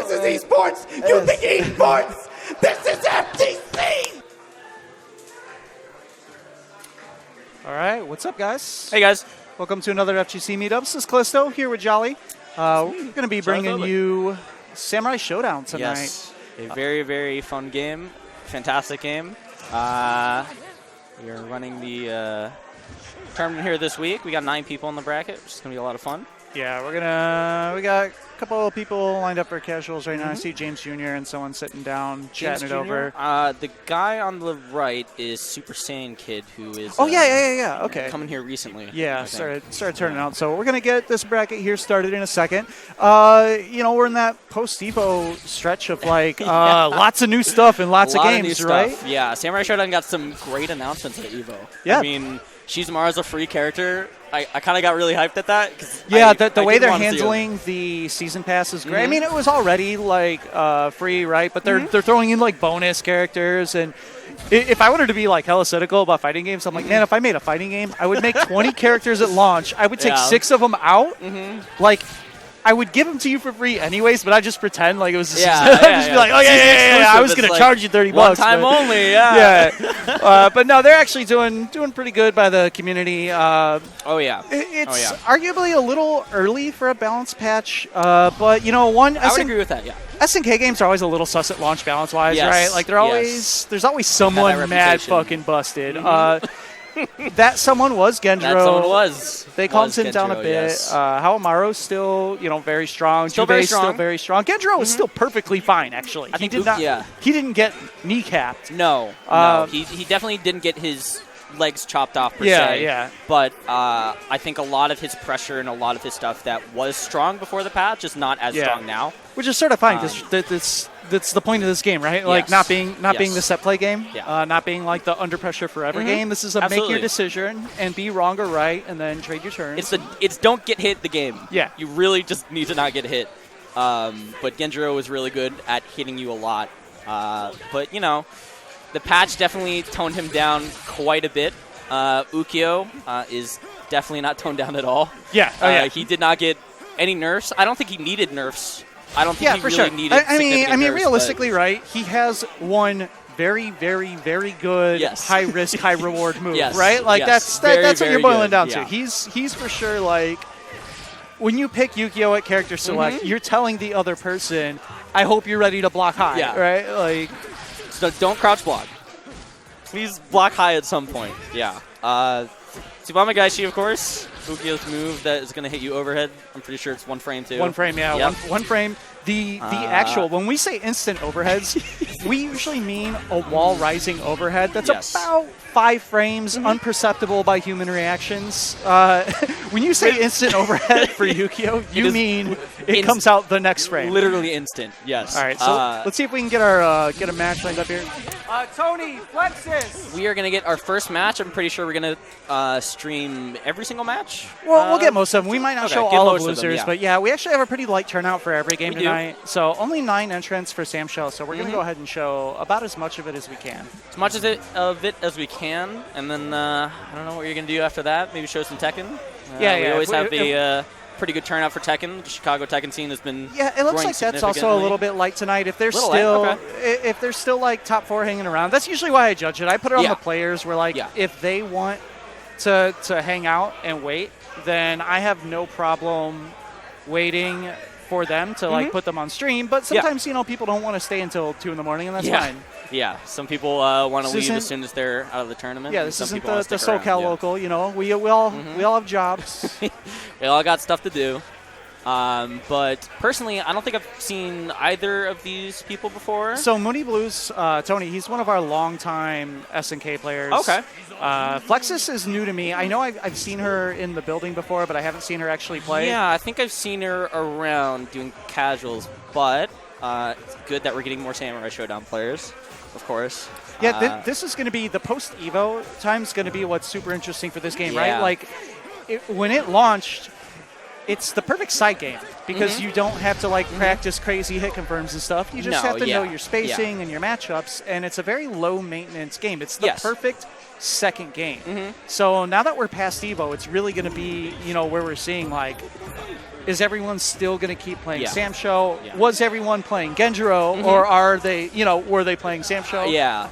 this is esports. You think esports? This is FGC. All right, what's up, guys? Hey, guys. Welcome to another FGC Meetups. This is Callisto here with Jolly. We're going to be bringing you Samurai Shodown tonight. Yes, a very, very fun game. Fantastic game. We are running the tournament here this week. We got 9 people in the bracket, which is going to be a lot of fun. Yeah, we got a couple of people lined up for casuals right now. I see James Jr. and someone sitting down, chatting it over. The guy on the right is Super Saiyan Kid, who is yeah. Okay. coming here recently. Yeah, started turning out. So we're gonna get this bracket here started in a second. We're in that post-Evo stretch of like lots of new stuff and lots of games, right? Yeah, Samurai Shodown got some great announcements at Evo. Yeah. I mean, Shizumara's a free character. I kind of got really hyped at that. Yeah, the way they're handling the season pass is great. I mean, it was already like free, right? But they're throwing in like bonus characters. And if I wanted to be like hella cynical about fighting games, I'm like, man, if I made a fighting game, I would make 20 characters at launch. I would take 6 of them out. Like, I would give them to you for free anyways, but I just pretend like it was. Just be like, oh yeah. I was gonna charge you $30. One time only, but no, they're actually doing pretty good by the community. It's arguably a little early for a balance patch, but I would agree with that. Yeah. SNK games are always a little sus at launch balance wise, right? Like there's always someone mad fucking busted. That someone was Genjiro. They calmed him down a bit. Yes. Hawamaru's still, very strong. Jubei's still very strong. Genjiro is still perfectly fine, actually. He didn't get kneecapped. No. He definitely didn't get his legs chopped off per se. Yeah. But I think a lot of his pressure and a lot of his stuff that was strong before the patch is not as strong now. Which is sort of fine because that's the point of this game, right? Like not being the set play game, not being like the under pressure forever game. This is a make your decision and be wrong or right, and then trade your turns. It's don't get hit the game. Yeah, you really just need to not get hit. But Genjiro was really good at hitting you a lot. But the patch definitely toned him down quite a bit. Ukyo is definitely not toned down at all. Yeah. He did not get any nerfs. I don't think he needed nerfs. I don't think he really needed I mean, nerfs, realistically, right? He has one very, very, very good high risk, high reward move, right? Like that's what you're boiling down to. He's for sure like when you pick Ukyo at character select, you're telling the other person, I hope you're ready to block high, right? Like, so don't crouch block. Please block high at some point. Yeah. Tsubame Gaishi, of course. Ukyo's move that is going to hit you overhead. I'm pretty sure it's 1 frame, too. 1 frame, yeah. Yep. One frame. The actual, when we say instant overheads, we usually mean a wall rising overhead. That's about 5 frames, unperceptible by human reactions. When you say instant overhead for Ukyo, you mean it comes out the next frame. Literally instant, yes. All right, so let's see if we can get a match lined up here. Tony, Flexus! We are going to get our first match. I'm pretty sure we're going to stream every single match. Well, we'll get most of them. We might not show all of losers, but yeah, we actually have a pretty light turnout for every game tonight. So only 9 entrants for SamSho, so we're going to go ahead and show about as much of it as we can. As much of it as we can, and then I don't know what you're going to do after that. Maybe show some Tekken. We always have a pretty good turnout for Tekken. The Chicago Tekken scene has been it looks like that's also a little bit light tonight. If there's still like top 4 hanging around, that's usually why I judge it. I put it on the players where like if they want to hang out and wait, then I have no problem waiting for them to like put them on stream. But sometimes people don't want to stay until 2 in the morning, and that's fine. Yeah, some people want to leave as soon as they're out of the tournament. Yeah, this isn't the SoCal local. We all have jobs. We all got stuff to do. But personally, I don't think I've seen either of these people before. So Mooney Blues, Tony, he's one of our longtime SNK players. Okay. Flexus is new to me. I know I've seen her in the building before, but I haven't seen her actually play. Yeah, I think I've seen her around doing casuals, but it's good that we're getting more Samurai Shodown players, of course. Yeah, this is going to be the post-Evo time's going to be what's super interesting for this game, right? Like, when it launched, it's the perfect side game because you don't have to like practice crazy hit confirms and stuff. You just have to know your spacing and your matchups, and it's a very low maintenance game. It's the perfect second game. So now that we're past Evo, it's really going to be, where we're seeing, like, is everyone still going to keep playing SamSho? Yeah. Was everyone playing Genjiro, or are they, were they playing SamSho? Yeah.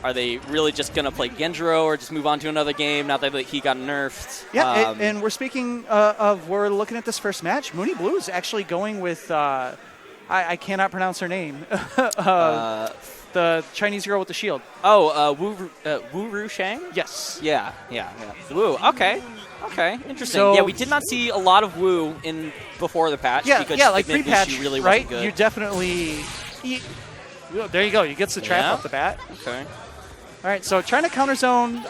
Are they really just going to play Genjiro or just move on to another game now that he got nerfed? Yeah, and we're speaking we're looking at this first match. Mooney Blue is actually going with, I cannot pronounce her name. The Chinese girl with the shield. Oh, Wu Ru Shang? Yes. Yeah. Wu, okay, interesting. So, we did not see a lot of Wu before the patch. Because like pre-patch, she really right? Wasn't good. You definitely... there you go. You get the trap off the bat. Okay. All right, so trying to counter zone.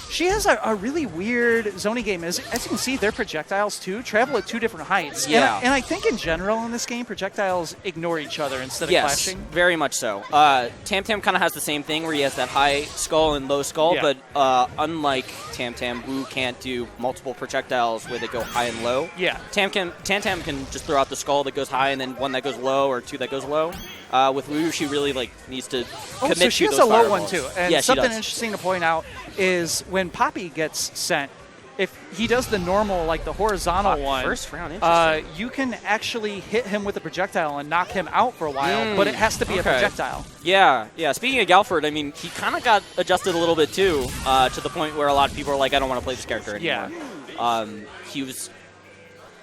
She has a really weird zoning game. As you can see, their projectiles, too, travel at 2 different heights. Yeah. And I think in general in this game, projectiles ignore each other instead of clashing. Yes, very much so. Tam Tam kind of has the same thing where he has that high skull and low skull, but unlike Tam Tam, Wu can't do multiple projectiles where they go high and low. Yeah. Tam Tam can just throw out the skull that goes high and then one that goes low or 2 that goes low. With Wu, she really needs to commit so she to has those a low fireballs. one, too. And something interesting to point out is when Poppy gets sent, if he does the normal, the horizontal one, first round, interesting. You can actually hit him with a projectile and knock him out for a while, but it has to be a projectile. Yeah. Speaking of Galford, I mean, he kind of got adjusted a little bit, too, to the point where a lot of people are like, I don't want to play this character anymore. Yeah. He was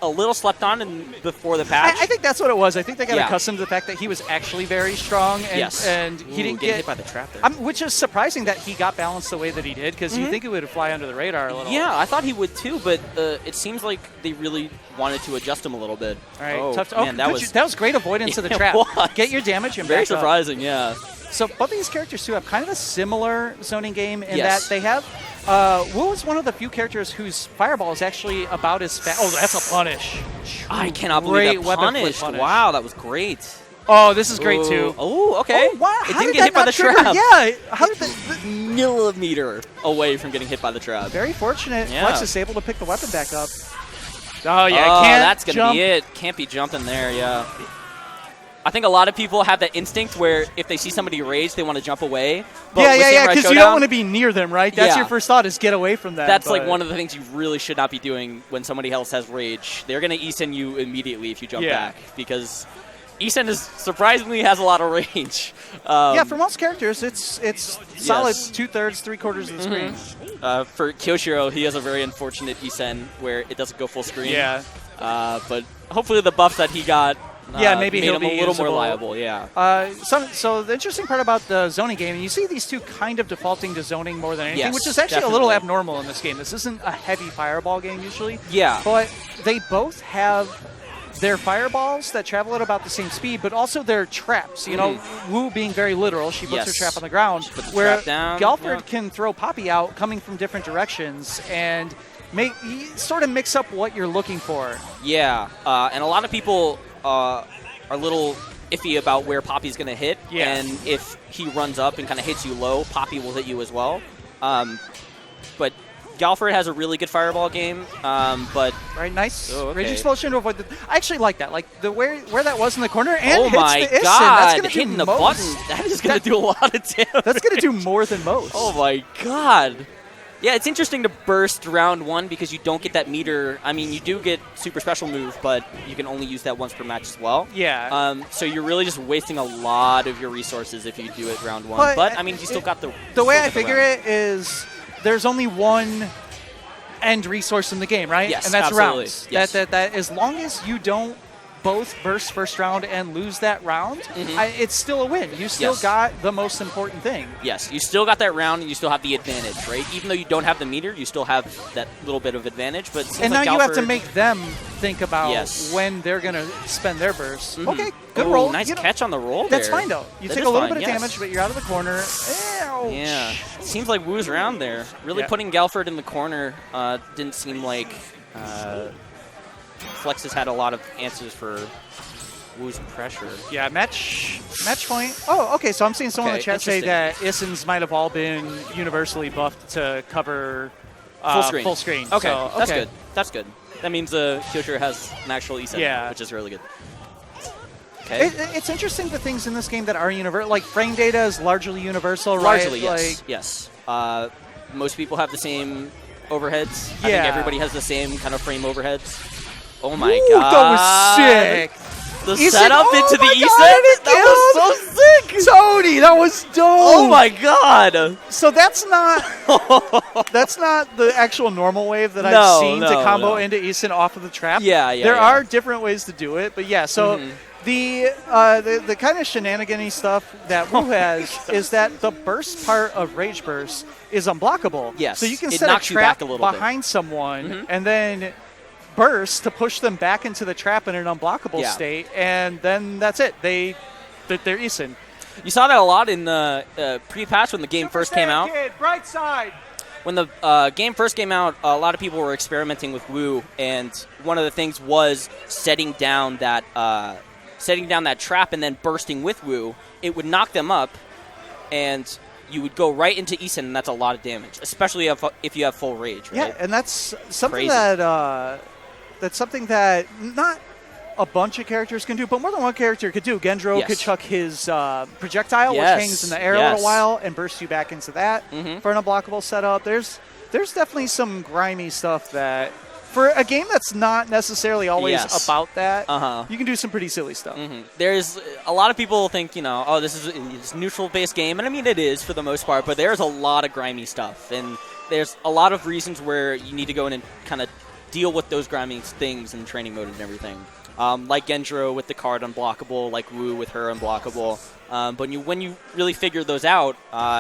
a little slept on before the patch. I think that's what it was. I think they got accustomed to the fact that he was actually very strong, and he didn't get hit by the trap there. Which is surprising that he got balanced the way that he did, because you think it would fly under the radar a little. Yeah, I thought he would too, but it seems like they really wanted to adjust him a little bit. All right, that was great avoidance of the trap. Get your damage and very surprising. Yeah. So both of these characters, too, have kind of a similar zoning game in that they have... Wu is one of the few characters whose fireball is actually about as fast. Oh, that's a punish. I cannot believe that punish. Wow, that was great. Oh, this is great, too. Oh, okay. Oh, wow. It didn't get hit by the trap. Yeah. How did that... Millimeter away from getting hit by the trap. Very fortunate. Yeah. Flex is able to pick the weapon back up. Oh, yeah. That's going to be it. Can't be jumping there, yeah. I think a lot of people have that instinct where if they see somebody rage, they want to jump away. But because you don't want to be near them, right? That's your first thought is get away from them. That's one of the things you really should not be doing when somebody else has rage. They're going to E-Sen you immediately if you jump back, because E-Sen surprisingly has a lot of range. For most characters, it's solid 2/3, 3/4 of the screen. For Kyoshiro, he has a very unfortunate E-Sen where it doesn't go full screen. Yeah. But hopefully the buff that he got maybe made he'll him be a little usable. more liable, yeah. So the interesting part about the zoning game, and you see these two kind of defaulting to zoning more than anything, Yes, which is actually a little definitely. abnormal in this game. This isn't a heavy fireball game usually. Yeah. But they both have their fireballs that travel at about the same speed, but also their traps. Wu being very literal, she puts her trap on the ground, Put the where trap down, Galford can throw Poppy out coming from different directions and sort of mix up what you're looking for. Yeah, and a lot of people are a little iffy about where Poppy's going to hit, and if he runs up and kind of hits you low, Poppy will hit you as well. But Galford has a really good fireball game, but... Right, nice. Oh, okay. Rage explosion to avoid the... I actually like that. Like, where that was in the corner, and oh hits my the Isen. god, That's gonna hitting do the most. button, that is going to do a lot of damage. That's going to do more than most. Oh my god. Yeah, it's interesting to burst round 1 because you don't get that meter. I mean, you do get super special move, but you can only use that once per match as well. Yeah. So you're really just wasting a lot of your resources if you do it round 1. But I mean, you still got the... The way I figure it is there's only one end resource in the game, right? Yes, and that's absolutely. rounds. Yes. That as long as you don't both burst first round and lose that round, it's still a win. You still got the most important thing. Yes, you still got that round and you still have the advantage, right? Even though you don't have the meter, you still have that little bit of advantage. But and now like you have to Galford, make them think about when they're going to spend their burst. Okay, good Ooh, roll. Nice catch on the roll That's there. fine, though. You That take is a little fine, bit of damage, but you're out of the corner. Ouch. Yeah, seems like Wu's around there. Really putting Galford in the corner didn't seem like Flex has had a lot of answers for Wu's pressure. Yeah, match point. Oh, okay, so I'm seeing someone in the chat say that Isens might have all been universally buffed to cover full screen. Okay, so, that's good. That's good. That means Kyoshiro has an actual E-Sen, which is really good. Okay. It's interesting the things in this game that are universal. Like frame data is largely universal, right? Largely, yes. Like, yes. Most people have the same overheads. I Yeah. think everybody has the same kind of frame overheads. Oh my Ooh, god. that was sick. The Ethan, setup oh into the my Ethan? God, That was so sick. Tony, that was dope. Oh my god. So that's not the actual normal wave that I've No, seen to no, combo no. into Eason off of the trap. Yeah. There are different ways to do it, but yeah. So the kind of shenanigan-y stuff that Wu has is that the burst part of Rage Burst is unblockable. Yes, So you can it set a knocks you back trap a little bit. behind someone and then burst to push them back into the trap in an unblockable state, and then that's it. They're Eason. You saw that a lot in the pre-patch when the game first came out. Kid, bright side. When the game first came out, a lot of people were experimenting with Wu, and one of the things was setting down that trap and then bursting with Wu. It would knock them up, and you would go right into Eason, and that's a lot of damage, especially if you have full rage, right? Yeah, and that's something Crazy. that's something that not a bunch of characters can do, but more than one character could do. Gendro could chuck his projectile, which hangs in the air a little while, and burst you back into that for an unblockable setup. There's definitely some grimy stuff that, for a game that's not necessarily always about that, you can do some pretty silly stuff. There's a lot of people think, oh, this is a neutral-based game, and I mean it is for the most part, but there's a lot of grimy stuff, and there's a lot of reasons where you need to go in and kind of deal with those grimy things in training mode and everything. Like Gendro with the card unblockable, like Wu with her unblockable. But when you really figure those out,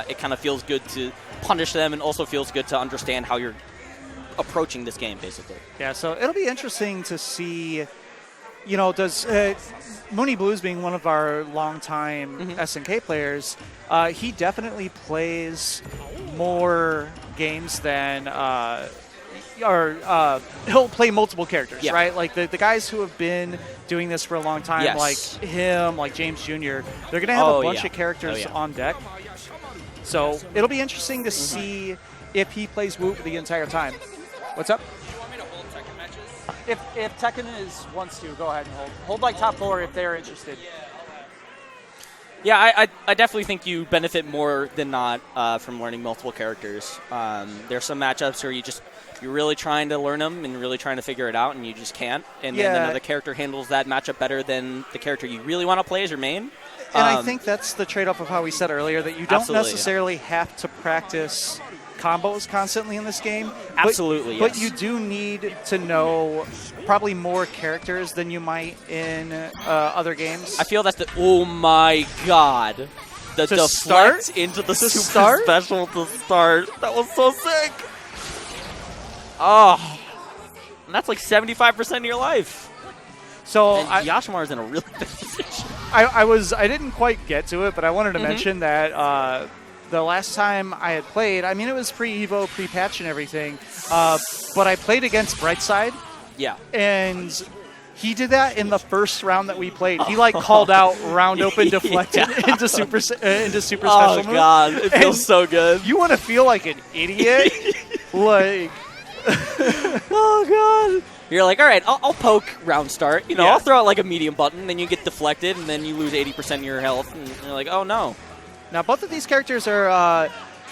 it kind of feels good to punish them, and also feels good to understand how you're approaching this game, basically. Yeah, so it'll be interesting to see, does Mooney Blues being one of our longtime SNK players, he definitely plays more games than he'll play multiple characters, right? Like the guys who have been doing this for a long time, like him, like James Jr., they're going to have a bunch of characters on deck. So it'll be interesting to see if he plays Wu the entire time. What's up? If Tekken wants to, go ahead and hold. Hold like top 4 if they're interested. Yeah, I definitely think you benefit more than not from learning multiple characters. There's some matchups where you're really trying to learn them and really trying to figure it out, and you just can't. And then another character handles that matchup better than the character you really want to play as your main. And I think that's the trade-off of how we said earlier, that you don't necessarily have to practice combos constantly in this game. Absolutely, but you do need to know probably more characters than you might in other games. I feel that's oh my god. The to deflect start? into the To super start? special to start. That was so sick. Oh. And that's like 75% of your life. So and Yashimaru's in a really bad position. I didn't quite get to it, but I wanted to mention that the last time I had played, I mean, it was pre-Evo, pre-patch and everything, but I played against Brightside. Yeah. And he did that in the first round that we played. He called out round open, deflected into super special move. Oh god, it feels so good. You want to feel like an idiot, like. Oh god. You're like, all right, I'll poke round start. I'll throw out like a medium button, then you get deflected, and then you lose 80% of your health, and you're like, oh no. Now both of these characters are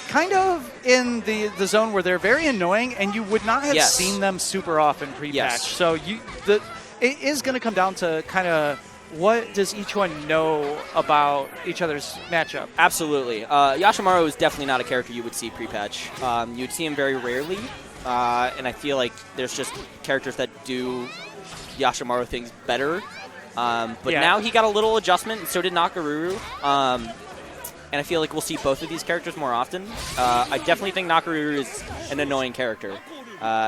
kind of in the zone where they're very annoying, and you would not have seen them super often pre-patch. So it is going to come down to kind of what does each one know about each other's matchup. Absolutely. Yashimaru is definitely not a character you would see pre-patch. You'd see him very rarely, and I feel like there's just characters that do Yashimaru things better. But now he got a little adjustment, and so did Nakaruru. And I feel like we'll see both of these characters more often. I definitely think Nakaruru is an annoying character.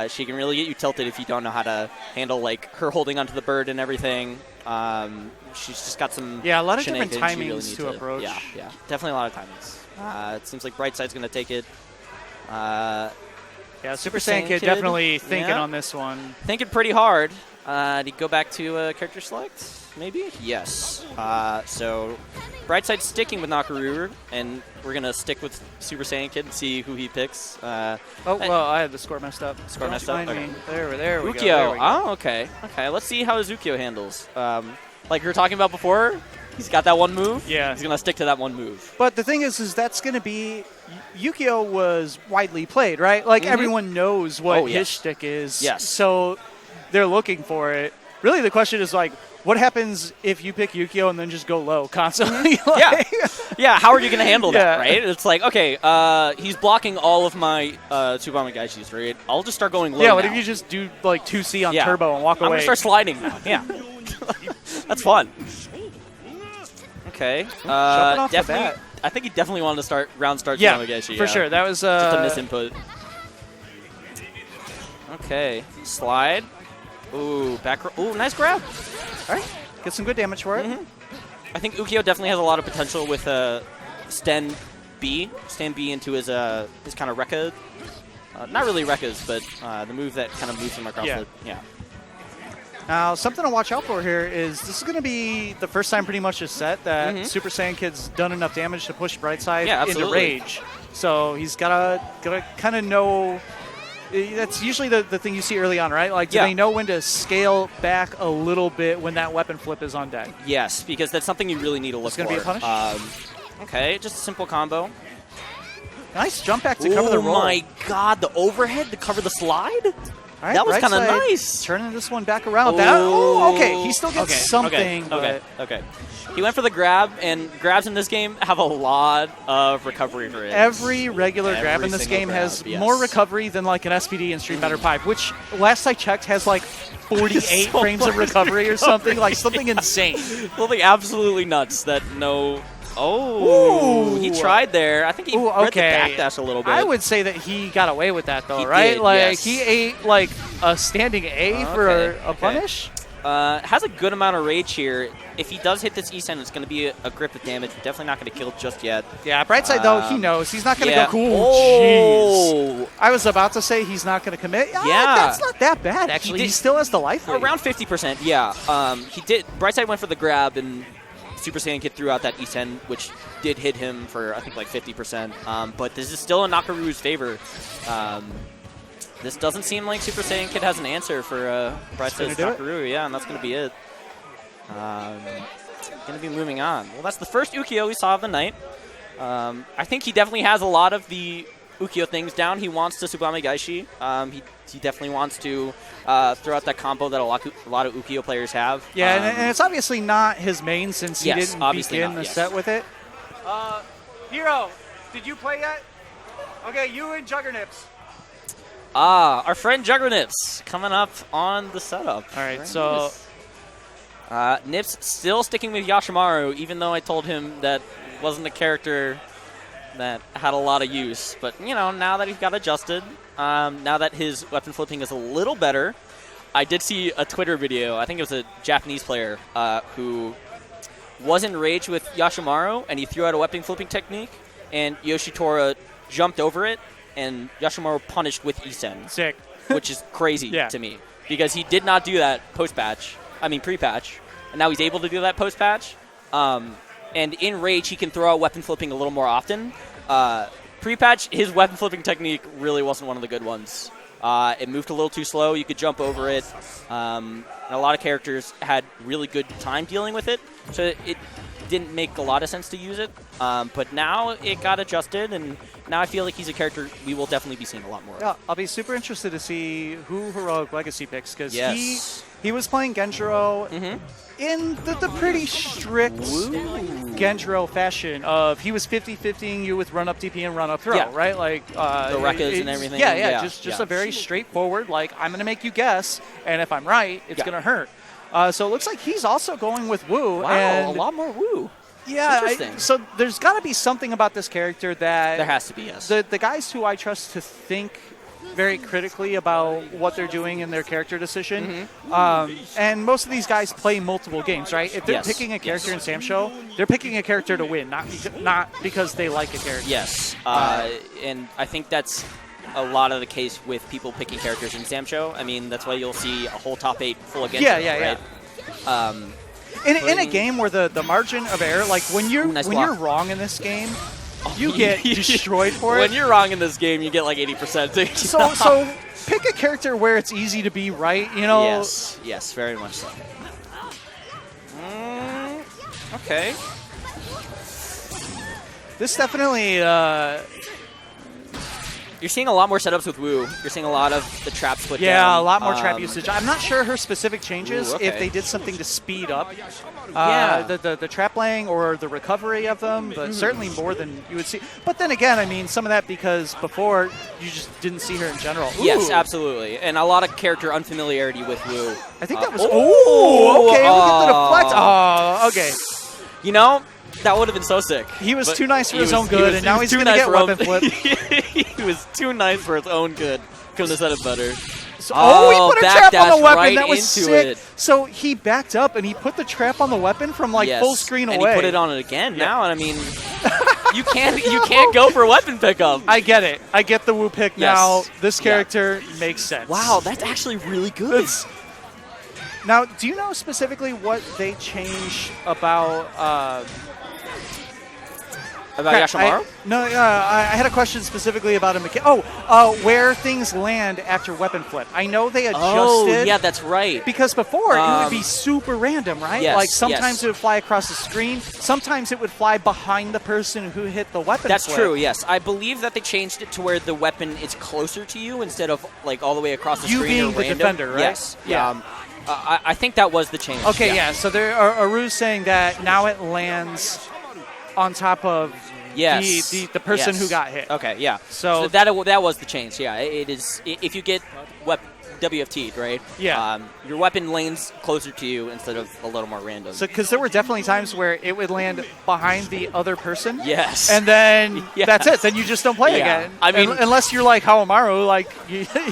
She can really get you tilted if you don't know how to handle her holding onto the bird and everything. She's just got some a lot of different timings timings to approach. Yeah, definitely a lot of timings. It seems like Brightside's going to take it. Super Saiyan Kid definitely thinking on this one. Thinking pretty hard. Did he go back to character select? Maybe? Yes. So Brightside's sticking with Nakaruru, and we're going to stick with Super Saiyan Kid and see who he picks. I had the score messed up. Score messed up? Okay. There we Ukyo. go. There we go. Oh, okay. Okay, let's see how Ukyo handles. Like we were talking about before, He's got that one move. Yeah. He's going to stick to that one move. But the thing is that's going to be Yukio was widely played, right? Like everyone knows what his shtick is. Yes. So they're looking for it. Really, the question is like, what happens if you pick Yukio and then just go low constantly? Yeah, how are you going to handle that, right? It's like, okay, he's blocking all of my Tsubame Gaishis, right? I'll just start going low Yeah, what now. if you just do like 2C on turbo and walk away? I'm going to start sliding now. Yeah. That's fun. Okay. off the Definitely. bat. I think he definitely wanted to start Tsubame Gaishi. For sure. That was just a misinput. Okay. Slide. Ooh, back. Ooh, nice grab. All right. Get some good damage for it. I think Ukio definitely has a lot of potential with Sten B into his kind of Rekka. Not really Rekka's, but the move that kind of moves him across the. Yeah. Now, something to watch out for here is this is going to be the first time pretty much this set that Super Saiyan Kid's done enough damage to push Brightside into Rage. So he's got to kind of know. That's usually the thing you see early on, right? Like, do they know when to scale back a little bit when that weapon flip is on deck? Yes, because that's something you really need to look for. It's going to be a punish? Okay, just a simple combo. Nice jump back to cover the roll. Oh my god, the overhead to cover the slide? All right, that was kind of nice. Turning this one back around. Okay. He still gets something. Okay. He went for the grab, and grabs in this game have a lot of recovery for it. Every regular grab in this game has more recovery than like an SPD in Street Fighter 5, which last I checked has like 48 frames of recovery or something, like something insane. Something absolutely nuts that no... Oh, he tried there. I think he read the backdash a little bit. I would say that he got away with that, though, right? He ate like a standing A for a punish. Has a good amount of rage here. If he does hit this E-Sen, it's going to be a grip of damage. Definitely not going to kill just yet. Yeah, Brightside, though, he knows. He's not going to go cool. Oh, jeez. I was about to say he's not going to commit. Yeah. That's not that bad, actually. He still has the life rate. Around 50%, yeah. He did. Brightside went for the grab, and Super Saiyan Kid threw out that E-Sen, which did hit him for, I think, like 50%. But this is still in Nakaru's favor. This doesn't seem like Super Saiyan Kid has an answer for Brightside's Nakaru. Yeah, and that's going to be it. Going to be moving on. Well, that's the first Ukio we saw of the night. I think he definitely has a lot of the Ukio things down. He wants to Tsubame Gaishi. He definitely wants to throw out that combo that a lot of Ukio players have. Yeah, and it's obviously not his main since he didn't begin the set with it. Hero, did you play yet? Okay, you and Juggernips. Our friend Juggernips coming up on the setup. All right, so... Nips still sticking with Yashimaru, even though I told him that wasn't a character that had a lot of use. But, you know, now that he got adjusted, now that his weapon flipping is a little better, I did see a Twitter video. I think it was a Japanese player who was in rage with Yashimaru, and he threw out a weapon flipping technique, and Yoshitora jumped over it, and Yashimaru punished with E-Sen. Sick. Which is crazy to me, because he did not do that pre-patch, and now he's able to do that post-patch. And in Rage, he can throw out weapon flipping a little more often. Pre-patch, his weapon flipping technique really wasn't one of the good ones. It moved a little too slow. You could jump over it. And a lot of characters had really good time dealing with it, so it didn't make a lot of sense to use it. But now it got adjusted, and now I feel like he's a character we will definitely be seeing a lot more of. Yeah, I'll be super interested to see who Heroic Legacy picks, because he was playing Genjiro in the pretty strict Genjiro fashion of he was 50-50ing you with run-up DP and run-up throw, right? Like the Rekkas and everything. Just a very straightforward, like, I'm going to make you guess, and if I'm right, it's going to hurt. So it looks like he's also going with Wu. Wow, and a lot more Wu. Yeah, so there's got to be something about this character that... There has to be, yes. The guys who I trust to think very critically about what they're doing in their character decision, and most of these guys play multiple games, right? If they're picking a character in SamSho, they're picking a character to win, not because they like a character. Yes, and I think that's a lot of the case with people picking characters in SamSho. I mean, that's why you'll see a whole top 8 full of Genjiro, right? In a game where the margin of error, like when you're wrong in this game, you get destroyed for it. When you're wrong in this game, you get like 80%. So pick a character where it's easy to be right, you know? Yes, very much so. Okay. This definitely... You're seeing a lot more setups with Wu. You're seeing a lot of the traps put down. Yeah, a lot more trap usage. I'm not sure her specific changes, if they did something to speed up the trap laying or the recovery of them, but certainly more than you would see. But then again, I mean, some of that because before you just didn't see her in general. Ooh. Yes, absolutely. And a lot of character unfamiliarity with Wu. I think that was... Oh, okay, we get the deflect. Oh, okay. You know, that would have been so sick. He was too nice for his own good, and now he's going to get weapon flip. He was too nice for his own good. Couldn't have said it better. So, he put a trap on the weapon. Right that was sick. it. So he backed up, and he put the trap on the weapon from, like, full screen away. And he put it on it again now, and I mean, you can't go for weapon pickup. I get it. I get the Wu pick now. This character makes sense. Wow, that's actually really good. Now, do you know specifically what they changed about... About Yashimaru? I had a question specifically about him. Where things land after weapon flip. I know they adjusted. Oh, yeah, that's right. Because before, it would be super random, right? Yes, like, sometimes it would fly across the screen. Sometimes it would fly behind the person who hit the weapon That's flip. true, yes. I believe that they changed it to where the weapon is closer to you instead of, like, all the way across the screen. You being or the random. defender, right? Yes. Yeah. I think that was the change. Okay, yeah. So there Aru's saying that now it lands on top of the person who got hit. Okay, yeah. So that was the change. Yeah, it is. If you get WFT'd, right? Yeah. Your weapon lands closer to you instead of a little more random. So because there were definitely times where it would land behind the other person. Yes. And then that's it. Then you just don't play again. I mean, unless you're like Hawamaru, like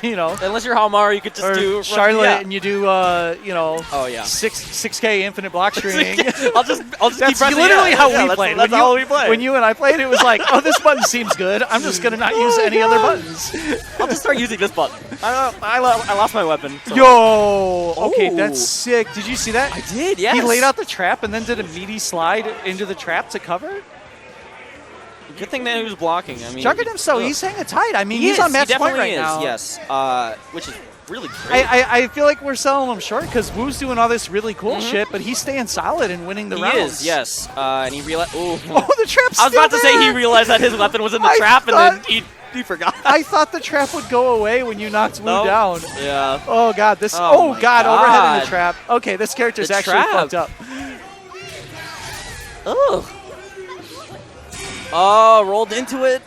you know. Unless you're Hawamaru, you could just do Charlotte and you do 6K infinite block streaming. I'll just that's keep literally how we played. That's how we play. When you and I played, it was like, oh, this button seems good. I'm just gonna not use any other buttons. I'll just start using this button. I lost my weapon. So. Yo! Okay, that's sick. Did you see that? I did, yes. He laid out the trap and then did a meaty slide into the trap to cover. Good thing that he was blocking. I mean, he's hanging tight. I mean, he's on match point right now. Yes, which is really great. I feel like we're selling him short because Wu's doing all this really cool shit, but he's staying solid and winning the rounds. He is, yes. And he realized... Oh, the trap's I was about to say he realized that his weapon was in the trap, and then he forgot. I thought the trap would go away when you knocked Wu down. Yeah. Oh, God. God. Overhead in the trap. Okay, this character's actually fucked up. Ugh. Oh, rolled into it.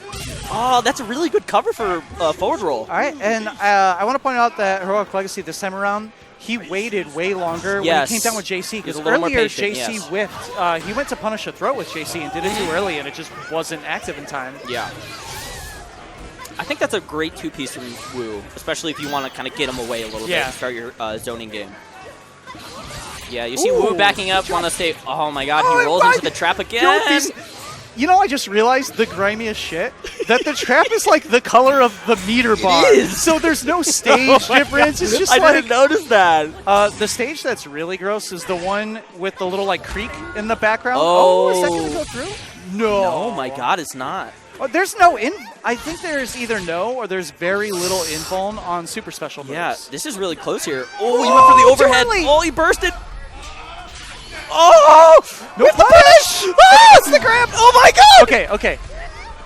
Oh, that's a really good cover for forward roll. All right, and I want to point out that Heroic Legacy this time around, he waited way longer when he came down with JC, because earlier JC whiffed. He went to punish a throat with JC and did it too early, and it just wasn't active in time. Yeah. I think that's a great two-piece from Wu, especially if you want to kind of get him away a little bit and start your zoning game. Yeah, you see Wu backing up, want to stay... Oh, my God, he rolls into the trap again. You know, I just realized the grimiest shit, that the trap is like the color of the meter bar. It is. So there's no stage difference. It's just I didn't notice that. The stage that's really gross is the one with the little like creek in the background. Oh, is that going to go through? No. Oh my God, it's not. Oh, there's no I think there's either no or there's very little info on super special moves. Yeah, this is really close here. Oh, he went for the overhead. Oh, he bursted. Oh! No punish! Oh, it's the grab! Oh my God! Okay.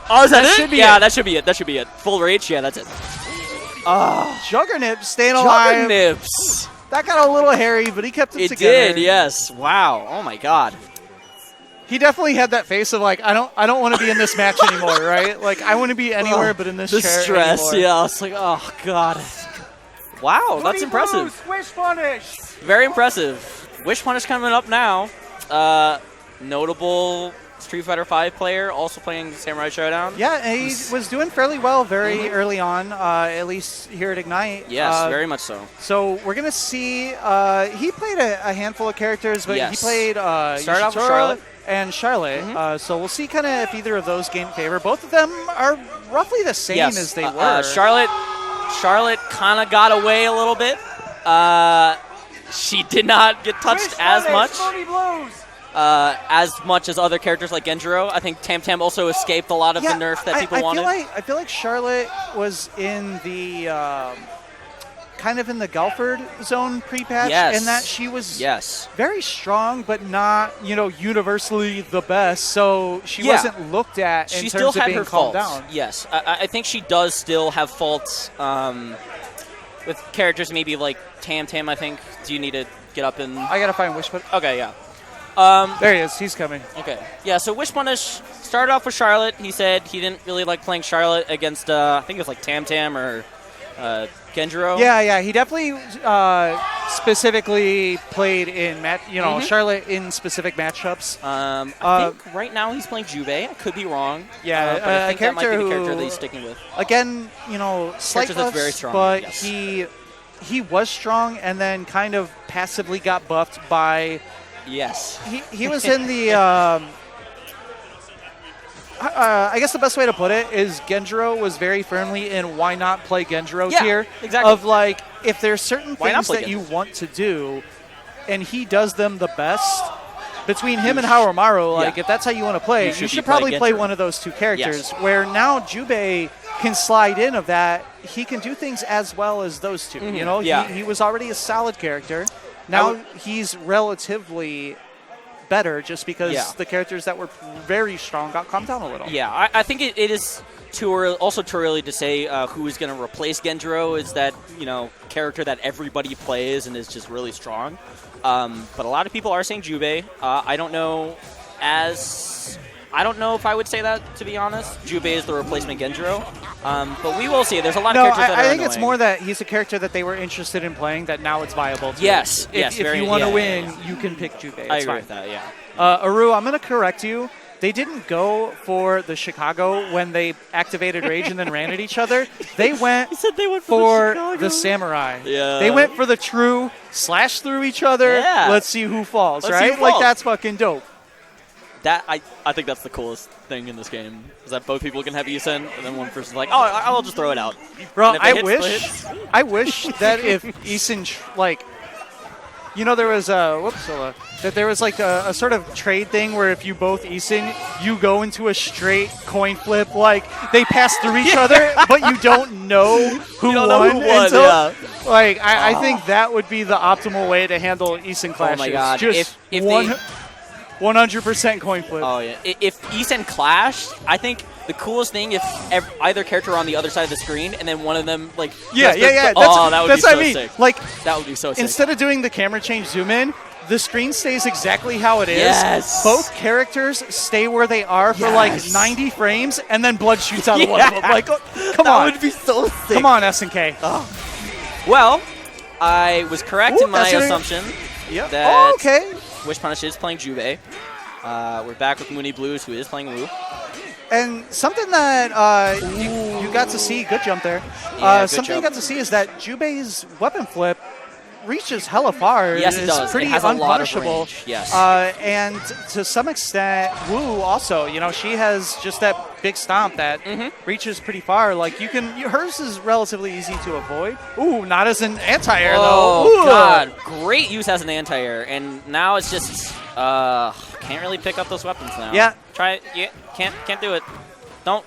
Oh, is that it? Should be that should be it. That should be it. Full rage? Yeah, that's it. Juggernips staying alive. Juggernips. That got a little hairy, but he kept it together. It did, yes. Wow. Oh my God. He definitely had that face of like, I don't want to be in this match anymore, right? Like, I want to be anywhere but in this chair stress, anymore. yeah. It's like, oh God. Wow, that's impressive. Wish punish. Very impressive. Wish punish coming up now. Notable Street Fighter V player, also playing Samurai Shodown. Yeah, he was doing fairly well very early on, at least here at Ignite. Yes, very much so. So we're going to see, he played a handful of characters, but he played started off with Charlotte. And Charlotte. So we'll see kind of if either of those gain favor. Both of them are roughly the same as they were. Charlotte kind of got away a little bit. She did not get touched as much as other characters like Genjiro. I think Tam Tam also escaped a lot of the nerf that people wanted. I feel like Charlotte was in the kind of in the Galford zone pre-patch, Yes. in that she was Yes. very strong, but not, universally the best. So she wasn't looked at in She terms still of had being her called faults. down. Yes, I think she does still have faults with characters maybe like Tam. I think. Do you need to get up and? I gotta find Wish Punish. Okay, yeah. There he is. He's coming. Okay. Yeah, so Wish Punish started off with Charlotte. He said he didn't really like playing Charlotte against, I think it was like Tam or Genjiro. Yeah. He definitely specifically played in Charlotte in specific matchups. I think right now he's playing Jubei. I could be wrong. Yeah, but I think that might be the who- character that he's sticking with. Again, slight Character that's very buffs, strong, but yes. he was strong and then kind of passively got buffed by. Yes. He was in the. I guess the best way to put it is Genjiro was very firmly in why not play Genjiro tier. Exactly. Of like, if there's certain Why not things play that you Genjiro? want to do, and he does them the best. Between him and Harumaru, like Yeah. if that's how you want to play, You you should should be playing probably play Genjiro. one of those two characters. Yes. Where now Jubei can slide in of that. He can do things as well as those two. Yeah. He was already a solid character. Now he's relatively better just because the characters that were very strong got calmed down a little. Yeah, I think it is too early to say who is going to replace Genjiro. Is that character that everybody plays and is just really strong. But a lot of people are saying Jubei. I don't know if I would say that, to be honest. Jubei is the replacement Genjiro. But we will see. There's a lot of characters that are I think annoying. it's more that he's a character that they were interested in playing that now it's viable to. Yes, If you want to win, you can pick Jubei. I It's agree fine. with that, yeah. Aru, I'm going to correct you. They didn't go for the Chicago when they activated Rage and then ran at each other. They went, for the Samurai. Yeah. They went for the true slash through each other. Yeah. Let's see who falls, Let's see right? who Like, falls. that's fucking dope. That I think that's the coolest thing in this game, is that both people can have Isen, and then one person's like, oh, I'll just throw it out. Bro, And if it I hits, it hits. wish that if Isen, there was that there was like a sort of trade thing where if you both Isen, you go into a straight coin flip, like they pass through each other, but you don't know who won. Until, Like I think that would be the optimal way to handle Isen clashes. Oh my god! Just if 100% coin flip. Oh yeah. If Isen clashed, I think the coolest thing if either character were on the other side of the screen and then one of them like Yeah. that would That's be what so I mean. sick. Like That would be so sick. instead of doing the camera change zoom in, the screen stays exactly how it is. Yes. Both characters stay where they are for like 90 frames, and then blood shoots out of one of them. Like, come on. That would be so sick. Come on, SNK. Well, I was correct Ooh, in my that's it. assumption. Yep. That Oh, okay. Wish Punish is playing Jubei. We're back with Mooney Blues, who is playing Wu. And something that you got to see, good jump there. Yeah, good something jump. you got to see is that Jubei's weapon flip reaches hella far. Yes, it is does. pretty It has a lot of unpunishable. range, yes. And to some extent, Wu also, she has just that big stomp that reaches pretty far. Like hers is relatively easy to avoid. Ooh, not as an anti-air though. Oh Ooh. god, great use as an anti-air, and now it's just can't really pick up those weapons now. Yeah. Try it. Yeah, can't do it. Don't.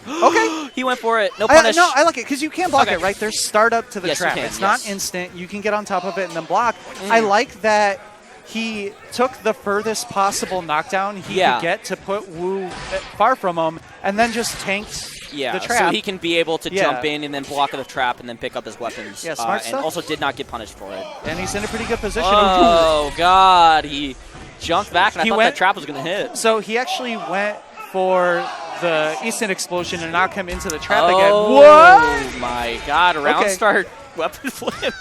Okay. He went for it. No punish. No, I like it because you can block Okay. it, right? There's startup to the Yes, you trap. can, It's not yes. instant. You can get on top of it and then block. I like that he took the furthest possible knockdown he could get to put Wu far from him and then just tanked the trap. so he can be able to jump in and then block the trap and then pick up his weapons. Yeah, smart and stuff. also did not get punished for it. And he's in a pretty good position. Oh god, he jumped back and I He thought went- that trap was going to hit. So he actually went for the instant explosion and knock him into the trap again. Oh What? my god, round Okay. start weapon flip.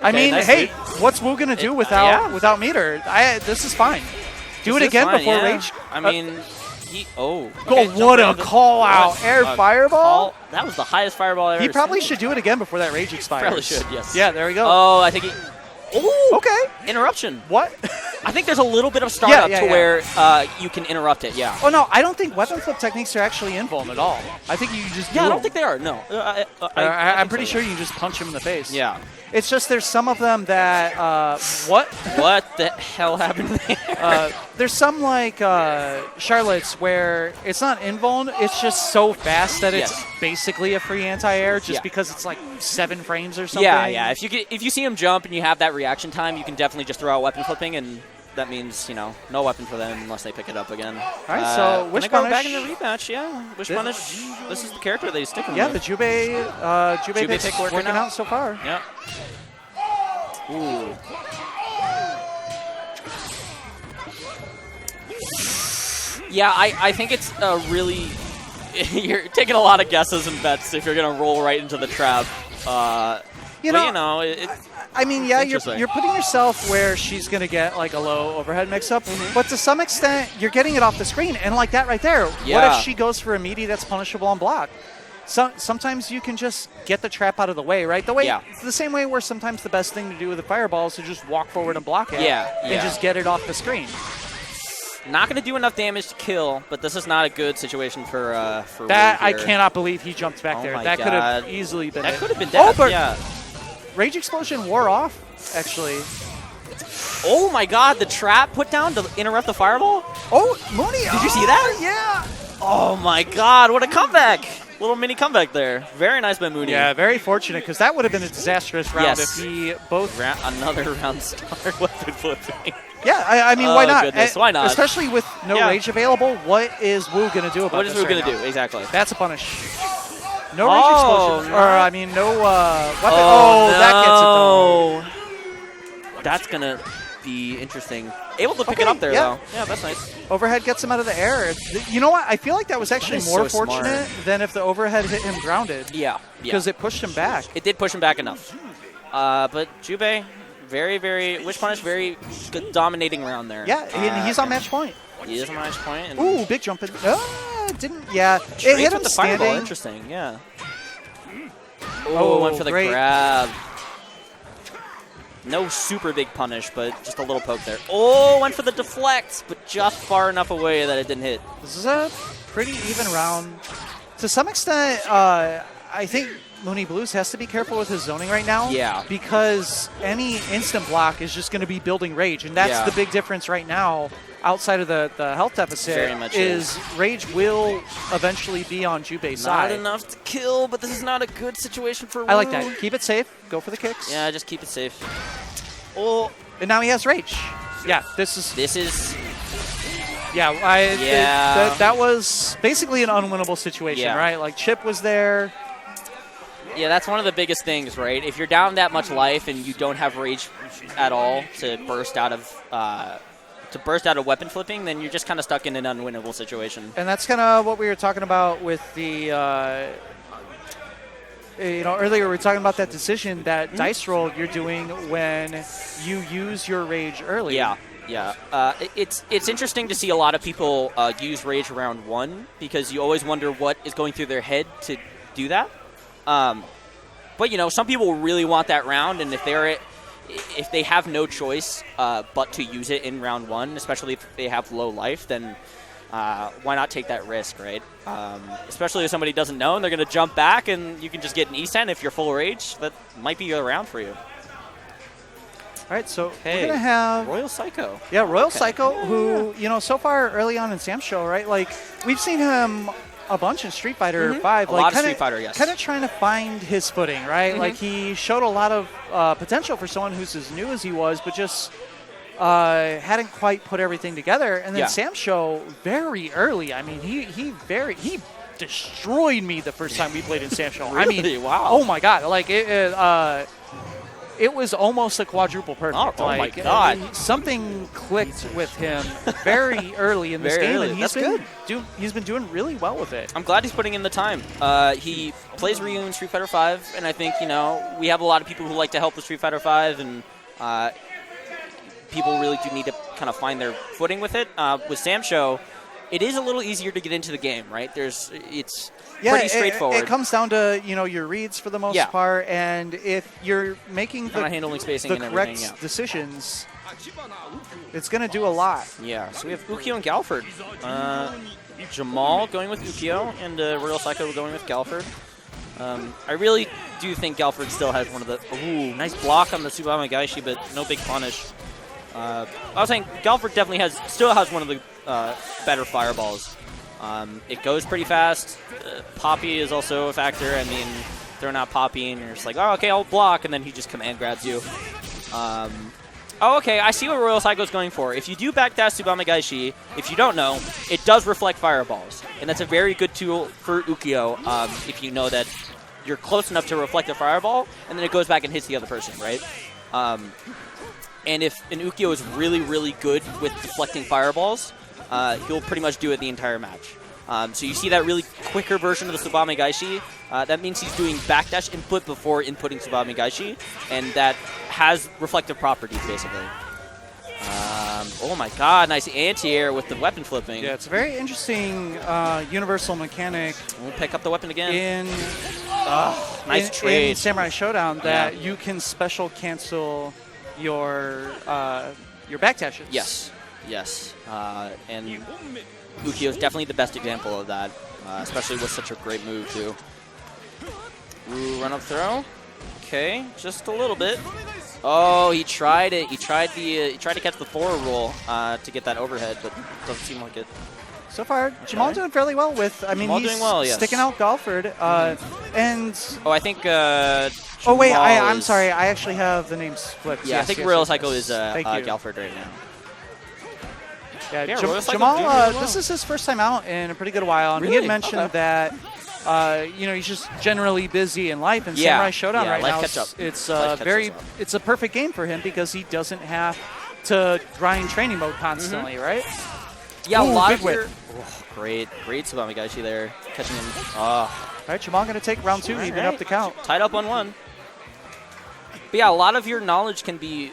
I Okay, mean, nice hey, lead. what's Wu gonna do without meter? This is fine. Do it This is again fine, before yeah. Rage. I mean, he. Oh. Go! okay, What jump a into- call out! what Air a fireball. call. That was the highest fireball I've ever He probably seen. should do it again before that Rage expires. Probably should, yes. Yeah, there we go. Oh, I think he. Oh. Okay. Interruption. What? I think there's a little bit of startup yeah, to yeah. where you can interrupt it, yeah. Oh, no, I don't think weapon flip techniques are actually invuln at all. I think you just Yeah, I do don't them. think they are, no. I'm pretty sure you can just punch him in the face. Yeah. It's just there's some of them that, what? What the hell happened there? There's some, like, Charlotte's where it's not invuln, it's just so fast that it's basically a free anti-air just because it's, like, 7 frames or something. Yeah, yeah. If you see him jump and you have that reaction time, you can definitely just throw out weapon flipping, and that means, no weapon for them unless they pick it up again. All right, so Wish go Punish. back in the rematch, yeah. Wish Punish, this is the character that he's sticking Yeah, with. the Jubei pick working out so far. Yeah. Ooh. Yeah, I think it's really... you're taking a lot of guesses and bets if you're going to roll right into the trap. I mean, yeah, you're putting yourself where she's going to get like a low overhead mix-up, but to some extent, you're getting it off the screen. And like that right there, what if she goes for a meaty that's punishable on block? Sometimes you can just get the trap out of the way, right? The same way where sometimes the best thing to do with a fireball is to just walk forward and block it and just get it off the screen. Not going to do enough damage to kill, but this is not a good situation for that. Rage I here. cannot believe he jumped back there. That could have easily been That it. could have been death, but Rage Explosion wore off, actually. Oh my god, the trap put down to interrupt the fireball? Oh, Mooney! Did you see that? Yeah! Oh my god, what a comeback! Little mini comeback there. Very nice by Mooney. Yeah, very fortunate, because that would have been a disastrous round if he both... Another round star weapon flipping. Yeah, I mean, why not? Goodness, why not? Especially with no rage available, what is Wu going to do about this? What is Wu going to do? Exactly. That's a punish. No rage explosion. No. Or, I mean, no weapon. Oh, no. That gets it, though. That's going to be interesting. Able to pick it up there, though. Yeah, that's nice. Overhead gets him out of the air. You know what? I feel like that was actually more so fortunate than if the overhead hit him grounded. Yeah. Because it pushed him back. It did push him back enough. But Jubei, very, very... Wish Punish, very good dominating round there. Yeah, he's on match point. He is on match point. And ooh, big jump in. Didn't... Yeah. It hit him the standing. Fireball. Interesting, yeah. Oh, went for the grab. No super big punish, but just a little poke there. Oh, went for the deflect, but just far enough away that it didn't hit. This is a pretty even round. To some extent, I think Mooney Blues has to be careful with his zoning right now. Yeah. Because any instant block is just going to be building rage, and that's the big difference right now outside of the health deficit. Very much is rage will eventually be on Jubei's side. Not enough to kill, but this is not a good situation for Wu. I like that. Keep it safe. Go for the kicks. Yeah, just keep it safe. Oh, and now he has rage. Yeah, this is. Yeah, that was basically an unwinnable situation, right? Like Chip was there. Yeah, that's one of the biggest things, right? If you're down that much life and you don't have rage at all to burst out of weapon flipping, then you're just kind of stuck in an unwinnable situation. And that's kind of what we were talking about with the, earlier we were talking about that decision, that dice roll you're doing when you use your rage early. Yeah. It's interesting to see a lot of people use rage round 1 because you always wonder what is going through their head to do that. But some people really want that round, and if they have no choice but to use it in round 1, especially if they have low life, then why not take that risk, right? Especially if somebody doesn't know and they're going to jump back and you can just get an E-Stand if you're full rage. That might be a round for you. All right, so we're going to have... Royal Psycho. Yeah, Royal Psycho, who, so far early on in SamSho, right? Like, we've seen him a bunch in Street Fighter 5. A lot of Street Fighter, yes. Kind of trying to find his footing, right? Like, he showed a lot of potential for someone who's as new as he was, but just hadn't quite put everything together. And then SamSho, very early, I mean, he destroyed me the first time we played in SamSho. Really? I mean, wow. Oh, my God. Like, it was almost a quadruple perfect. Oh my God. Something clicked with him very early in this game, and he's been doing really well with it. I'm glad he's putting in the time. He plays Ryu in Street Fighter V, and I think, we have a lot of people who like to help with Street Fighter V, and people really do need to kind of find their footing with it. With SamSho, it is a little easier to get into the game, right? It's pretty straightforward. It comes down to, your reads for the most part, and if you're making the handling spacing and correct everything, decisions, it's going to do a lot. Yeah, so we have Ukyo and Galford. Jamal going with Ukyo and Royal Psycho going with Galford. I really do think Galford still has one of the... Ooh, nice block on the Tsubame Gaishi, but no big punish. I was saying Galford definitely still has one of the better fireballs. It goes pretty fast. Poppy is also a factor. I mean, they're not Poppy, and you're just like, oh, okay, I'll block, and then he just command grabs you. Oh, okay, I see what Royal Psycho is going for. If you do backdash Tsubame Gaishi, if you don't know, it does reflect fireballs. And that's a very good tool for Ukyo if you know that you're close enough to reflect a fireball, and then it goes back and hits the other person, right? And if an Ukyo is really, really good with deflecting fireballs, he'll pretty much do it the entire match. So you see that really quicker version of the Tsubame Gaishi. That means he's doing backdash input before inputting Tsubame Gaishi, and that has reflective properties, basically. Oh my god, nice anti-air with the weapon flipping. Yeah, it's a very interesting universal mechanic. We'll pick up the weapon again. Nice In trade. Samurai Shodown, that you can special cancel your backdashes. Yes, yes. And Ukyo is definitely the best example of that, especially with such a great move, too. Ooh, run up throw. Okay, just a little bit. Oh, he tried it. He tried to catch the forward roll to get that overhead, but doesn't seem like it. So far, Jamal doing fairly well with. I mean, Jamal he's doing well, yes. sticking out Galford. And oh, I think. oh wait, I'm sorry. I actually have the names flipped. Yeah, yes, I think yes, Royal yes, Psycho yes. is Galford right now. Yeah, Royal Psycho Jamal. doing really well. This is his first time out in a pretty good while, and Really? he had mentioned that. He's just generally busy in life, and Samurai Shodown right life now, catch up. it's Life catches up. it's a perfect game for him because he doesn't have to grind training mode constantly, right? Yeah, Ooh, a lot big of whip. your... Oh, great Tsubame Gaishi there, catching him. All right, Jamal going to take round 2, even up the count. Tied up 1-1. But yeah, a lot of your knowledge can be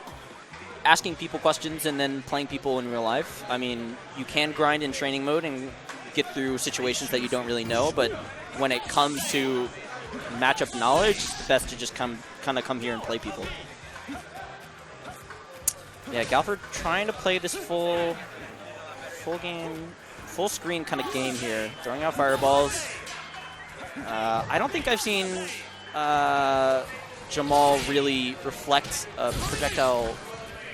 asking people questions and then playing people in real life. I mean, you can grind in training mode and get through situations that you don't really know, but when it comes to matchup knowledge, it's best to just come here and play people. Yeah, Galford trying to play this full screen kind of game here, throwing out fireballs. I don't think I've seen Jamal really reflect a projectile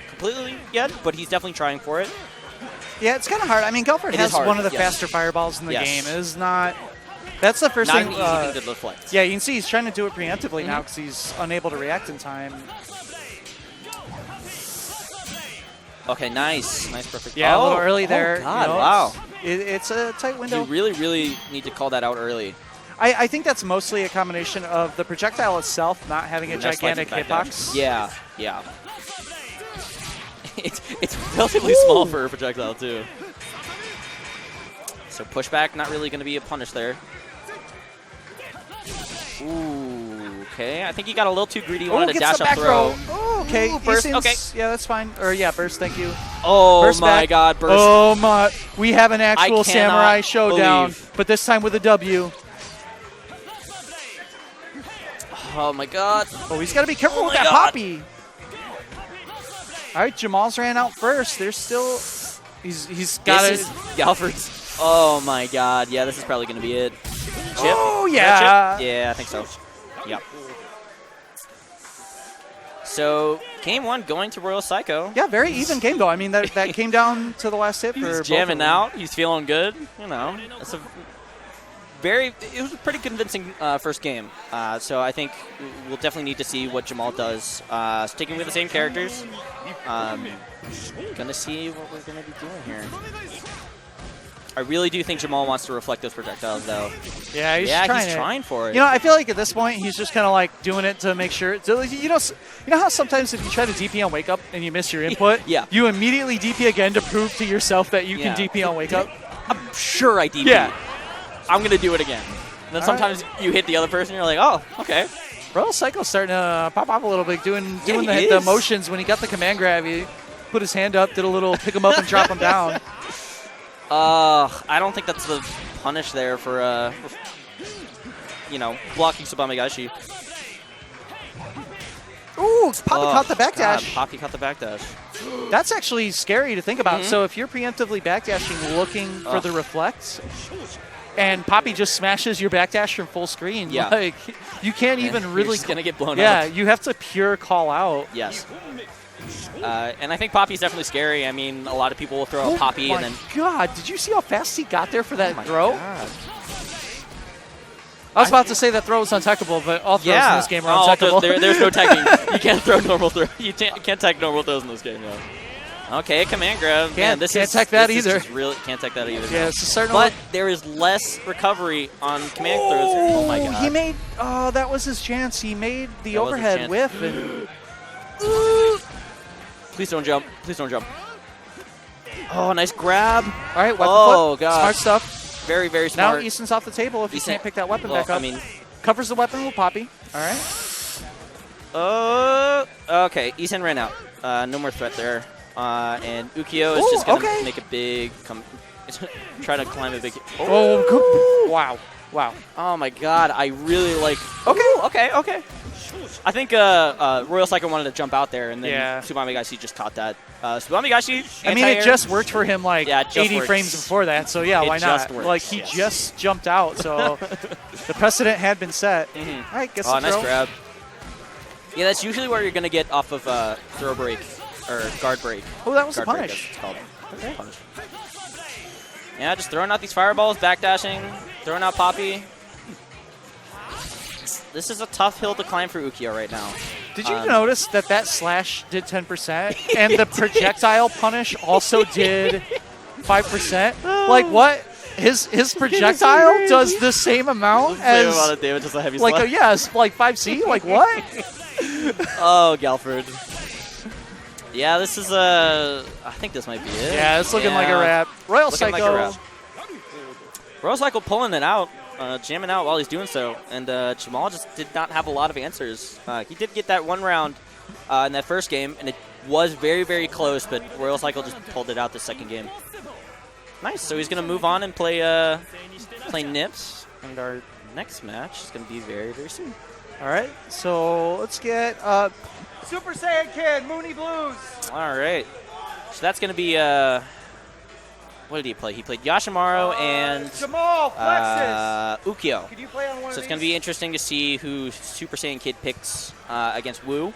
completely yet, but he's definitely trying for it. Yeah, it's kind of hard. I mean, Galford has one of the faster fireballs in the game. It is not. That's the first thing. Not an easy thing to deflect. Yeah, you can see he's trying to do it preemptively now because he's unable to react in time. Okay, nice, perfect. Yeah, a little early there. Oh God, wow. It's a tight window. You really, really need to call that out early. I think that's mostly a combination of the projectile itself not having a gigantic hitbox. Yeah. It's relatively small for a projectile too. So pushback, not really going to be a punish there. Ooh, okay. I think he got a little too greedy. He wanted to dash up throw. Oh, okay. Ooh, burst. Seems, okay. Yeah, that's fine. Or yeah, burst. Thank you. Oh burst my back. God, burst. Oh my. We have an actual Samurai Showdown, believe. but this time with a W. Oh my God. Oh, he's got to be careful with that Poppy. All right, Jamal's ran out first. There's still. He's got it. Galford's. Oh my God. Yeah, this is probably going to be it. Chip? Oh yeah. Yeah, I think so. Yep. So game 1 going to Royal Psycho. Yeah, very even game though. I mean that came down to the last hit for He's both jamming of them. out. He's feeling good. You know, it was a pretty convincing first game. So I think we'll definitely need to see what Jamal does. Sticking with the same characters. Gonna see what we're gonna be doing here. I really do think Jamal wants to reflect those projectiles, though. Yeah, he's trying for it. You know, I feel like at this point he's just kind of like doing it to make sure. You know how sometimes if you try to DP on wake up and you miss your input, you immediately DP again to prove to yourself that you can DP on wake up. I'm sure I DP. Yeah, I'm gonna do it again. And then sometimes you hit the other person, and you're like, oh, okay. Royal Psycho's starting to pop up a little bit, doing the motions when he got the command grab. He put his hand up, did a little pick him up and drop him down. I don't think that's the punish there for blocking Tsubame Gaishi. Ooh, Poppy caught the backdash. God, Poppy caught the backdash. That's actually scary to think about. So if you're preemptively backdashing looking for the reflects, and Poppy just smashes your backdash from full screen, like you can't even really... You're just going to get blown up. Yeah, you have to pure call out. Yes. And I think Poppy's definitely scary. I mean, a lot of people will throw a Poppy and then... Oh my God, did you see how fast he got there for that throw? God. I was about to say that throw was untechable, but all throws in this game are untechable. There's no teching. You can't throw normal throws. You can't tech normal throws in this game, Okay, command grab. Can't tech that either. Can't tech that either. Yeah, it's starting but there is less recovery on command throws. Oh my God. He made... Oh, that was his chance. He made the overhead whiff. And Please don't jump. Please don't jump. Oh, nice grab. All right, weapon flip. God. Smart stuff. Very, very smart. Now Easton's off the table if he can't pick that weapon back up. I mean, covers the weapon with Poppy. All right. Okay, Easton ran out. No more threat there. And Ukyo is just going to make a big try to climb a big... Wow. Wow. Oh, my God. I really like... Okay. I think Royal Cycle wanted to jump out there, and then Tsubamigashi just caught that. Tsubamigashi, I mean, it just worked for him like 80 frames before that, so yeah, why not? Like, he just jumped out, so the precedent had been set. All right, guess the nice throw. grab. Yeah, that's usually where you're going to get off of throw break or guard break. Oh, that was a guard punish. Break, called. Okay. Punish. Yeah, just throwing out these fireballs, backdashing, throwing out Poppy. This is a tough hill to climb for Ukyo right now. Did you notice that slash did 10% and the projectile punish also did 5%? Like what? His projectile does the same amount as... Same amount of damage as a heavy like slash. Like 5C? Like what? Oh, Galford. Yeah, this is I think this might be it. Yeah, it's looking like a wrap. Royal Psycho. Royal Cycle pulling it out. Jamming out while he's doing so, and Jamal just did not have a lot of answers. He did get that one round in that first game, and it was very, very close, but Royal Cycle just pulled it out the second game. Nice, so he's going to move on and play Nips, and our next match is going to be very, very soon. All right, so let's get Super Saiyan Kid, Mooney Blues. All right, so that's going to be... what did he play? He played Yashimaru and Jamal Flexus. Ukyo. Could you play on one So it's going to be interesting to see who Super Saiyan Kid picks against Wu.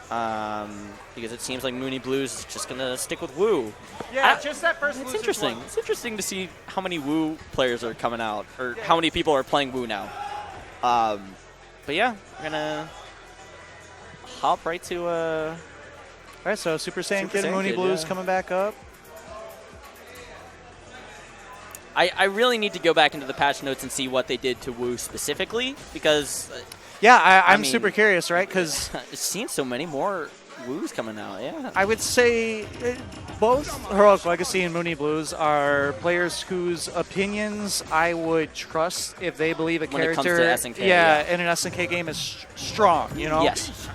Because it seems like Mooney Blues is just going to stick with Wu. Yeah, just that first It's interesting. One. It's interesting to see how many Wu players are coming out, or how many people are playing Wu now. But yeah, we're going to hop right to... All right, so Super Saiyan Kid and Mooney Blues coming back up. I really need to go back into the patch notes and see what they did to Wu specifically, because... I'm super curious, right? Because I've seen so many more Woos coming out, yeah. I would say both Heroic Legacy and Mooney Blues are players whose opinions I would trust if they believe a character... When it comes to SNK. in an SNK game is strong, you know? Yes.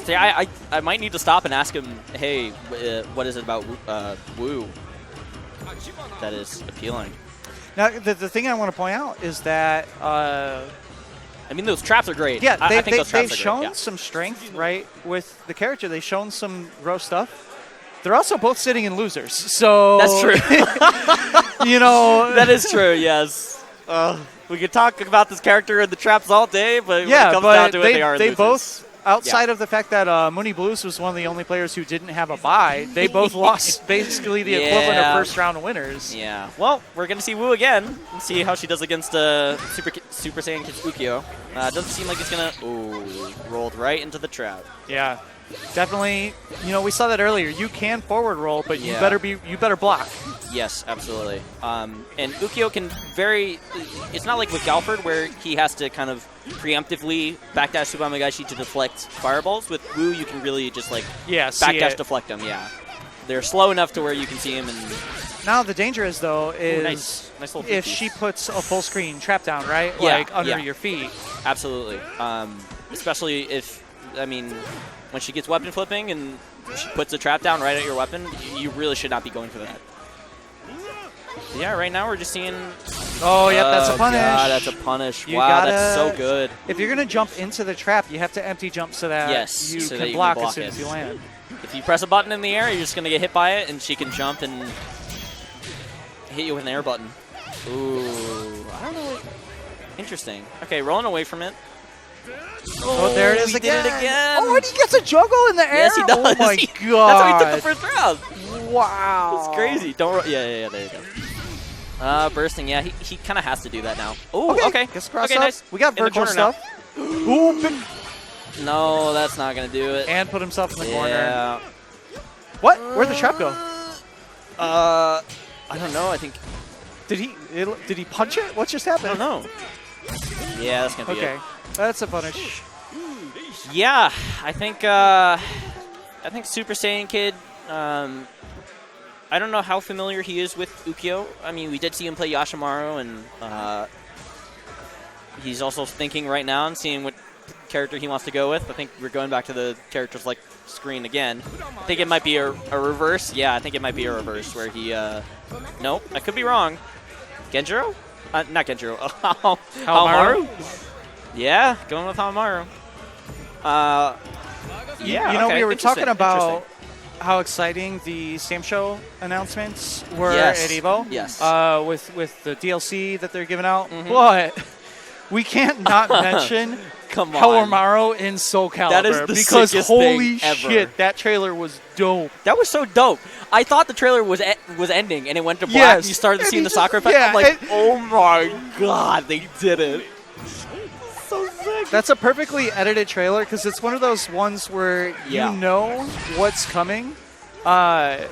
See, I might need to stop and ask him, hey, what is it about Wu that is appealing? Now, the thing I want to point out is that... I mean, those traps are great. Yeah, I think those traps they've are shown great. some strength, right, with the character. They've shown some gross stuff. They're also both sitting in losers, so... That's true. You know... That is true, yes. We could talk about this character and the traps all day, but when it comes down to it, they are they losers. both... Outside of the fact that Mooney Blues was one of the only players who didn't have a bye, they both lost basically the equivalent of first-round winners. Yeah. Well, we're going to see Wu again and see how she does against Super Saiyan Kid Ukyo. Doesn't seem like it's going to... Ooh, rolled right into the trap. Yeah. Definitely, you know, we saw that earlier. You can forward roll, but you better block. Yes, absolutely. And Ukyo can it's not like with Galford where he has to kind of preemptively backdash Tsubamigashi to deflect fireballs. With Wu, you can really just like backdash deflect them. Yeah, they're slow enough to where you can see him. And now the danger is though is nice little if she puts a full screen trap down, right? Yeah, like under your feet. Absolutely. Especially if when she gets weapon flipping and she puts a trap down right at your weapon, you really should not be going for that. Yeah, right now we're just seeing... Oh, yep, that's a punish. God, that's a punish. Wow, that's so good. If you're going to jump into the trap, you have to empty jump so that you can block as soon as you land. If you press a button in the air, you're just going to get hit by it, and she can jump and hit you with an air button. Ooh, I don't know. Interesting. Okay, rolling away from it. Oh, there it is again. Did it again. Oh, and he gets a juggle in the air. Yes, he does. Oh my That's god. how he took the first round. Wow. It's crazy. Don't. Yeah. There you go. Bursting. Yeah, he kind of has to do that now. Ooh, okay. Gets cross okay, up. nice. We got In the virtual corner stuff. Ooh, big. No, that's not gonna do it. And put himself in the corner. Yeah. What? Where'd the trap go? I don't know. I think. Did he punch it? What just happened? I don't know. Yeah, that's gonna be Okay, it. that's a punish. Yeah, I think Super Saiyan Kid. I don't know how familiar he is with Ukyo. I mean, we did see him play Yashimaru, and he's also thinking right now and seeing what character he wants to go with. I think we're going back to the characters like screen again. I think it might be a reverse. Yeah, I think it might be a reverse where he. Nope, I could be wrong. Genjiro? Not Genjiro. Haomaru? Yeah, going with Haomaru. Yeah, you know, okay. we were talking Interesting, about how exciting the SamSho announcements were Yes. at EVO. Yes. With the DLC that they're giving out. But we can't not mention Come on. Haomaru in Soul Calibur. That is the because sickest holy thing ever. shit, that trailer was dope. That was so dope. I thought the trailer was ending, and it went to black, Yes. and you started And seeing he the just- soccer effect. yeah, I'm like, and- oh my god, they did it. So sick. That's a perfectly edited trailer because it's one of those ones where Yeah. you know what's coming. And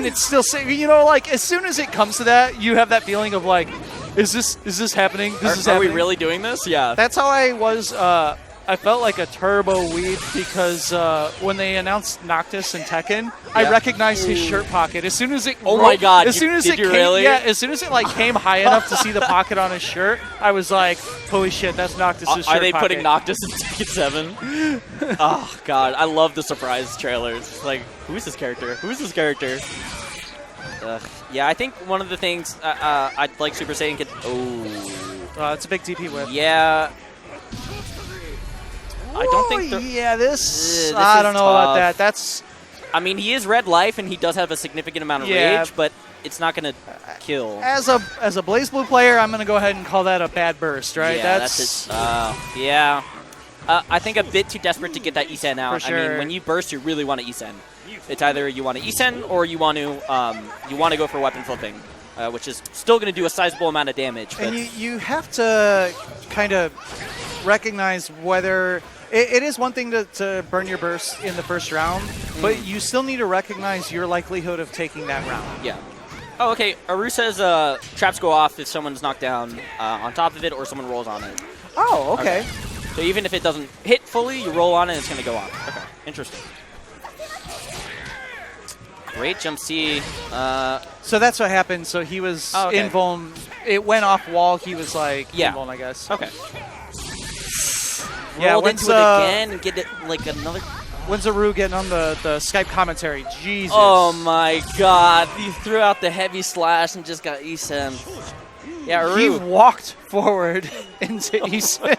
it's still, you know, like as soon as it comes to that, you have that feeling of like, is this happening? This is Are happening. we really doing this? Yeah. That's how I was. I felt like a turbo weeb because when they announced Noctis and Tekken, I Yeah. recognized his shirt pocket as soon as it. Oh my god, As soon as did it you came, really? yeah, as soon as it like came high enough to see the pocket on his shirt, I was like, holy shit, that's Noctis' shirt Are they pocket. putting Noctis in Tekken 7? Oh god, I love the surprise trailers. Like, who's this character? Who's this character? Yeah, I think one of the things I'd like Super Saiyan Kid. Oh, It's a big DP whip. yeah. I don't think. This this I is don't know about tough. that. That's I mean, he is red life, and he does have a significant amount of Yeah. rage, but it's not gonna kill. as a Blaze Blue player, I'm gonna go ahead and call that a bad burst, right? Yeah, that's it. Yeah. I think a bit too desperate to get that Isen out. For I mean, sure. when you burst, you really want to Isen. It's either you want to Isen or you want to go for weapon flipping, which is still going to do a sizable amount of damage. But And you have to kind of recognize whether it is one thing to burn your burst in the first round, but you still need to recognize your likelihood of taking that round. yeah. Oh, okay. Aru says traps go off if someone's knocked down on top of it or someone rolls on it. Oh, okay. So even if it doesn't hit fully, you roll on it, it's going to go off. Okay, interesting. Great jump C. So that's what happened. So he was okay. invuln. It went off wall. He was like Yeah. invuln, I guess. Okay. Yeah, Rolled when's, into it again and get it like another. When's Aru getting on the Skype commentary? Jesus. Oh my god, he threw out the heavy slash and just got Isen. Yeah, He Aru. walked forward into Eason.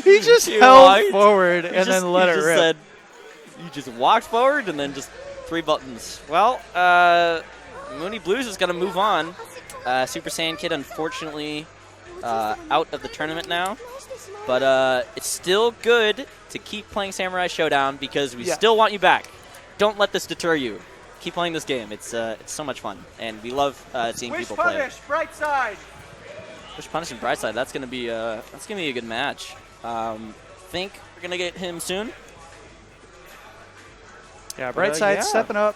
He just He held walked. forward and then let it rip. Said, you just walked forward and then just 3 buttons. Well, Mooney Blues is going to move on. Super Saiyan Kid, unfortunately, out of the tournament now. But it's still good to keep playing Samurai Shodown because we still want you back. Don't let this deter you. Keep playing this game. It's so much fun, and we love seeing people play it. Bright side. Wish Punish and Brightside. That's gonna be a good match. Think we're gonna get him soon. Yeah, bright side stepping up.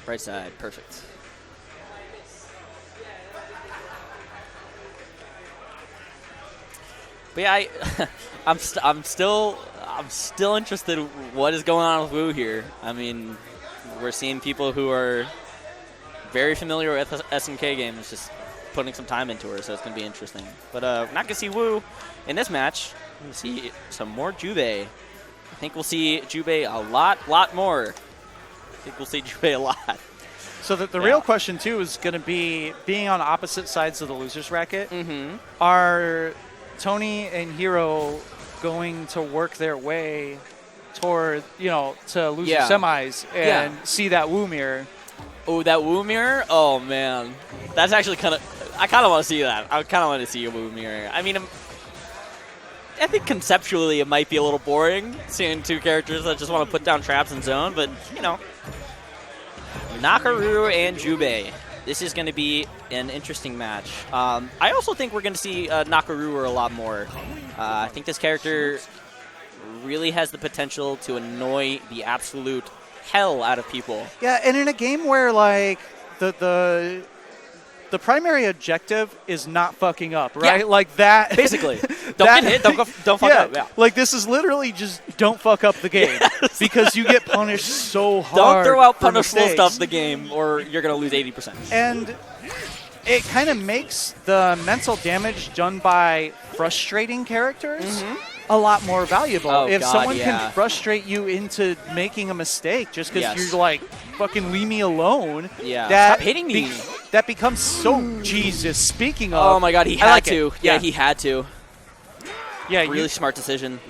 Brightside, perfect. But yeah, I'm still interested in what is going on with Wu here. I mean, we're seeing people who are very familiar with SNK games just putting some time into her, so it's going to be interesting. But we're not going to see Wu in this match. We'll see some more Jubei. I think we'll see Jubei a lot more. I think we'll see Jubei a lot. So the real question, too, is going to be being on opposite sides of the losers bracket. Mm-hmm. Are Tony and Hero going to work their way toward, to loser semis and see that Woo mirror. Oh, that Woo mirror? Oh, man. That's actually I kind of want to see that. I kind of want to see a Woo mirror. I mean, I think conceptually it might be a little boring seeing two characters that just want to put down traps and zone, but, Nakaru and Jubei. This is going to be an interesting match. I also think we're going to see Nakaru a lot more. I think this character really has the potential to annoy the absolute hell out of people. Yeah, and in a game where, like, the primary objective is not fucking up, right? Yeah. Like that. Basically. Don't get hit, don't fuck up. Yeah. Like, this is literally just don't fuck up the game. Yes. Because you get punished so hard. Don't throw out for punishable mistakes. stuff in the game or you're going to lose 80%. And it kind of makes the mental damage done by frustrating characters a lot more valuable. Oh, if God, someone yeah. can frustrate you into making a mistake just because Yes. you're like, fucking leave me alone. Yeah. That Stop hitting me. That becomes so Jesus. Speaking of, Oh my God, he had to. it. Yeah, he had to. Yeah, Really smart decision.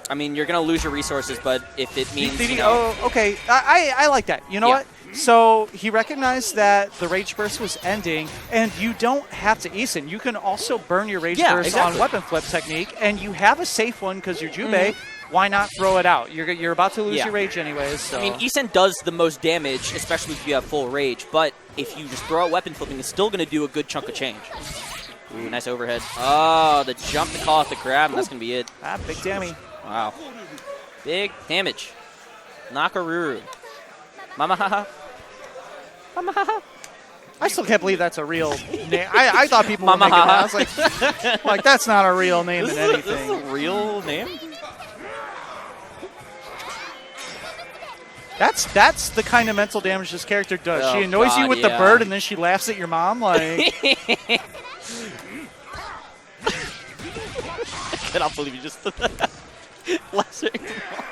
I mean, you're going to lose your resources, but if it means, Oh, okay. I like that. You know Yeah. what? So he recognized that the Rage Burst was ending, and you don't have to ace it. You can also burn your Rage Burst on Weapon Flip technique, and you have a safe one because you're Jubei. Why not throw it out? You're about to lose your Rage anyways. So. I mean, Isen does the most damage, especially if you have full Rage, but if you just throw out Weapon Flipping, it's still going to do a good chunk of change. Ooh, nice overhead. Oh, the jump to call off the grab, and that's going to be it. Big dammy. Wow. Big damage. Nakaruru. Mamahaha. Mamahaha. I still can't believe that's a real name. I thought people were making that. I was like, that's not a real name in anything. This is a real name? That's the kind of mental damage this character does. Oh, she annoys you God, with the bird, and then she laughs at your mom. Like, I cannot believe you just did that. Laughing at your mom.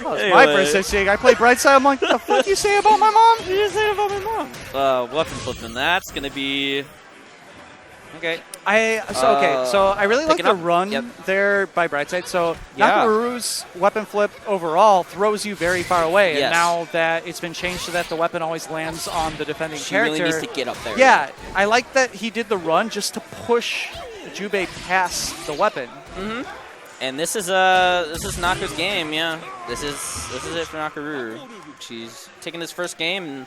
my first thing. I play Brightside. I'm like, what the fuck you say about my mom? What did you say about my mom? Weapon flipping. That's going to be... Okay. So I really like the run there by Brightside. So Nakaru's weapon flip overall throws you very far away. Yes. And now that it's been changed so that the weapon always lands on the defending character. She really needs to get up there. Yeah, I like that he did the run just to push Jubei past the weapon. And this is Naka's game, yeah. This is it for Nakaru. She's taking his first game, and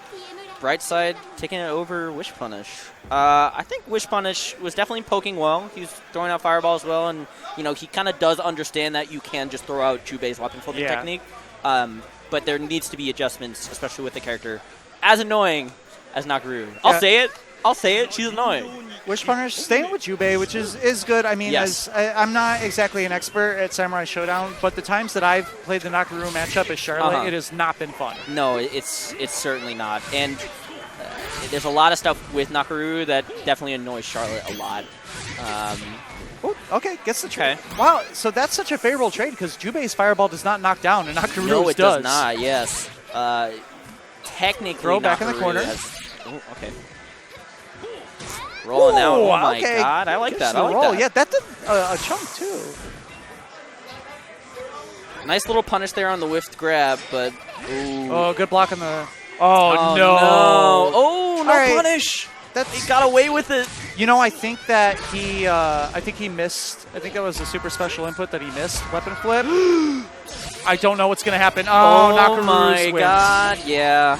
Brightside taking it over Wish Punish. I think Wish Punish was definitely poking well. He was throwing out fireballs well, and he kind of does understand that you can just throw out Jubei's weapon flipping technique. But there needs to be adjustments, especially with the character as annoying as Nakaru. I'll say it. She's annoying. Wish Punish staying with Jubei, which is good. I mean, I'm not exactly an expert at Samurai Shodown, but the times that I've played the Nakaru matchup as Charlotte, it has not been fun. No, it's certainly not. And there's a lot of stuff with Nakaru that definitely annoys Charlotte a lot. Okay, gets the trade. Wow, so that's such a favorable trade because Jubei's fireball does not knock down, and Nakaru's No, it does. does not, yes. Technically, Throw back in the Nakaru corner. Okay. Rolling out. Oh, my okay. God. I like Gets that. the I like roll. that. Yeah, that did a chunk, too. Nice little punish there on the whiffed grab, but... Ooh. Oh, good block on the... Oh, no. Oh, no punish. He got away with it. I think that he missed. I think that was a super special input that he missed. Weapon flip. I don't know what's going to happen. Oh, Nakaru my wins. God. Yeah.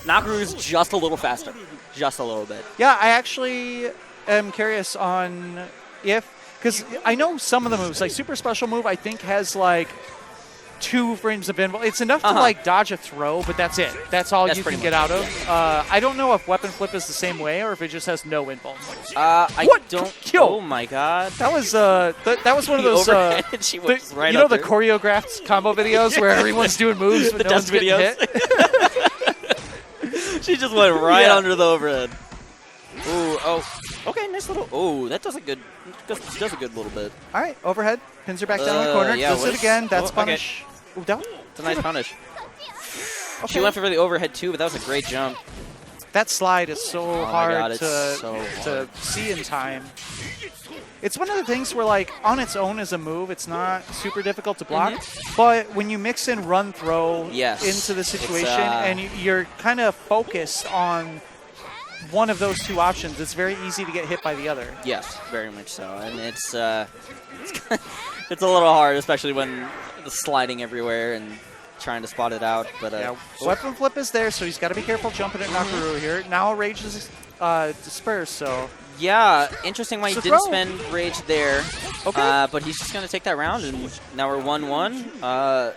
Nakaru's just a little faster. Just a little bit. Yeah, I actually am curious on because I know some of the moves, like super special move, I think has like 2 frames of invul. It's enough to like dodge a throw, but that's it. That's all you can get out of. I don't know if weapon flip is the same way or if it just has no invul. I don't. Oh my God. That was that was one of those. She was right the choreographed combo videos where everyone's doing moves, but the no one's getting hit. She just went right under the overhead. Ooh, okay, nice little. Oh, that does a good little bit. All right, overhead, pins her back down in the corner. Does it again. That's punish. Ooh, down. It's a nice punish. She went for the overhead too, but that was a great jump. That slide is so hard God, to see in time. it's one of the things where, like, on its own as a move, it's not super difficult to block. But when you mix in run throw into the situation and you're kind of focused on one of those two options, it's very easy to get hit by the other. Yes, very much so. And it's it's a little hard, especially when the sliding everywhere and trying to spot it out. But weapon flip is there, so he's got to be careful jumping at Nakaru here. Now Rage is dispersed, so... Yeah, interesting why he didn't spend Rage there. Okay. But he's just going to take that round, and now we're 1-1.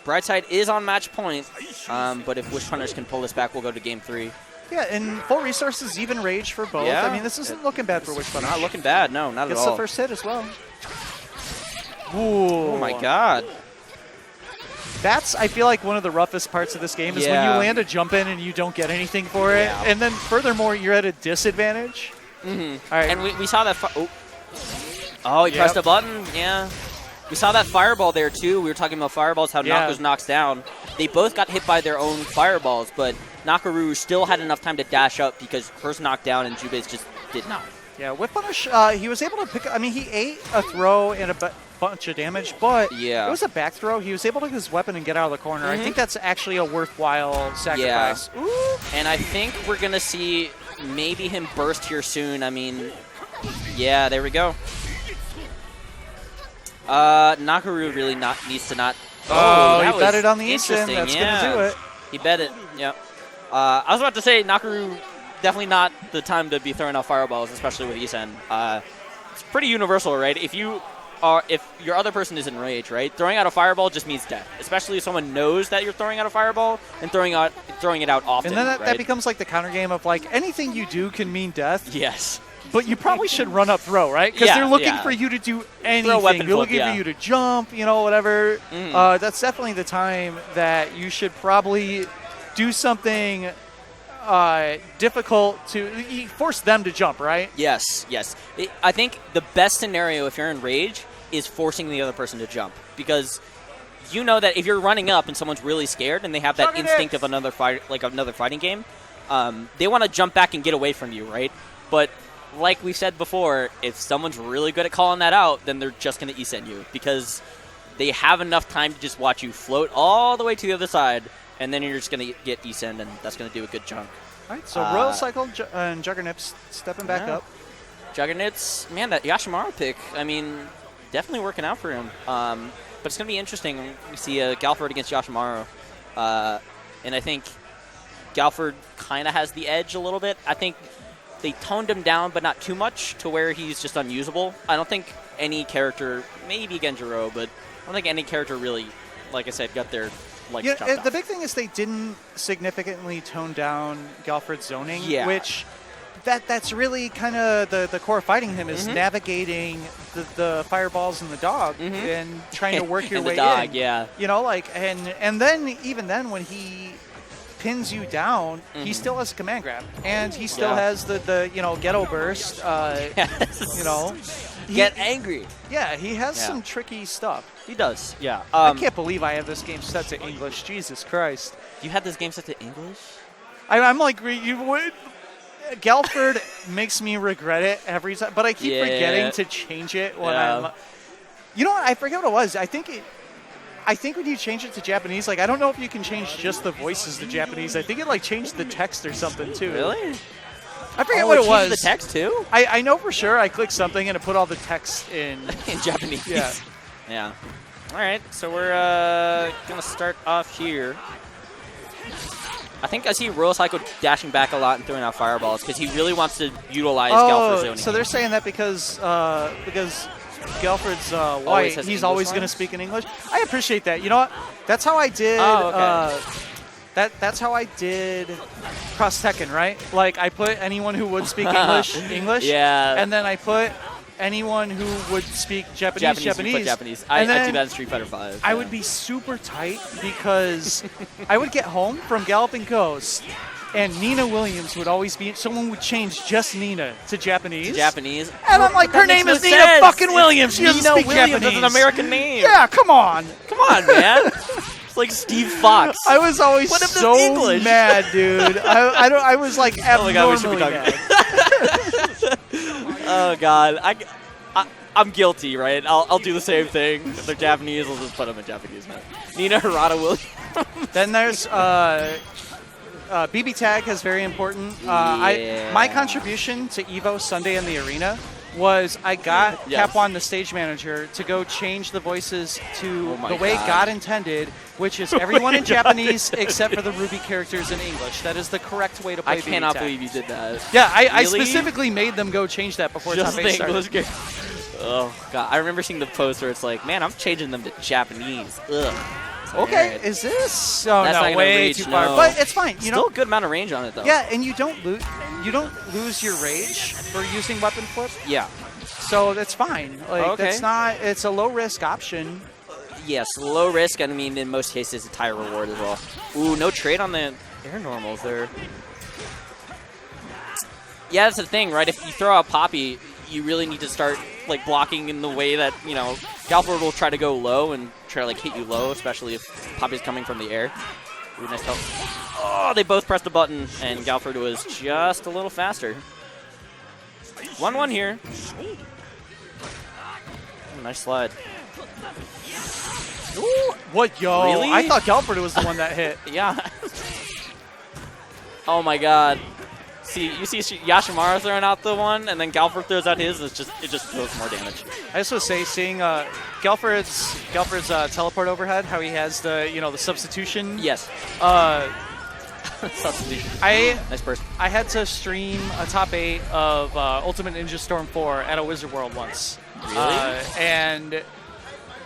Brightside is on match point, but if Wish Punners can pull this back, we'll go to game 3. Yeah, and full resources, even Rage for both. Yeah. I mean, this isn't looking bad for Wish Punners. Not looking bad, no, not at all. Gets the first hit as well. Ooh. Oh my god. That's, I feel like, one of the roughest parts of this game is when you land a jump in and you don't get anything for it. And then, furthermore, you're at a disadvantage. All right. And we saw that... Oh, he pressed a button. Yeah. We saw that fireball there, too. We were talking about fireballs, how Nakaru knocks down. They both got hit by their own fireballs, but Nakaru still had enough time to dash up because hers knocked down and Jubei's just did not. Yeah, Whip Punish, he was able to pick... I mean, he ate a throw and a bunch of damage, but it was a back throw. He was able to get his weapon and get out of the corner. I think that's actually a worthwhile sacrifice. Yeah. Ooh. And I think we're going to see maybe him burst here soon. I mean, yeah, there we go. Nakaru really needs to not... Oh, he bet it on the Eason. That's going to do it. He bet it, yep. I was about to say, Nakaru, definitely not the time to be throwing out fireballs, especially with Eason. It's pretty universal, right? If your other person is in rage, right? Throwing out a fireball just means death, especially if someone knows that you're throwing out a fireball and throwing it out often. And then right? that becomes like the counter game of like anything you do can mean death. Yes. But you probably should run up throw, right? Because they're looking for you to do anything. They're looking for you to jump, whatever. That's definitely the time that you should probably do something difficult to force them to jump, right? Yes, yes. I think the best scenario if you're in rage is forcing the other person to jump, because you know that if you're running up and someone's really scared and they have that instinct of another fighting game, they want to jump back and get away from you, right? But like we said before, if someone's really good at calling that out, then they're just going to E-send you, because they have enough time to just watch you float all the way to the other side, and then you're just going to get E-send, and that's going to do a good chunk. All right, so Royal Cycle and Juggernauts stepping back up. Juggernauts, man, that Yashimaru pick, I mean, definitely working out for him. But it's going to be interesting when we see Galford against Yashimaru. And I think Galford kind of has the edge a little bit. I think they toned him down, but not too much to where he's just unusable. I don't think any character, maybe Genjiro, but I don't think any character really, like I said, got their legs chopped off. The big thing is they didn't significantly tone down Galford's zoning, which that's really kind of the core of fighting him is navigating the fireballs and the dog and trying to work your way in. Yeah. And then even then when he pins you down, he still has a command grab, and he still has the ghetto burst. Get angry. Yeah, he has some tricky stuff. He does. Yeah. I can't believe I have this game set to English. Jesus Christ. You had this game set to English? I'm like, Galford makes me regret it every time, but I keep forgetting to change it when I'm. You know what? I forget what it was. I think when you change it to Japanese, I don't know if you can change just the voices to Japanese. I think it changed the text or something too. Really? I forget what it was. The text too? I know for sure. I clicked something and it put all the text in Japanese. Yeah. Yeah. All right. So we're gonna start off here. I think I see Royal Psycho dashing back a lot and throwing out fireballs because he really wants to utilize Galford's zoning. So they're saying that because Galford's white, he's always going to speak in English. I appreciate that. You know what? That's how I did. That's how I did Cross Tekken, right? I put anyone who would speak English. Yeah. And then I put anyone who would speak Japanese. I do that in Street Fighter 5. I would be super tight because I would get home from Galloping Ghost, and Nina Williams would always be. Someone would change just Nina to Japanese. And I'm like, her name is Nina fucking Williams. She doesn't speak Japanese. That's an American name. Yeah, come on. Come on, man. It's like Steve Fox. I was always so mad, dude. I was like abnormally mad. Oh God, I'm guilty, right? I'll do the same thing. If they're Japanese, I'll just put them in Japanese. Man. Nina Harada Williams. Then there's BB Tag is very important. My contribution to EVO Sunday in the Arena was I got Capwan, the stage manager, to go change the voices to the way God intended, which is everyone in Japanese except for the Ruby characters in English. That is the correct way to play BB Tag. I cannot believe you did that. Yeah, I specifically made them go change that before Just top 8 started. Oh, God. I remember seeing the post where it's like, man, I'm changing them to Japanese. Ugh. Okay, right. Is this? Oh, That's no, not way reach, too far. no. But it's fine. You Still know, a good amount of range on it, though. yeah, and you don't lose your rage for using weapon flip. Yeah. So that's fine. Like that's not. It's a low risk option. Yes, low risk. I mean, in most cases, it's high reward as well. Ooh, no trade on the air normals there. Yeah, that's the thing, right? If you throw out Poppy, you really need to start like blocking in the way that, you know, Galford will try to go low and try to like hit you low, especially if Poppy's coming from the air. Ooh, nice help. Oh, they both pressed the button, and Galford was just a little faster. 1-1 here. Ooh, nice slide. Ooh, what, yo? Really? I thought Galford was the one that hit. Yeah. Oh my God. See, you see Yashimaru throwing out the one, and then Galford throws out his. It just deals more damage. I just want to say, seeing Galford's teleport overhead, how he has the the substitution. Yes. Substitution. Nice burst. I had to stream a top 8 of Ultimate Ninja Storm 4 at a Wizard World once. Really? And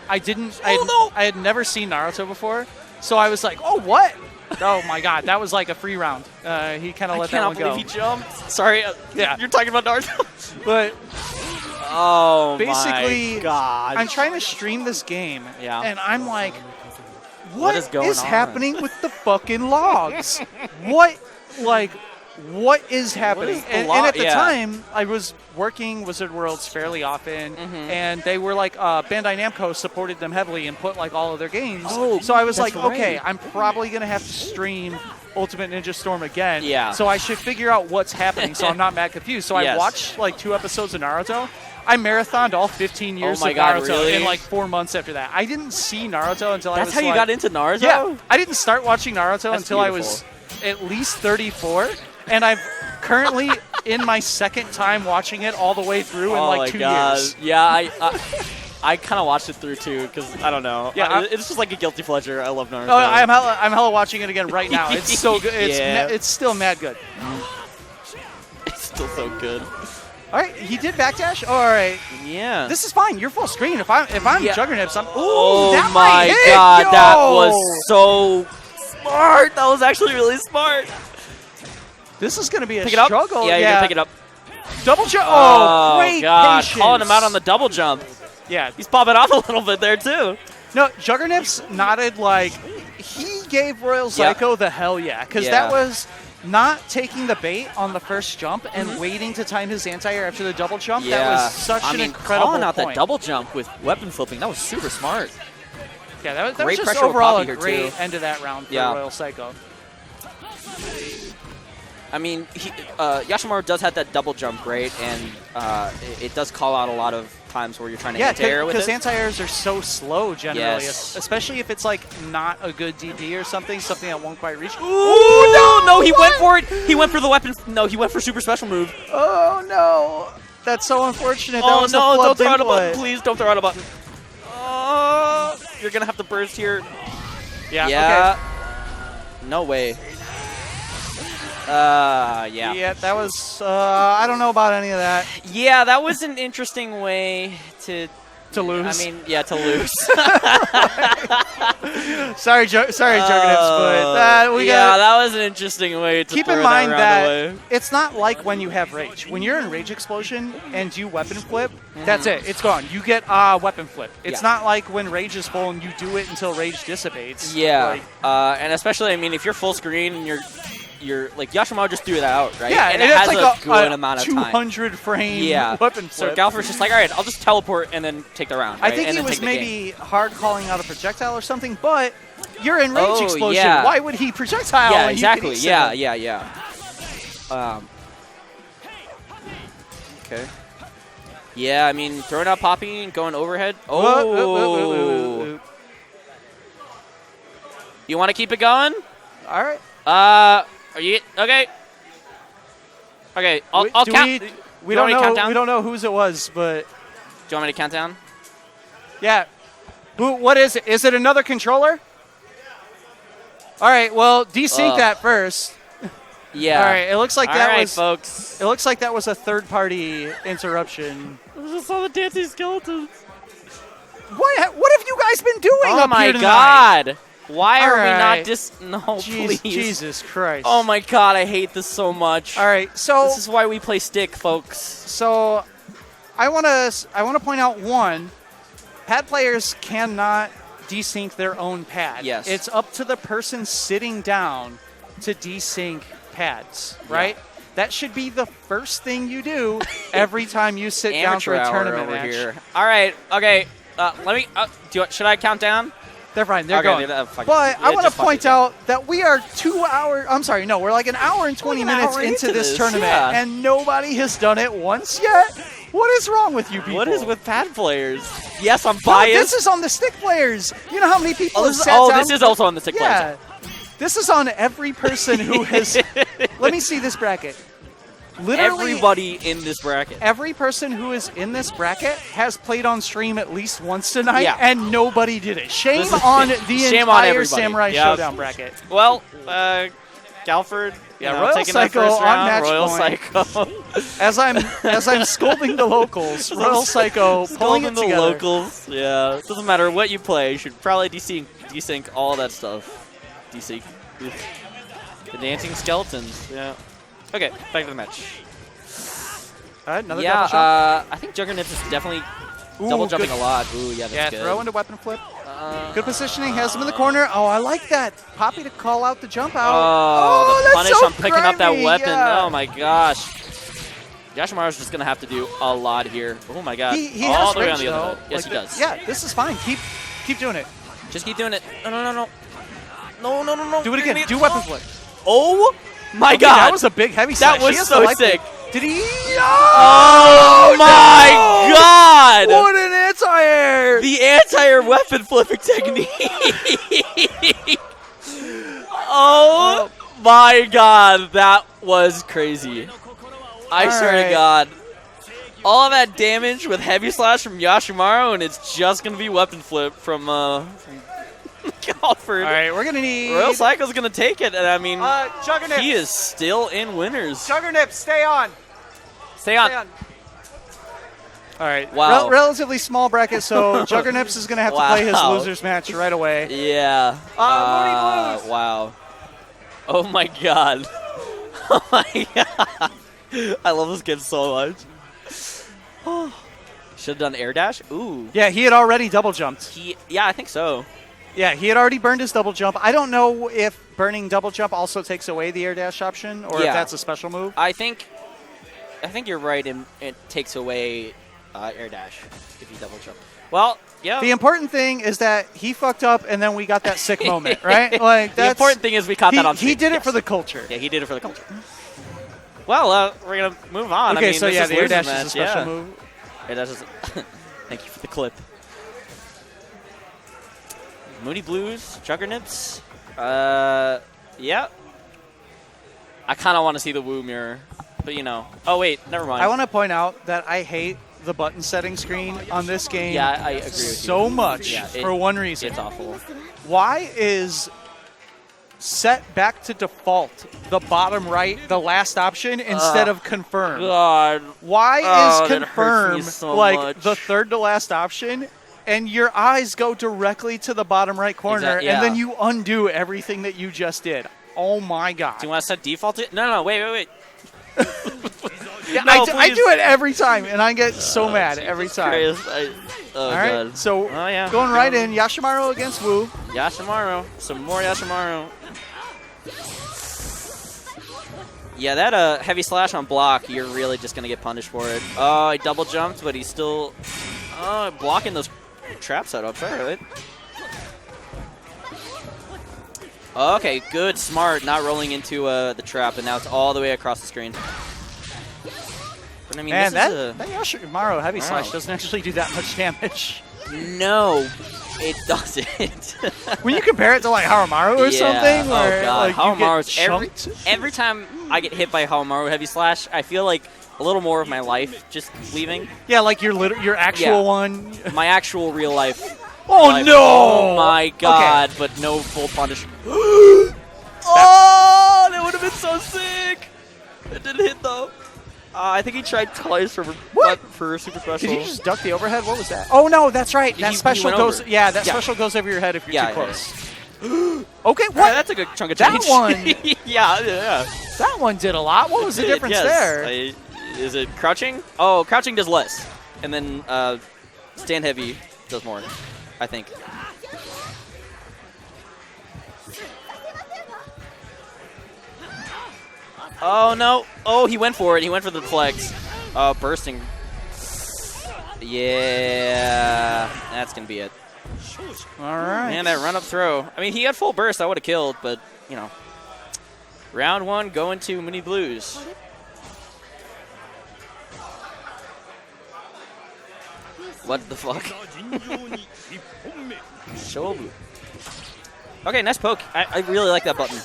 I didn't. I had never seen Naruto before, so I was like, "Oh, what?" Oh my God, that was like a free round. He kind of let that one go. I can't believe he jumped. Sorry, you're talking about Naruto. But basically, my God. I'm trying to stream this game, and I'm like, what is going on? happening with the fucking logs? What is happening? And at the time, I was working Wizard Worlds fairly often, and they were like, Bandai Namco supported them heavily and put like all of their games. Oh, so I was like, okay, I'm probably going to have to stream Ultimate Ninja Storm again. Yeah. So I should figure out what's happening so I'm not mad confused. So I watched like 2 episodes of Naruto. I marathoned all 15 years of Naruto in like 4 months after that. I didn't see Naruto until I was That's how you got into Naruto? Yeah. I didn't start watching Naruto until I was at least 34. And I'm currently in my second time watching it all the way through in like 2 years. Yeah, I kind of watched it through too because I don't know. Yeah, it's just like a guilty pleasure. I love Naruto. Oh, I'm hella watching it again right now. It's so good. It's still mad good. It's still so good. All right, he did backdash. All right. Yeah. This is fine. You're full screen. If I'm Juggernauts, I'm. Ooh, oh that my might God, hit, that was so smart. That was actually really smart. This is going to be a pick it up? struggle. Yeah, you're going to pick it up. Double jump. Oh, great God. patience. Calling him out on the double jump. Yeah. He's popping off a little bit there, too. No, Juggernauts nodded like he gave Royal Psycho the hell yeah. Because that was not taking the bait on the first jump and waiting to time his anti-air after the double jump. Yeah. That was such an incredible calling out point. that double jump with weapon flipping, that was super smart. Yeah, that was just overall a great end of that round for Royal Psycho. I mean, Yashimaru does have that double jump, right? And it does call out a lot of times where you're trying to anti-air with it. because anti-airs are so slow generally, especially if it's like not a good DP or something that won't quite reach. Ooh, no, he went for it. He went for the weapon. No, he went for super special move. Oh, no. That's so unfortunate. Oh, that no, don't throw out a input. button. Please don't throw out a button. You're going to have to burst here. Yeah. Okay. No way. Yeah. Yeah, that was, I don't know about any of that. Yeah, that was an interesting way to lose. I mean, to lose. sorry, Juggernauts, but that was an interesting way to keep in mind that it's not like when you have Rage. When you're in Rage Explosion and you weapon flip, that's it. It's gone. You get weapon flip. It's not like when Rage is full and you do it until Rage dissipates. Yeah, and especially, I mean, if you're full screen and you're like Yashimaru just threw that out, right? Yeah, and it has like a good amount of time. 200 frame weapon flip. So Galford's just like, all right, I'll just teleport and then take the round. Right? I think he was maybe hard calling out a projectile or something, but you're in Rage Explosion. Yeah. Why would he projectile? Yeah, when exactly. You can Yeah. Okay. Yeah, I mean, throwing out Poppy and going overhead. Oh. You want to keep it going? All right. Are you okay? Okay, I'll count. We don't know. We don't know whose it was, but do you want me to count down? yeah. What is it? Is it another controller? All right. Well, desync that first. Yeah. All right. It looks like that was. Folks. It looks like that was a third-party interruption. I just saw the dancing skeletons. What have you guys been doing Oh up my here tonight? God! Why are we Alright. not No, please. Jesus Christ. Oh my God! I hate this so much. All right. So This is why we play stick, folks. So I want to point out one. Pad players cannot desync their own pad. Yes. It's up to the person sitting down to desync pads, right? Yeah. That should be the first thing you do every time you sit down for Amateur a hour tournament over match. here. All right. Okay. Let me. Should I count down? They're fine. They're Okay, going. fuck it. But I Yeah, want to just fuck point it, yeah. out that we are 2 hours. I'm sorry, no, we're like an hour and 20 an minutes hour into into this this, tournament, yeah. and nobody has done it once yet. What is wrong with you people? What is with pad players? Yes, I'm No, biased. this is on the stick players. You know how many people have sat down? This is also on the stick Yeah. This is on every person who has. Let me see this bracket. Literally, Everybody in this bracket. every person who is in this bracket has played on stream at least once tonight, Yeah. and nobody did it. Shame This is- on the shame on entire everybody. Samurai Yep. Showdown bracket. Well, Galford. Royal taking that Psycho first on round. match Royal point. Psycho. As I'm scolding the locals, Royal Psycho pulling it the together. locals. Yeah. It doesn't matter what you play. You should probably desync all that stuff. Desync. The dancing skeletons. Yeah. Okay. Back to the match. All right, another double jump. I think Juggernaut is definitely Ooh, double jumping good. a lot. Ooh, yeah, that's Yeah, good. throw into weapon flip. Good positioning, has him in the corner. Oh, I like that. Poppy to call out the jump out. Oh, the that's punish so on picking up that grimy, weapon. yeah. Oh my gosh. Yashimaru's just going to have to do a lot here. Oh my god. He all has the way on range, the other though. side. Yes, Like he does. Yeah, this is fine. Keep doing it. Just keep doing it. No. No. Do it again. Do weapon flip. Oh my Okay, god. That was a big heavy That slash. was He has so the light sick. blade. Did he? Oh my god. What an anti-air! The anti-air weapon flipping technique. Oh my god, that was crazy. I swear to God. All of that damage with heavy slash from Yashimaru, and it's just going to be weapon flip from Galford. All right, we're going to need... Royal Psycho's going to take it, and I mean, Juggernaut. he is still in winners. Juggernaut, stay on. Stay on. All right. Wow. Relatively small bracket, so Juggernips is going to have to play his Wow. losers match right away. Yeah. Moody Blues. Wow. Oh my god. Oh my god. I love this game so much. Should have done air dash. Ooh. Yeah, he had already double jumped. Yeah, I think so. Yeah, he had already burned his double jump. I don't know if burning double jump also takes away the air dash option, or if Yeah. that's a special move. I think you're right. It takes away air dash if you double jump. Well, yeah. The important thing is that he fucked up, and then we got that sick moment, right? Like The important thing is we caught that on stream. He did it Yes. for the culture. Yeah, he did it for the culture. Well, we're gonna move on. Okay, I mean, so this yeah, is the air losers dash match. is a special Yeah. move. Air dash is. Thank you for the clip. Moody Blues, Juggernauts. Yeah. I kind of want to see the Woo mirror, but you know. Oh wait, never mind. I want to point out that I hate the button setting screen on this game. Yeah, I agree with you. so much Yeah, for one reason. It's awful. Why is set back to default the bottom right, the last option, instead of confirm? God. Why Oh, is that hurts me confirm so like much. the third to last option, and your eyes go directly to the bottom right corner, Yeah. and then you undo everything that you just did? Oh my god! Do you want to set default? No, wait. Yeah, No, I please. do it every time, and I get so mad every time. Oh, All right, God. so Oh, yeah. going right in, Yashimaru against Wu. Yashimaru. Some more Yashimaru. Yeah, that heavy slash on block, you're really just going to get punished for it. Oh, he double jumped, but he's still blocking those trap setups. All right. Okay, good, smart, not rolling into the trap, and now it's all the way across the screen. I mean, Man, this is that Yoshimaru heavy slash doesn't actually do that much damage. No, it doesn't. When you compare it to like Haramaru or something, where like Haramaru's you get chunked. every time I get hit by Haramaru heavy slash, I feel like a little more of my life just leaving. Yeah, like your actual one. My actual real life. Oh life. no! Oh my god! Okay. But no full punish. Oh, that would have been so sick. It didn't hit though. I think he tried twice for super special. Did he just duck the overhead? What was that? Oh no, that's right. That special goes. Over. Yeah, that special goes over your head if you're too close. Okay, what? Yeah, that's a good chunk of change. That one. yeah. That one did a lot. What was the difference there? Is it crouching? Oh, crouching does less, and then stand heavy does more. I think. Oh, no. Oh, he went for it. He went for the flex. Bursting. Yeah. That's going to be it. All right. Man, that run-up throw. I mean, he had full burst. I would have killed, but, you know. Round 1 going to Mooney Blues. What the fuck? Shobu. Okay, nice poke. I really like that button.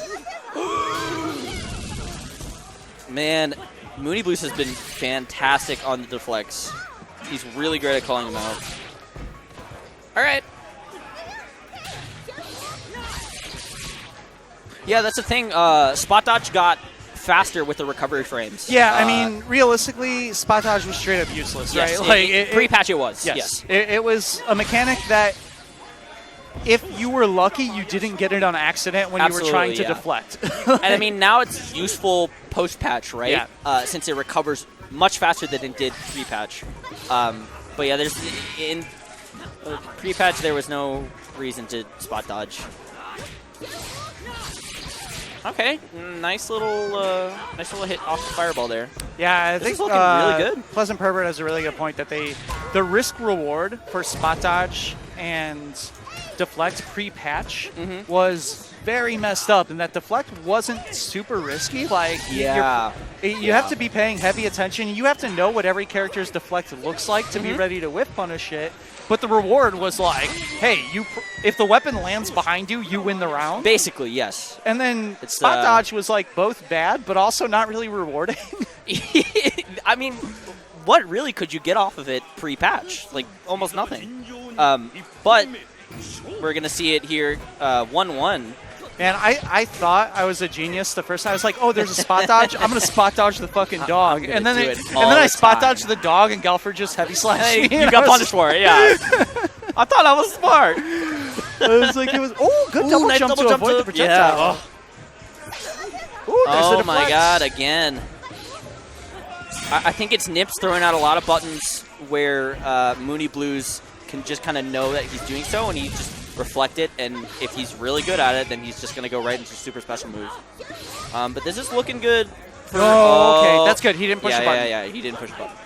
Man, Mooney Blues has been fantastic on the deflects. He's really great at calling them out. All right. Yeah, that's the thing. Spot dodge got faster with the recovery frames. Yeah, I mean, realistically, spot dodge was straight up useless, yes, right? Like pre-patch it was. Yes. It was a mechanic that if you were lucky, you didn't get it on accident when you were trying to deflect. And I mean, now it's useful post-patch, right? Yeah. Since it recovers much faster than it did pre-patch. But yeah, there's in pre-patch there was no reason to spot dodge. Okay, nice little hit off the fireball there. Yeah, I this think is looking really good. Pleasant Pervert has a really good point that the risk reward for spot dodge and deflect pre-patch was very messed up, and that deflect wasn't super risky. Like, you have to be paying heavy attention. You have to know what every character's deflect looks like to be ready to whiff punish it. But the reward was like, hey, if the weapon lands behind you, you win the round. Basically, yes. And then spot dodge was like both bad, but also not really rewarding. I mean, what really could you get off of it pre-patch? Like, almost nothing. But we're going to see it here 1-1. Man, I thought I was a genius the first time. I was like, oh, there's a spot dodge. I'm going to spot dodge the fucking dog. And then I spot dodged the dog, and Gelford just heavy slashed me. You got punished for it, yeah. I thought I was smart. I was like, good double nice jump double to avoid the projectile. Yeah. Oh my god, again. I think it's Nips throwing out a lot of buttons where Mooney Blues can just kind of know that he's doing so, and he just reflect it, and if he's really good at it, then he's just going to go right into super special moves. But this is looking good. Okay, that's good. He didn't push the button. Yeah, he didn't push the button.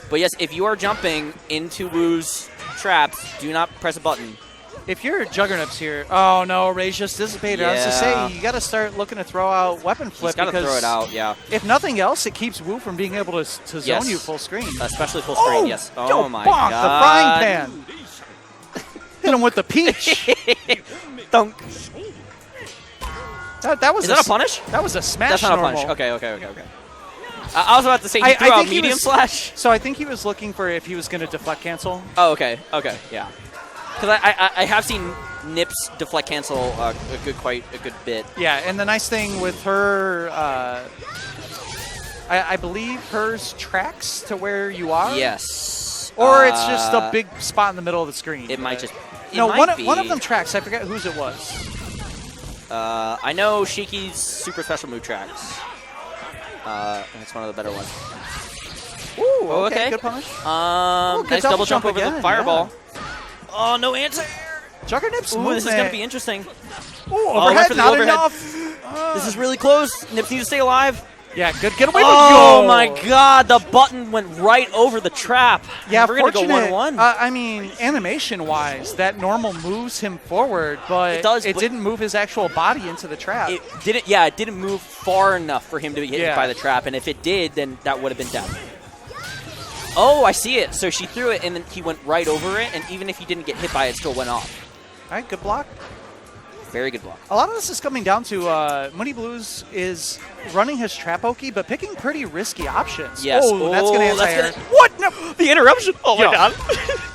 But yes, if you are jumping into Wu's traps, do not press a button. If you're Juggernauts here, oh no, Ray's just dissipated. Yeah. I was to say, you got to start looking to throw out weapon flip. He's got to throw it out, yeah. If nothing else, it keeps Wu from being able to zone you full screen. Especially full screen, yes. Oh my bonk, god. The frying pan. Hit him with the peach. Dunk. That was Is that a punish? That was a smash. That's not normal. a punish. Okay. I was about to say he threw out medium slash. So I think he was looking for if he was going to deflect cancel. Oh, okay, yeah. Because I have seen Nips deflect cancel a good bit. Yeah, and the nice thing with her, I believe hers tracks to where you are. Yes. Or it's just a big spot in the middle of the screen. It might just. One of them tracks. I forget whose it was. I know Shiki's super special move tracks. That's one of the better ones. Ooh, okay. Good punish. Nice double jump over the fireball. Yeah. Oh, no answer. Juggernauts movement. This is going to be interesting. Ooh, overhead, not enough. This is really close. Nips needs to stay alive. Yeah, good getaway. Oh my God! The button went right over the trap. Yeah, we're gonna go 1-1. I mean, animation-wise, that normal moves him forward, but It does, it but didn't move his actual body into the trap. It didn't. Yeah, it didn't move far enough for him to be hit Yeah. by the trap, and if it did, then that would have been death. Oh, I see it. So she threw it, and then he went right over it, and even if he didn't get hit by it, it still went off. All right, good block. Very good block. A lot of this is coming down to Moody Blues is running his trap Oki, but picking pretty risky options. Yes. Oh, that's going to that's anti-air. gonna- What? No. The interruption. Oh my Yo. God.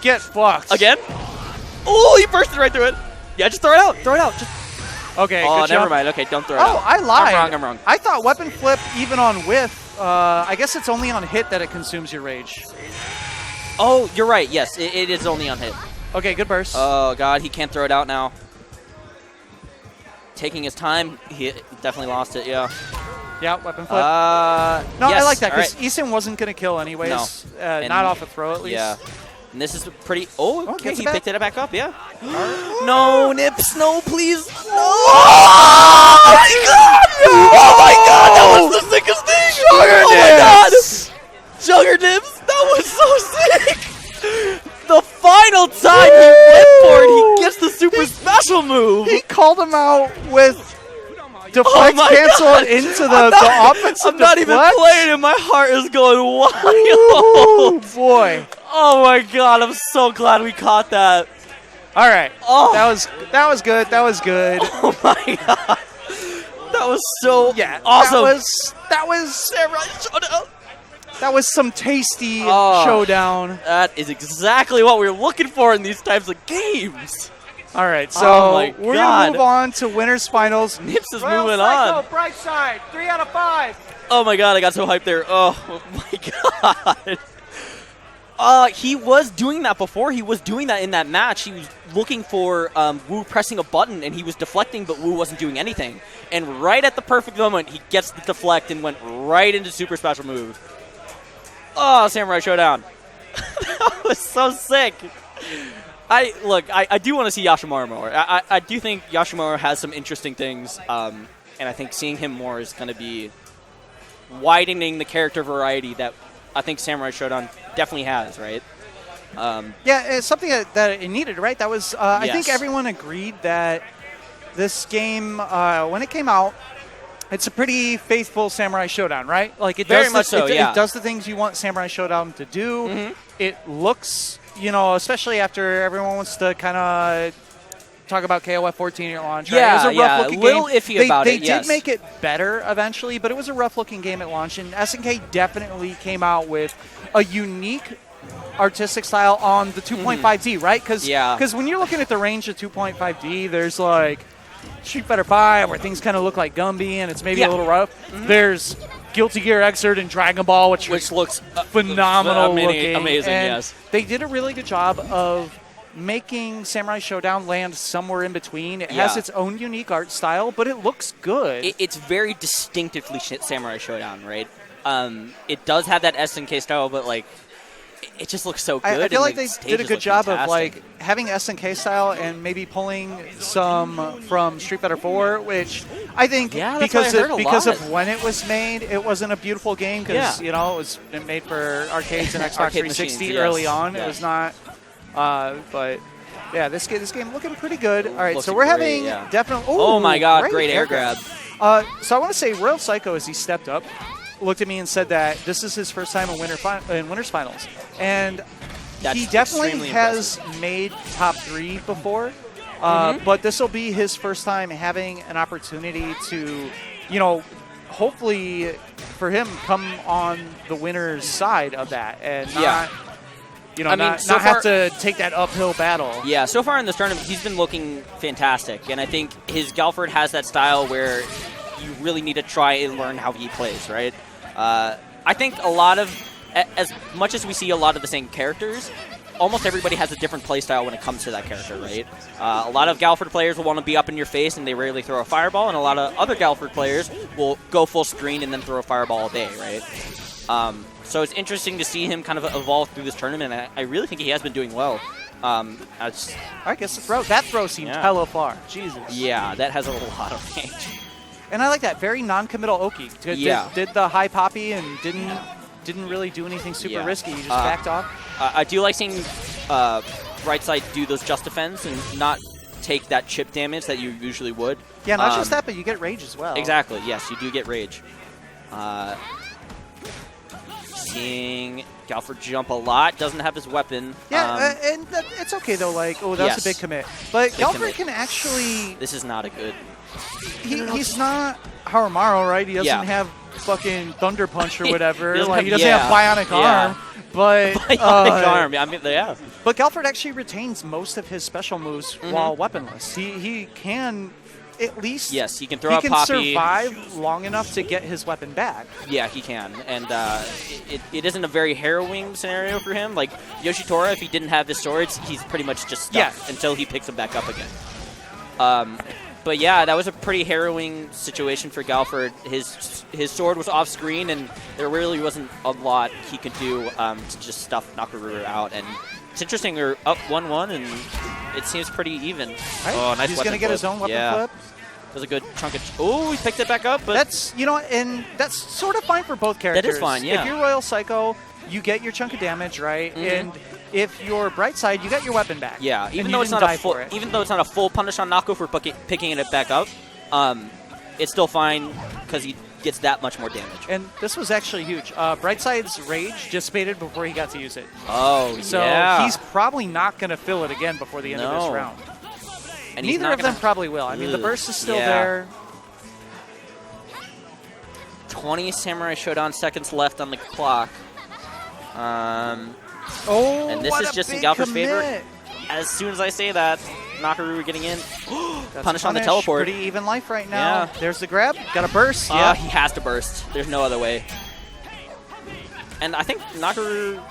Get fucked. Again? Oh, he bursted right through it. Yeah, just throw it out. Throw it out. Just Okay, oh, good never jump. mind. Okay, don't throw it Oh, out. I lied. I'm wrong. I thought weapon flip, even on whiff, I guess it's only on hit that it consumes your rage. Oh, you're right. Yes, it is only on hit. Okay, good burst. Oh, God, he can't throw it out now. Taking his time, he definitely lost it, yeah. Yeah, weapon flip. No, I like that all because right. Eason wasn't going to kill anyways. No. Not off a throw, at least. Yeah. And this is pretty... Oh, okay, gets it he back. picked it back up, yeah. No, Nips, no, please. No. Oh my God! Oh my God! That was the sickest thing! Sugar Oh my God! Sugar Nips, that was so sick. The final time he went for it, he gets the super special move. He called him out with deflect Oh my cancel God. into the offensive I'm not even deflect. playing and my heart is going wild. Oh, boy. Oh my God, I'm so glad we caught that. All right. Oh. That was good. That was good. Oh my God. That was so Yeah. awesome. That was some tasty Oh. showdown. That is exactly what we're looking for in these types of games. All right, so Oh my we're God. gonna move on to winners finals. Nips is moving on. Bright side, 3 out of 5. Oh my God, I got so hyped there. Oh my God. He was doing that before. He was doing that in that match. He was looking for Wu pressing a button, and he was deflecting, but Wu wasn't doing anything. And right at the perfect moment, he gets the deflect and went right into super special move. Oh, Samurai Showdown. That was so sick. I do want to see Yashimaru more. I do think Yashimaru has some interesting things, and I think seeing him more is going to be widening the character variety that I think Samurai Showdown definitely has, right? Yeah, it's something that it needed, right? That was I think Yes. everyone agreed that this game, when it came out, it's a pretty faithful Samurai Showdown, right? Like it Very does much so, yeah. It does the things you want Samurai Showdown to do. Mhm. It looks, especially after everyone wants to kind of talk about KOF 14 at launch. Right? It was a rough-looking little game. iffy about They it, yes. did make it better eventually, but it was a rough-looking game at launch, and SNK definitely came out with a unique artistic style on the 2.5D, right? Because when you're looking at the range of 2.5D, there's like Street Fighter 5 where things kind of look like Gumby and it's maybe a little rough. There's Guilty Gear Xrd and Dragon Ball, which looks phenomenal looking. amazing, and yes. They did a really good job of making Samurai Showdown land somewhere in between. It has Yeah. its own unique art style, but it looks good. It's very distinctively Samurai Showdown, right? It does have that SNK style, but like it just looks so good. I feel and like the they stages did a good look job fantastic. of like having SNK style and maybe pulling some from Street Fighter 4, which I think Yeah, that's what I heard a because lot. of when it was made, it wasn't a beautiful game because it was made for arcades and Xbox Arcade 360 machines, early yes. on. Yeah. It was not, but. Yeah, this game looking pretty good. All right, Looks so we're great, having yeah. definitely. Oh my God, great air grab. So I want to say Royal Psycho, as he stepped up, looked at me and said that this is his first time in winners finals, and That's he definitely extremely has made top 3 before. But this will be his first time having an opportunity to, hopefully for him come on the winner's side of that and not. Not have to take that uphill battle. Yeah, so far in this tournament, he's been looking fantastic, and I think his Galford has that style where you really need to try and learn how he plays, right? I think a lot of, as much as we see a lot of the same characters, almost everybody has a different play style when it comes to that character, right? A lot of Galford players will want to be up in your face, and they rarely throw a fireball, and a lot of other Galford players will go full screen and then throw a fireball all day, right? So it's interesting to see him kind of evolve through this tournament, and I really think he has been doing well. I guess that throw seemed hella far. Jesus. Yeah, that has a lot of range. And I like that. Very non-committal Oki. Did the high poppy and didn't really do anything super risky. He just backed off. I do like seeing right side do those just defends and not take that chip damage that you usually would. Yeah, not just that, but you get rage as well. Exactly. Yes, you do get rage. Seeing Galford jump a lot, doesn't have his weapon. Yeah, and it's okay though. Like, that was a big commit. But Galford can actually. This is not a good. He's not Harumaru, right? He doesn't have fucking Thunder Punch or whatever. He doesn't have Bionic Arm. But Bionic Arm. I mean, yeah. But Galford actually retains most of his special moves while weaponless. He can. At least he can throw a poppy. Survive long enough to get his weapon back. Yeah, he can, and it isn't a very harrowing scenario for him. Like Yoshitora, if he didn't have his swords, he's pretty much just stuck until he picks them back up again. But yeah, that was a pretty harrowing situation for Galford. His sword was off screen, and there really wasn't a lot he could do to just stuff Nakaruru out. And it's interesting, we're up 1-1, and it seems pretty even. Right. Oh, nice. He's going to get his own weapon flip. There's a good chunk of. Oh, he picked it back up. But that's and that's sort of fine for both characters. That is fine. Yeah. If you're Royal Psycho, you get your chunk of damage, right? And if you're Bright Side, you get your weapon back. Yeah. Even though it's not a full punish on Nako for picking it back up, it's still fine because he gets that much more damage. And this was actually huge. Brightside's rage dissipated before he got to use it. Oh, so he's probably not going to fill it again before the end of this round. And neither of them probably will. I mean, the burst is still there. 20 Samurai Shodown seconds left on the clock. And this is just in Galford's favor. As soon as I say that, Nakaruru getting in. Punish on the teleport. Pretty even life right now. Yeah. There's the grab. Got a burst. Yeah, he has to burst. There's no other way. And I think Nakaruru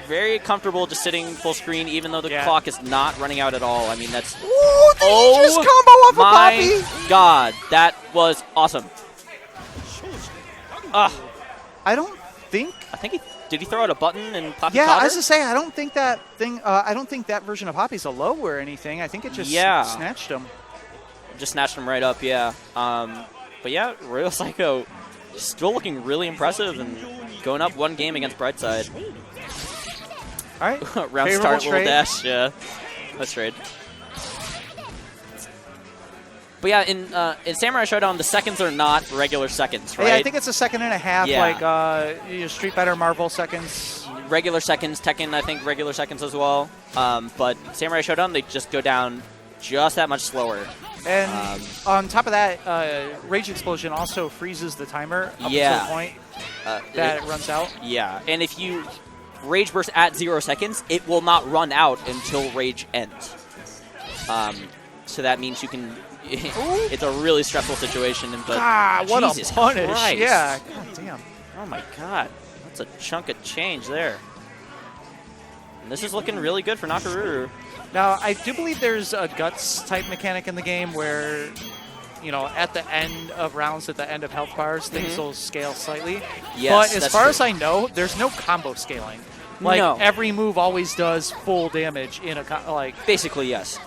very comfortable just sitting full screen, even though the clock is not running out at all. I mean, that's... Ooh, did he just combo off a poppy? My God, that was awesome. I don't think... Did he throw out a button and Poppy caught her? I was to say, I don't think that thing... I don't think that version of Poppy's a low or anything. I think it just snatched him. Just snatched him right up, yeah. But yeah, Royal Psycho still looking really impressive and going up one game against Brightside. All right. Round Favorable start, trade. little dash. Yeah, let's trade. But yeah, in Samurai Shodown, the seconds are not regular seconds, right? Yeah, I think it's a second and a half, like Street Fighter Marvel seconds. Regular seconds, Tekken, I think regular seconds as well. But Samurai Shodown, they just go down just that much slower. And on top of that, Rage Explosion also freezes the timer up to the point that it runs out. Yeah, and if you Rage Burst at 0 seconds, it will not run out until Rage ends. So that means you can... it's a really stressful situation. But what Jesus a punish. Christ. Yeah, God damn. Oh my God. That's a chunk of change there. And this is looking really good for Nakaruru. Now, I do believe there's a Guts type mechanic in the game where, at the end of rounds, at the end of health bars, things will scale slightly. Yes, but as far as I know, there's no combo scaling. Every move always does full damage in a Basically, yes.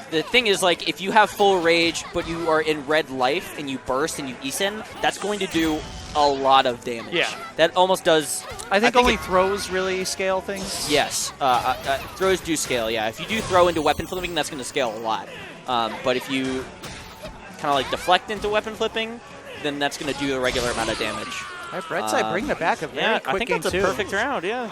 The thing is, if you have full rage, but you are in red life and you burst and you Isen, that's going to do a lot of damage. Yeah. That almost does... I think only throws really scale things. Yes. Throws do scale, yeah. If you do throw into weapon flipping, that's going to scale a lot. But if you kind of deflect into weapon flipping, then that's going to do a regular amount of damage. All right, Brightside bringing it back a very quick game, I think that's a perfect round, yeah.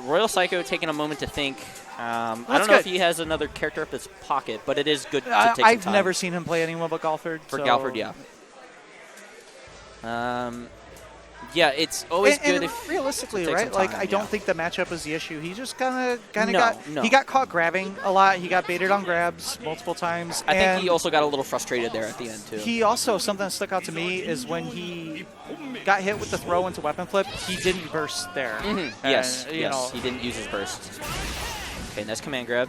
Royal Psycho taking a moment to think. I don't know if he has another character up his pocket, but it is good to take some time. I've never seen him play anyone but Galford. For Galford, yeah. Yeah, it's always good if... Realistically, right? I don't think the matchup is the issue. He just kind of He got caught grabbing a lot. He got baited on grabs multiple times. I think he also got a little frustrated there at the end, too. He also, something that stuck out to me is when he got hit with the throw into weapon flip, he didn't burst there. Yes, he didn't use his burst. Okay, nice command grab.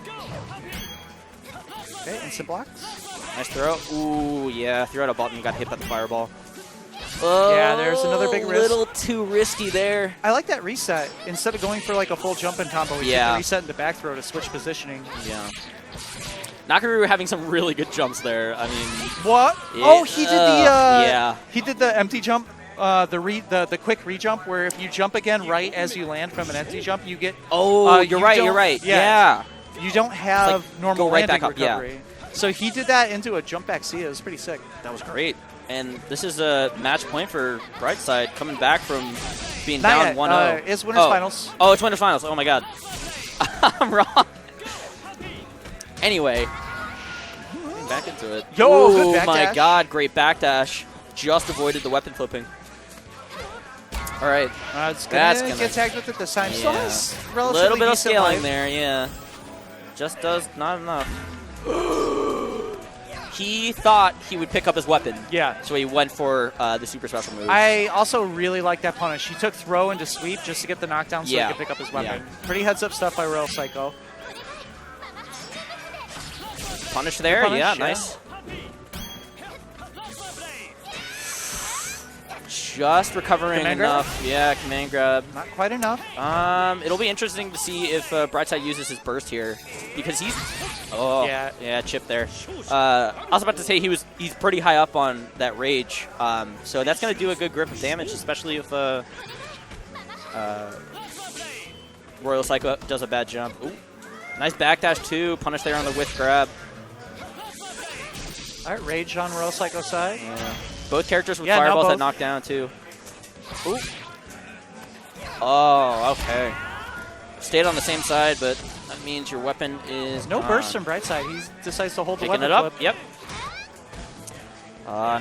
Okay, instant blocks. Nice throw. Ooh, yeah, threw out a button, got hit by the fireball. Oh, yeah, there's another big risk. A little too risky there. I like that reset. Instead of going for a full jump and combo, he took the reset into back throw to switch positioning. Yeah. Nakaruru having some really good jumps there. I mean, What? Yeah, Oh, he did the yeah. He did the empty jump, the quick re-jump where if you jump again right as you land from an empty jump, you get. Oh, you're right. Yeah. You don't have Like, normal go right landing back up, yeah. recovery. So he did that into a jump back C. It was pretty sick. That was great. And this is a match point for Brightside coming back from being Not down yet. 1-0. It's winners finals. Oh, it's winners finals. Oh my god. I'm wrong. Anyway, getting back into it. Yo, oh good backdash. my god, great backdash. Just avoided the weapon flipping. All right. It's That's gonna gonna get tagged with it this time. Still Yeah. has A relatively little bit of decent scaling life. there, yeah. Just does not enough. He thought he would pick up his weapon. Yeah. So he went for the super special move. I also really like that punish. He took throw into sweep just to get the knockdown so Yeah. he could pick up his weapon. Yeah. Pretty heads-up stuff by Royal Psycho. Punish there, Punish, yeah, yeah. nice. Just recovering Command grab? enough. Yeah, command grab. Not quite enough. It'll be interesting to see if Brightside uses his burst here, because he's yeah chip there. I was about to say he's pretty high up on that rage, so that's gonna do a good grip of damage, especially if Royal Psycho does a bad jump. Ooh, nice backdash too. Punish there on the whiff grab. All right, rage on Royal Psycho side. Yeah. Both characters with Yeah, now fireballs that both. knock down too. Ooh. Oh, okay. Stayed on the same side, but that means your weapon is No gone. burst from Brightside. He decides to hold the Picking weapon it up. flip. Yep.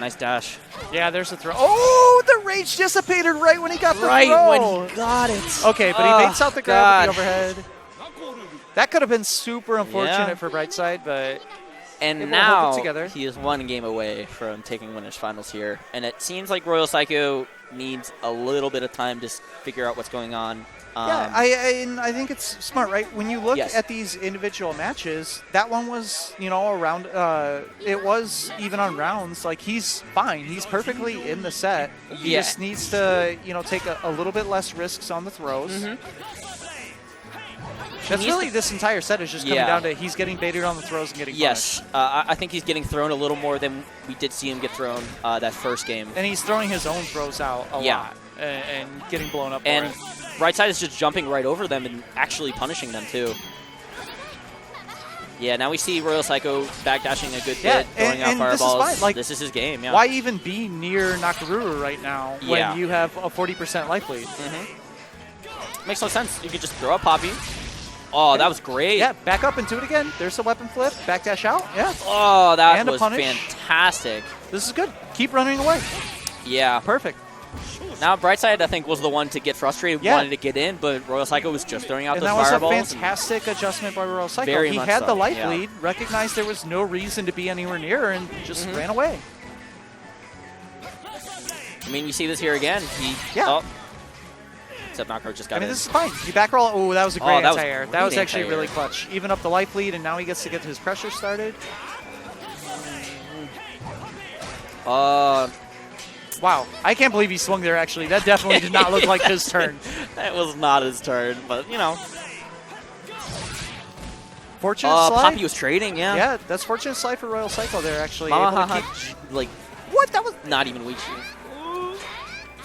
Nice dash. Yeah, there's the throw. Oh, the rage dissipated right when he got the throw. when he got it. Okay, but he baits out the grab with the God. overhead. That could have been super unfortunate Yeah. for Brightside, but And Able to hold now it together. he is one game away from taking winners finals here. And it seems like Royal Psycho needs a little bit of time to figure out what's going on. yeah, I think it's smart, right? When you look Yes. at these individual matches, that one was, around, it was even on rounds. Like, he's fine. He's perfectly in the set. He Yeah. just needs to, take a little bit less risks on the throws. Mm-hmm. That's needs really to- this entire set is just coming Yeah. down to he's getting baited on the throws and getting punished. Yes, I think he's getting thrown a little more than we did see him get thrown that first game. And he's throwing his own throws out a Yeah. lot and getting blown up for And it. right side is just jumping right over them and actually punishing them too. Yeah, now we see Royal Psycho backdashing a good Yeah, bit, throwing out and this is fireballs. fine, like, this is his game, yeah. Why even be near Nakaruru right now when Yeah. you have a 40% life lead? Makes no sense. You could just throw up Poppy. Oh, that was great. Yeah, back up and do it again. There's the weapon flip. Backdash out. Yeah, Oh, that And a was punish. fantastic. this is good. Keep running away. Yeah. Perfect. Now, Brightside, I think, was the one to get frustrated, Yeah. wanted to get in, but Royal Psycho was just throwing out And those that was a fireballs. fantastic adjustment by Royal Psycho. Very He much had so, the life yeah. lead, recognized there was no reason to be anywhere near, and just ran away. I mean, you see this here again. Yeah. Oh. Except Nakaruru just got I mean, in. this is fine. You back roll. Oh, that was a great that was anti-air. That great was actually anti-air. really clutch. Even up the life lead, and now he gets to get his pressure started. Wow. I can't believe he swung there, actually. That definitely did not look like his turn. That was not his turn, but, you know. Fortunate slide. Poppy was trading, yeah. Yeah, that's fortunate slide for Royal Psycho there, actually. Mama Able to haha, keep- like, What? That was... not even weak shield. All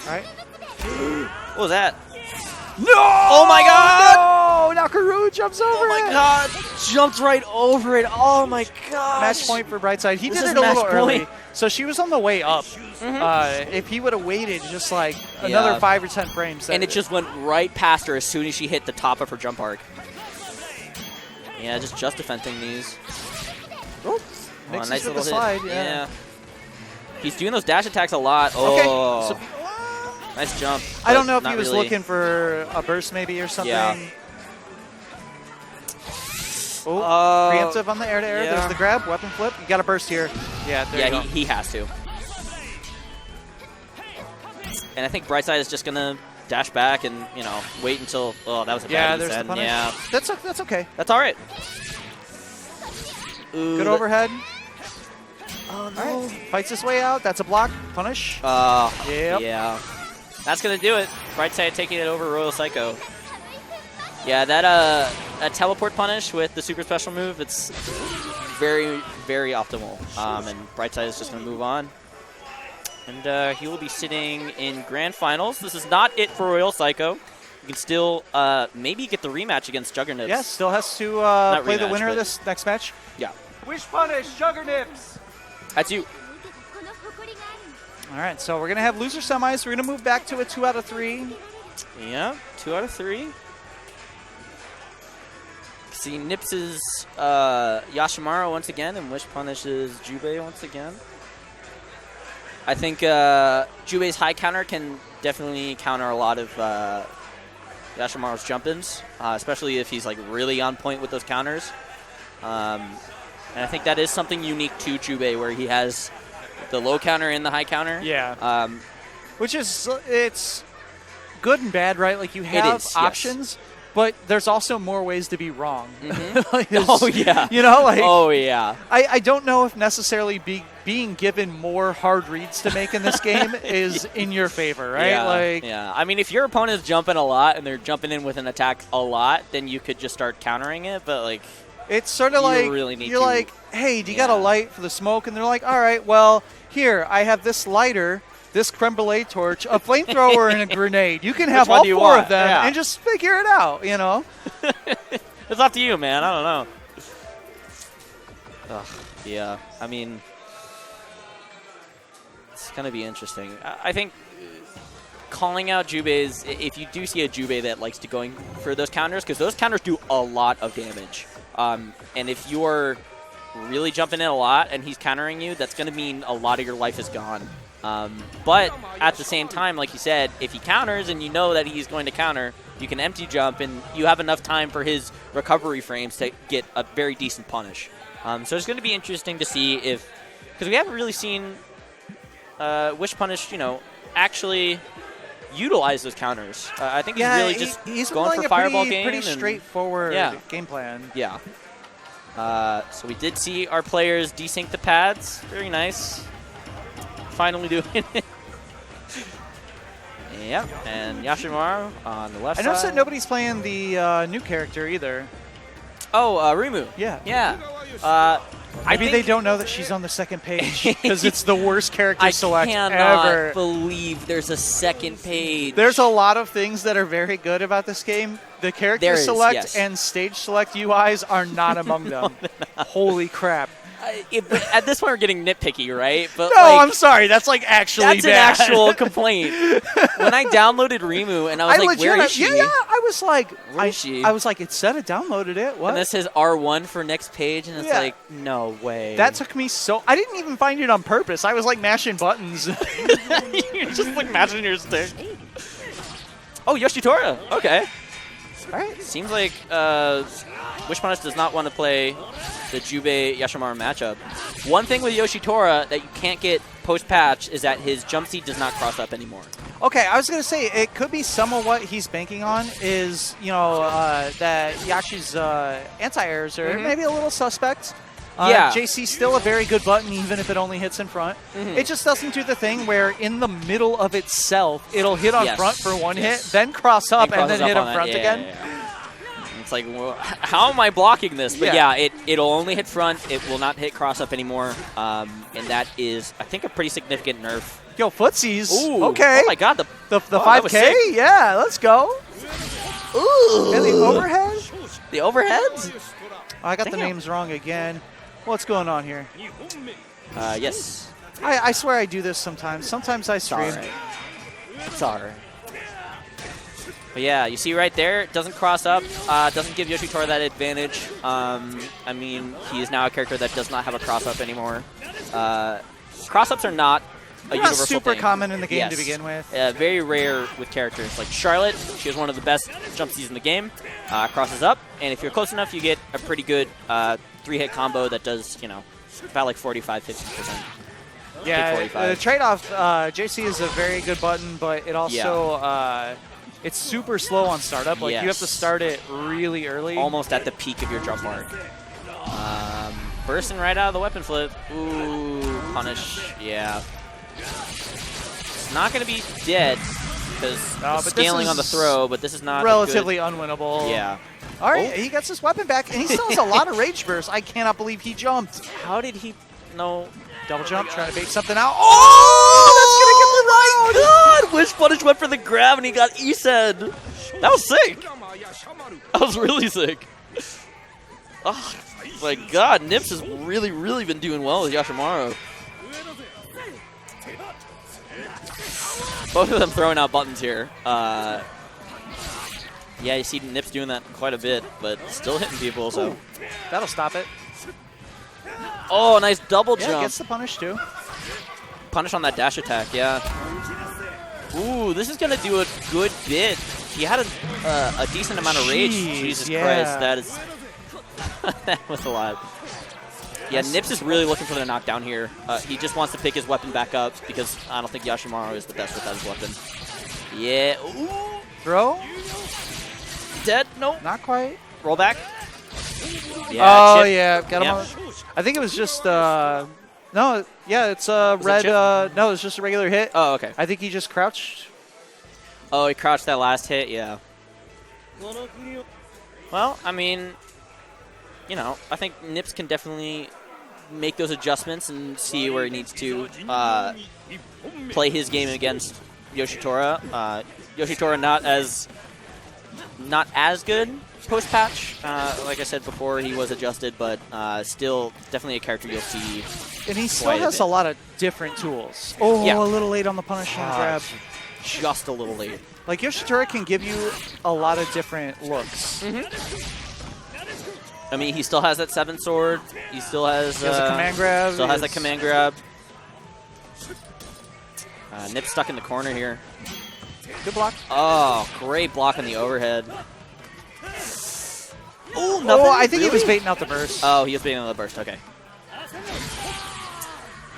right. What was that? No! Oh my god! No! Nakaruru jumps over Oh my it! god! Jumped right over it. Oh my god! Match point for Brightside. He This did is it a little match early. point. So she was on the way up. If he would have waited just like another 5 or 10 frames. And it just went right past her as soon as she hit the top of her jump arc. Yeah, just defending these. Oops. Mixes Nice with little the slide. hit. Yeah. He's doing those dash attacks a lot. Okay. Oh, So, nice jump. I don't but know if not he was really. looking for a burst maybe or something. Yeah. Oh, preemptive on the air-to-air. yeah. There's the grab, weapon flip. You got a burst here. Yeah, there you Yeah, go. he has to. And I think Brightside is just gonna dash back and wait until. Oh, that was a Yeah, bad there's the send. punish. Yeah, That's okay. that's all right. Ooh, Good overhead. Oh no. All right. Fights his way out. That's a block. Punish. Yep. Yeah. That's gonna do it. Brightside taking it over Royal Psycho. Yeah, that a teleport punish with the super special move. It's very, very optimal. And Brightside is just going to move on. And he will be sitting in Grand Finals. This is not it for Royal Psycho. You can still maybe get the rematch against Juggernips. Yeah, still has to play the winner of this next match. Yeah. Wish punish, Juggernips. That's you. All right, so we're going to have loser semis. We're going to move back to a 2 out of 3. Yeah, 2 out of 3. See, Nips is Yashimaru once again, and Wish punishes Jubei once again. I think Jubei's high counter can definitely counter a lot of Yashimaru's jump-ins, especially if he's like really on point with those counters. And I think that is something unique to Jubei, where he has the low counter and the high counter. Yeah. Which is, it's good and bad, right? Like, you have options, but there's also more ways to be wrong. Mm-hmm. Like, oh, yeah. You know, like, oh, yeah. I don't know if necessarily being given more hard reads to make in this game is in your favor, right? Yeah, like, yeah. I mean, if your opponent's jumping a lot and they're jumping in with an attack a lot, then you could just start countering it, but, like, it's sort of like, really need you're to, like, hey, do you got a light for the smoke? And they're like, all right, well, here, I have this lighter, this creme brulee torch, a flamethrower, and a grenade. You can have all 4 of them and just figure it out, you know? It's up to you, man. I don't know. Ugh, yeah, I mean, it's going to be interesting. I think calling out Jubei's, if you do see a Jubei that likes to going for those counters, because those counters do a lot of damage. And if you're really jumping in a lot and he's countering you, that's going to mean a lot of your life is gone. But at the same time, like you said, if he counters and you know that he's going to counter, you can empty jump and you have enough time for his recovery frames to get a very decent punish. So it's going to be interesting to see if, because we haven't really seen Wish Punish, actually utilize those counters. I think he's really just he's going for fireball game. Pretty straightforward game plan. Yeah. So we did see our players desync the pads. Very nice. Finally doing it. Yep. And Yashimaru on the left side. I noticed that nobody's playing the new character either. Oh, Rimu. Yeah. Yeah. Maybe they don't know that she's on the second page because it's the worst character select ever. I cannot believe there's a second page. There's a lot of things that are very good about this game. The character select and stage select UIs are not among them. Holy crap. At this point, we're getting nitpicky, right? But no, I'm sorry. That's like actually bad. That's an actual complaint. When I downloaded Rimu, and I was like, where is she? Yeah, I was like, where is she? I was like, it said it downloaded it. What? And this says R1 for next page, and it's like, no way. That took me so... I didn't even find it on purpose. I was like mashing buttons. You're just like mashing your stick. Oh, Yoshitora. Okay. All right. Seems like Wish Punish does not want to play the Jubei-Yashimaru matchup. One thing with Yoshitora that you can't get post-patch is that his jump seed does not cross up anymore. Okay, I was going to say, it could be some of what he's banking on is, that Yashi's anti-airs are maybe a little suspect. JC's still a very good button, even if it only hits in front. It just doesn't do the thing where in the middle of itself, it'll hit on front for one hit, then cross up, and then hit on front again. It's like, well, how am I blocking this? But it'll only hit front. It will not hit cross up anymore. And that is, I think, a pretty significant nerf. Yo, footsies. Ooh. Okay. Oh, my God. The 5K? Yeah, let's go. Ooh. And the overhead? The overheads? Oh, I got the names wrong again. What's going on here? Yes. I swear I do this sometimes. Sometimes I stream. It's all right. But yeah, you see right there, it doesn't cross up, doesn't give Yoshitora that advantage. I mean, he is now a character that does not have a cross-up anymore. Cross-ups are not a universal super thing. Common in the game to begin with. Very rare with characters. Like Charlotte, she has one of the best jump seeds in the game, crosses up, and if you're close enough, you get a pretty good 3-hit combo that does, about like 45-50%. Yeah, the trade-off, JC is a very good button, but it also... it's super slow on startup. Like, you have to start it really early. Almost at the peak of your jump mark. Bursting right out of the weapon flip. Ooh, punish. Yeah. It's not going to be dead because scaling on the throw, but this is not relatively unwinnable. Yeah. All right, he gets his weapon back, and he still has a lot of rage burst. I cannot believe he jumped. How did he? No. Double jump, trying to bait something out. Oh, that's gonna get the right. God, Wish Punish went for the grab, and he got E-Said. That was sick. That was really sick. Oh my God, Nips has really, really been doing well with Yashimaru. Both of them throwing out buttons here. Yeah, you see Nips doing that quite a bit, but still hitting people. So that'll stop it. Oh, nice double jump. Yeah, gets the punish too. Punish on that dash attack, yeah. Ooh, this is going to do a good bit. He had a decent amount of rage. Jesus Christ, that is... that was a lot. Yeah, Nips is really looking for the knockdown here. He just wants to pick his weapon back up because I don't think Yashimaru is the best without his weapon. Yeah. Ooh. Throw? Dead? No. Not quite. Roll back. Yeah, oh, chip. Yeah. Got him on. I think it was just... no, yeah, it's a red... no, it's just a regular hit. Oh, okay. I think he just crouched. Oh, he crouched that last hit? Yeah. Well, I mean, you know, I think Nips can definitely make those adjustments and see where he needs to play his game against Yoshitora. Yoshitora not as good post-patch. Like I said before, he was adjusted, but still definitely a character you'll see. And he still has a lot of different tools. Oh, yeah. A little late on the punishing grab. Just a little late. Like, Yoshitora can give you a lot of different looks. I mean, he still has that 7 sword. He still has a command grab. Still has that command grab. Nip stuck in the corner here. Good block. Oh, great block on the overhead. Oh, nothing? Oh, I think he was baiting out the burst. Oh, he was baiting out the burst. Okay.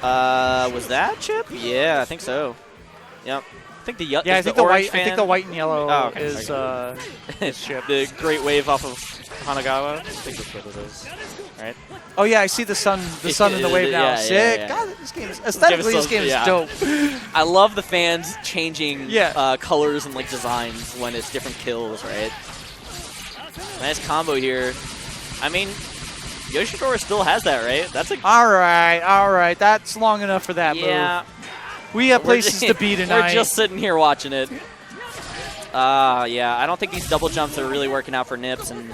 Was that chip? Yeah, I think so. Yep. I think the I think the white. I think the white and yellow is chip. The great wave off of Hanagawa. I think that's what it is. Right. Oh yeah, I see the sun. The sun in the wave now. Sick. Yeah. God, this game is aesthetically. This game is dope. I love the fans changing colors and like designs when it's different kills. Right. Nice combo here. I mean, Yoshitora still has that, right? That's a all right. That's long enough for that move. We have places to be tonight. We're just sitting here watching it. Yeah, I don't think these double jumps are really working out for Nips, and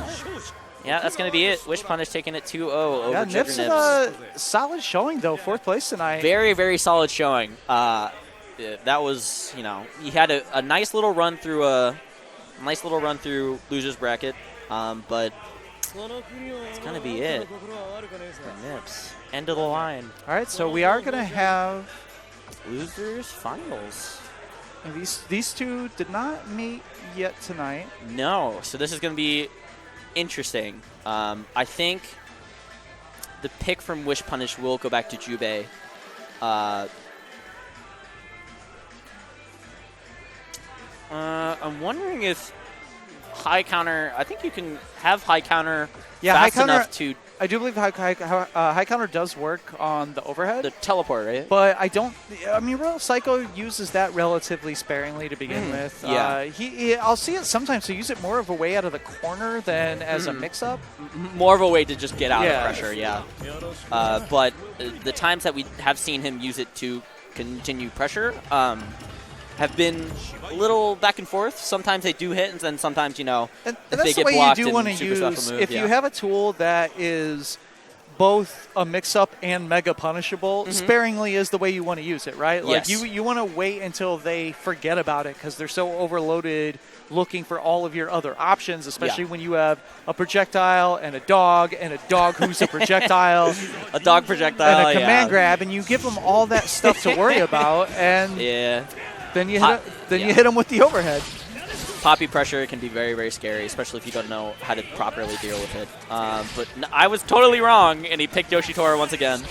yeah, that's gonna be it. Wish Punish taking it 2-0 over Nips. Nips. Solid showing though, 4th place tonight. Very, very solid showing. That was, you know, he had a nice little run through losers bracket, but it's gonna be it for Nips. End of the line. All right, so we are gonna have losers finals. And these two did not meet yet tonight. No, so this is going to be interesting. I think the pick from Wish Punish will go back to Jubei. I'm wondering if high counter. I think you can have high counter fast enough to. I do believe high counter does work on the overhead. The teleport, right? But I don't. I mean, Royal Psycho uses that relatively sparingly to begin with. Yeah. I'll see it sometimes. So use it more of a way out of the corner than as a mix-up. More of a way to just get out of pressure. Yeah. But the times that we have seen him use it to continue pressure have been a little back and forth. Sometimes they do hit, and then sometimes, you know, and if that's they the get way blocked you do want to use. If you have a tool that is both a mix-up and mega punishable, sparingly is the way you want to use it, right? Like you want to wait until they forget about it because they're so overloaded looking for all of your other options, especially when you have a projectile and a dog who's a projectile. A dog projectile, and a command grab, and you give them all that stuff to worry about, and then you hit them with the overhead. Poppy pressure can be very, very scary, especially if you don't know how to properly deal with it. But I was totally wrong, and he picked Yoshitora once again.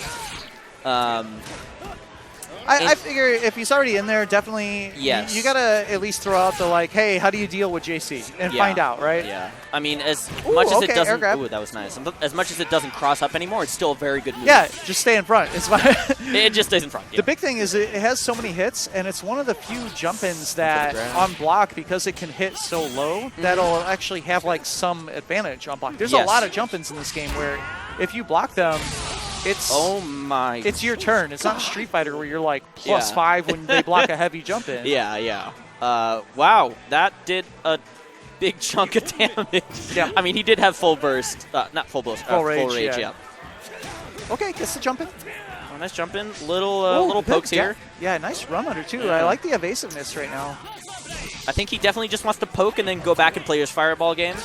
I figure if he's already in there, definitely Yes. you got to at least throw out the, like, hey, how do you deal with JC? And find out, right? Yeah. I mean, as much as it okay, doesn't... air grab. Ooh, that was nice. As much as it doesn't cross up anymore, it's still a very good move. Yeah, just stay in front. It's fine. It just stays in front. Yeah. The big thing is it has so many hits, and it's one of the few jump-ins that on block, because it can hit so low, that'll actually have like some advantage on block. There's a lot of jump-ins in this game where if you block them, it's it's your turn. It's not Street Fighter where you're like +5 when they block a heavy jump in. Yeah. Wow, that did a big chunk of damage. Yeah. I mean, he did have full burst. Not full burst. Full rage, yeah. Okay, gets the jump in. Oh, nice jump in. Little pokes here. Yeah, nice run under too. Yeah. I like the evasiveness right now. I think he definitely just wants to poke and then go back and play his fireball game.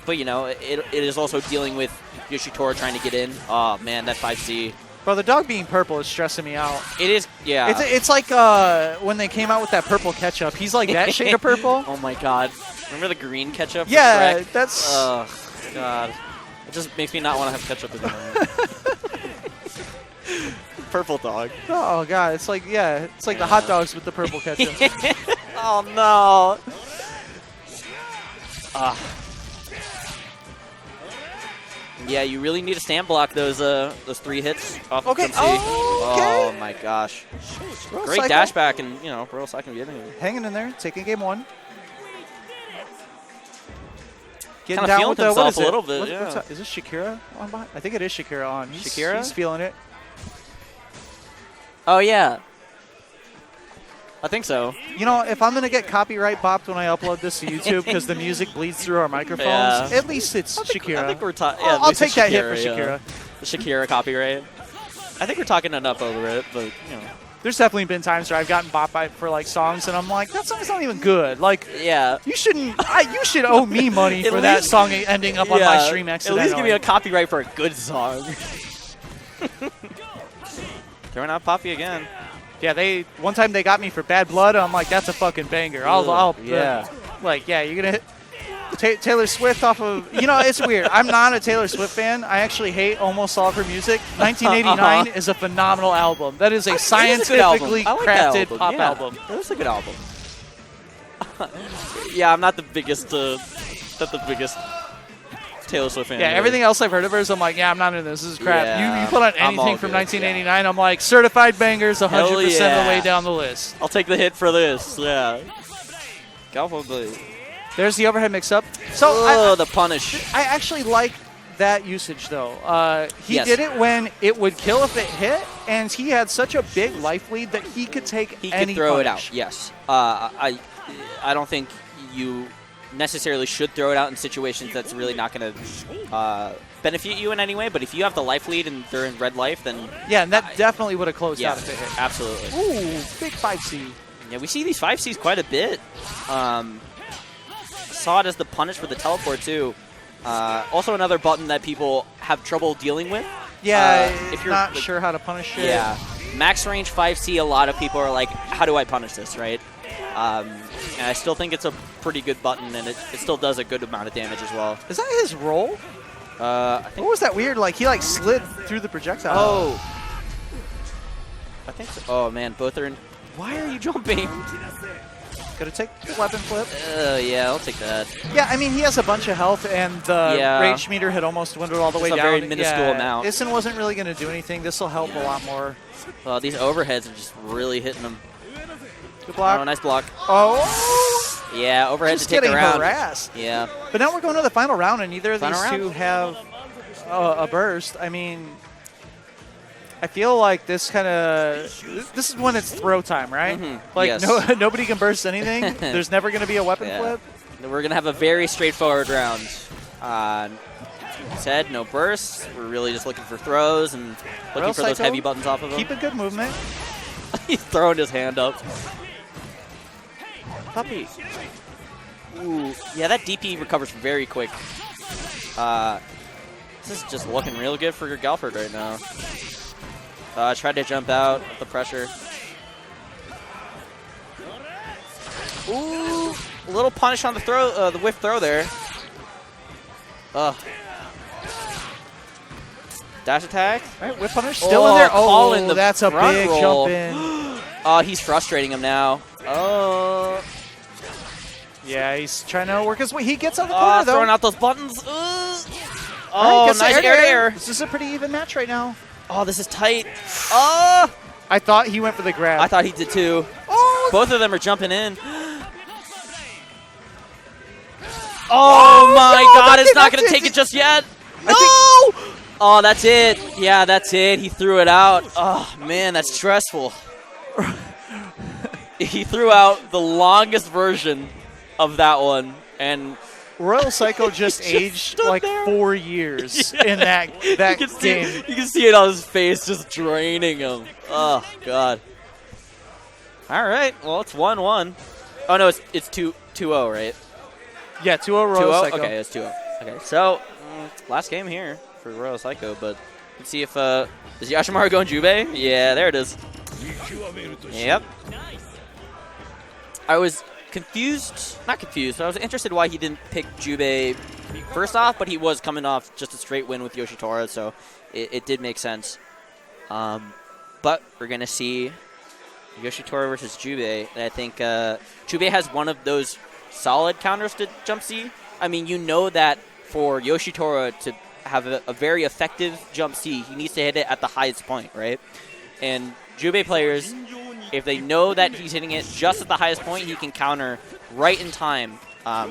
But, you know, it is also dealing with Yoshitora trying to get in. Oh, man, that 5C. Bro, the dog being purple is stressing me out. It is, yeah. It's like when they came out with that purple ketchup. He's like that shade of purple. Oh, my God. Remember the green ketchup? Yeah, Shrek? that's... Oh, God. It just makes me not want to have ketchup again. Purple dog. Oh, God. It's like, it's like the hot dogs with the purple ketchup. Oh, no. Yeah, you really need to stand block those 3 hits off of Okay. MC. Oh my gosh. Great cycle. dash back and, you know, roll cycle getting it. Hanging in there, taking game 1. Getting Kinda down feeling with the, what himself is a it? little bit, What's yeah. is this Shakira on behind? I think it is Shakira on. Shakira? He's feeling it. Oh, yeah. I think so. You know, if I'm going to get copyright bopped when I upload this to YouTube because the music bleeds through our microphones, Yeah. at least it's Shakira. I think we're talking. I'll, I'll take that hit for Shakira. Yeah. The Shakira copyright. I think we're talking enough over it, but, you know. There's definitely been times where I've gotten bopped for like songs, and I'm like, that song's not even good. Like, yeah, you shouldn't. You should owe me money for that song ending up on my stream accidentally. At least give me a copyright for a good song. Throwing out Poppy again. Yeah, one time they got me for Bad Blood. I'm like, that's a fucking banger. You're gonna hit Taylor Swift off of. You know, it's weird. I'm not a Taylor Swift fan. I actually hate almost all of her music. 1989 is a phenomenal album. That is a scientifically crafted pop album. It was a good album. Yeah, I'm not the biggest. Taylor Swift fan. Yeah, everything else I've heard of hers, I'm like, I'm not into this. This is crap. Yeah, you put on anything from 1989, I'm like, certified bangers 100% of the way down the list. I'll take the hit for this. Yeah. Galfo Blade. There's the overhead mix-up. So the punish. I actually like that usage, though. He did it when it would kill if it hit, and he had such a big life lead that he could take any He could throw it punish. out, yes. I don't think you necessarily should throw it out in situations that's really not going to benefit you in any way, but if you have the life lead and they're in red life, then... Yeah, and that definitely would have closed out if it hit. Absolutely. Ooh, big 5C. Yeah, we see these 5Cs quite a bit. Saw it as the punish for the teleport, too. Also another button that people have trouble dealing with. Yeah, if you're not sure how to punish it. Yeah. Max range 5C, a lot of people are like, how do I punish this, right? And I still think it's a pretty good button, and it still does a good amount of damage as well. Is that his roll? I think what was that weird? Like, he like slid through the projectile. Oh. I think so. Oh, man, both are in... Why are you jumping? Gotta take the weapon flip. Yeah, I'll take that. Yeah, I mean, he has a bunch of health, and the rage meter had almost dwindled all the way down. It's a very minuscule amount. Ison wasn't really going to do anything. This will help a lot more. Well, these overheads are just really hitting them. Good block. Oh, nice block. Oh! Yeah, overhead to take getting around. harassed. Yeah. But now we're going to the final round, and neither of these two have a burst. I mean, I feel like this is when it's throw time, right? Mm-hmm. Like, yes. Nobody can burst anything. There's never going to be a weapon flip. We're going to have a very straightforward round. Said no bursts. We're really just looking for throws and looking for those heavy buttons off of him. Keep a good movement. He's throwing his hand up. Puppy. Ooh. Yeah, that DP recovers very quick. This is just looking real good for Galford right now. Tried to jump out with the pressure. Ooh. A little punish on the throw, the whiff throw there. Dash attack. All right, whip punish still in there. Call Oh, in the that's a front big roll. jump in. Oh, he's frustrating him now. Oh. Yeah, he's trying to work his way. He gets on the corner, though. Throwing out those buttons. All right, nice air. This is a pretty even match right now. Oh, this is tight. Oh! I thought he went for the grab. I thought he did too. Oh! Both of them are jumping in. Oh my God, it's not going to take it just yet. No! Oh, that's it. Yeah, that's it. He threw it out. Oh, man, that's stressful. He threw out the longest version of that one. And Royal Psycho just aged like 4 years in that game. You can see it on his face just draining him. Oh, God. All right. Well, it's 1-1. Oh, no, it's 2-0, right? Yeah, 2-0 Royal Psycho. Okay, it's 2-0. Okay, so last game here for Royal Psycho, but let's see if is Yashimaru going Jubei? Yeah, there it is. Yep. I was not confused, but I was interested why he didn't pick Jubei first off, but he was coming off just a straight win with Yoshitora, so it did make sense. But we're going to see Yoshitora versus Jubei, and I think Jubei has one of those solid counters to jump C. I mean, you know that for Yoshitora to have a very effective jump C, he needs to hit it at the highest point, right? And Jubei players, if they know that he's hitting it just at the highest point, he can counter right in time. Wrong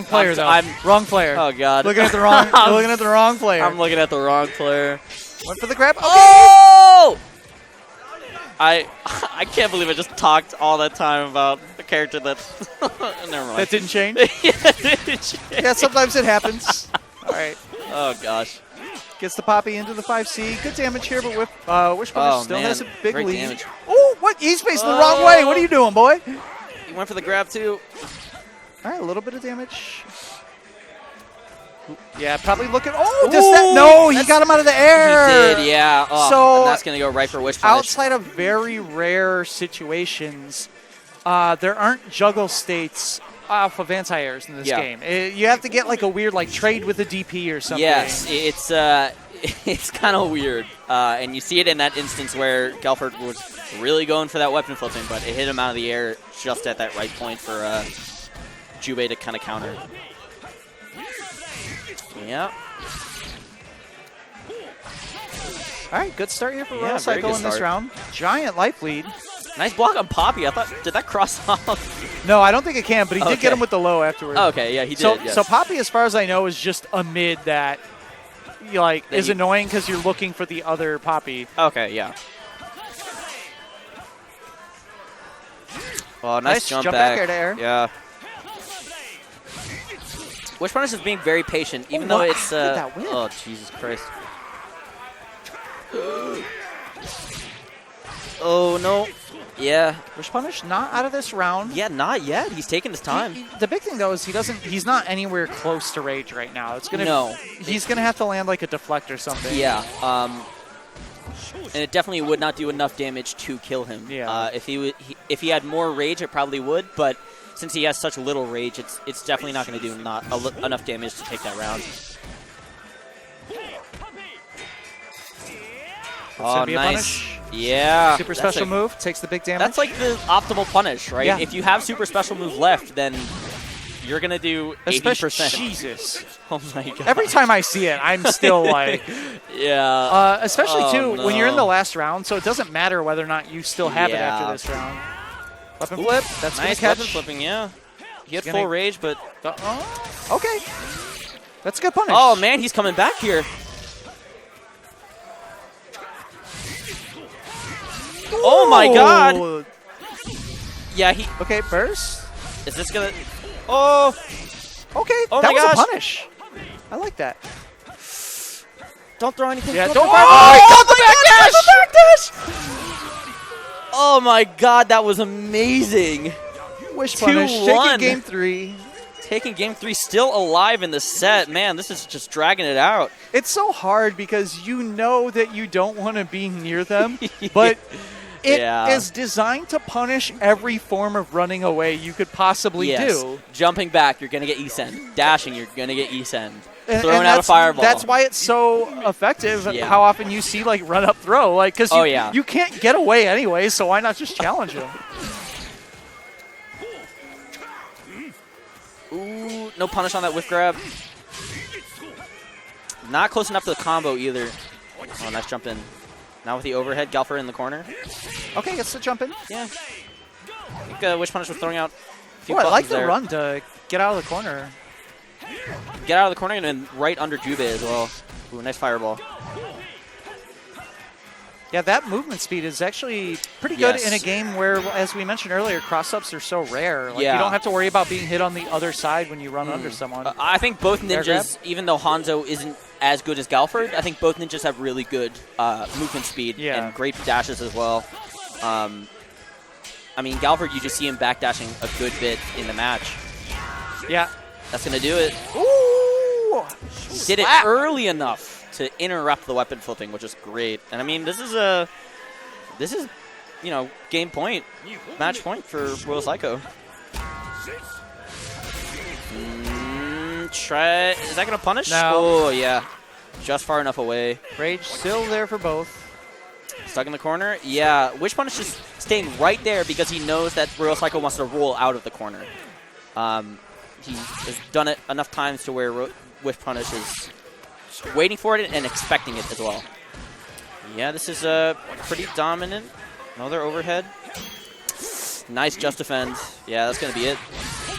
player, though. Wrong player. Oh, God. Looking at the wrong player. I'm looking at the wrong player. Went for the grab. Okay. Oh! I can't believe I just talked all that time about a character that never mind. That didn't change? Yeah, it didn't change. Yeah, sometimes it happens. All right. Oh, gosh. Gets the Poppy into the 5C. Good damage here, but Wish Punish still has a big Great lead. Damage. Oh, what? He's facing the wrong way. What are you doing, boy? He went for the grab, too. All right, a little bit of damage. Yeah, probably looking. Oh, does that? No, he got him out of the air. He did, yeah. Oh, so and that's going to go right for Wish Punish. Outside of very rare situations, there aren't juggle states off of anti-airs in this game. You have to get like a weird trade with a DP or something. Yes, it's kind of weird. And you see it in that instance where Gelford was really going for that weapon flipping, but it hit him out of the air just at that right point for Jubei to kind of counter. Yeah. All right, good start here for Royal Psycho in this round. Giant life lead. Nice block on Poppy. I thought, did that cross off? No, I don't think it can, but he did get him with the low afterwards. Okay, yeah, he did. So Poppy, as far as I know, is just a mid that is annoying because you're looking for the other Poppy. Okay, yeah. Oh, nice jump back. Air to air. Yeah. Wish Punish is being very patient, even though it's... oh, Jesus Christ. Oh, no. Yeah. Wish Punish not out of this round. Yeah, not yet. He's taking his time. The big thing, though, is he's not anywhere close to Rage right now. He's going to have to land like a deflect or something. Yeah. And it definitely would not do enough damage to kill him. Yeah. If he had more Rage, it probably would, but... Since he has such little rage, it's definitely not going to do enough damage to take that round. Oh, nice. Yeah. Super special move, takes the big damage. That's like the optimal punish, right? Yeah. If you have super special move left, then you're going to do 80%. Jesus. Oh, my God. Every time I see it, I'm still like... Yeah. Especially, too, when you're in the last round, so it doesn't matter whether or not you still have it after this round. Weapon flip. That's nice catch. weapon flipping, yeah. He had full rage, but... Okay. That's a good punish. Oh, man, he's coming back here. Ooh. Oh, my God. Yeah, he... Okay, burst. Is this going to... Oh. Okay, oh that my was gosh. a punish. I like that. Don't throw anything. Yeah, don't throw oh, the back dash! Oh my God, that was amazing. Wish Punish, taking game 3. Taking game 3, still alive in the set. Man, this is just dragging it out. It's so hard because you know that you don't want to be near them, but it is designed to punish every form of running away you could possibly do. Jumping back, you're going to get E-Send. Dashing, you're going to get E-Send. throwing out a fireball. That's why it's so effective. Yeah. How often you see like run up throw, like because yeah. you can't get away anyway. So why not just challenge him? Ooh, no punish on that whiff grab. Not close enough to the combo either. Oh, nice jump in. Now with the overhead, Galfer in the corner. Okay, gets to jump in. Yeah. I think Wish Punish was throwing out a few I like buttons there. the run to get out of the corner. Get out of the corner and then right under Jube as well. Ooh, nice fireball. Yeah, that movement speed is actually pretty good Yes. in a game where, as we mentioned earlier, cross-ups are so rare. Like, Yeah. you don't have to worry about being hit on the other side when you run under someone. I think both Air grab? ninjas, even though Hanzo isn't as good as Galford, I think both ninjas have really good movement speed and great dashes as well. I mean, Galford, you just see him backdashing a good bit in the match. Yeah. That's going to do it. Ooh! Did it early enough to interrupt the weapon flipping, which is great. And I mean, this is game point, match point for Royal Psycho. Try. Is that gonna punish? No. Oh yeah, just far enough away. Rage still there for both. Stuck in the corner. Yeah, Wish Punish is staying right there because he knows that Royal Psycho wants to roll out of the corner. He has done it enough times to where Wish Punish is waiting for it and expecting it as well. Yeah, this is pretty dominant. Another overhead. Nice just defend. Yeah, that's going to be it.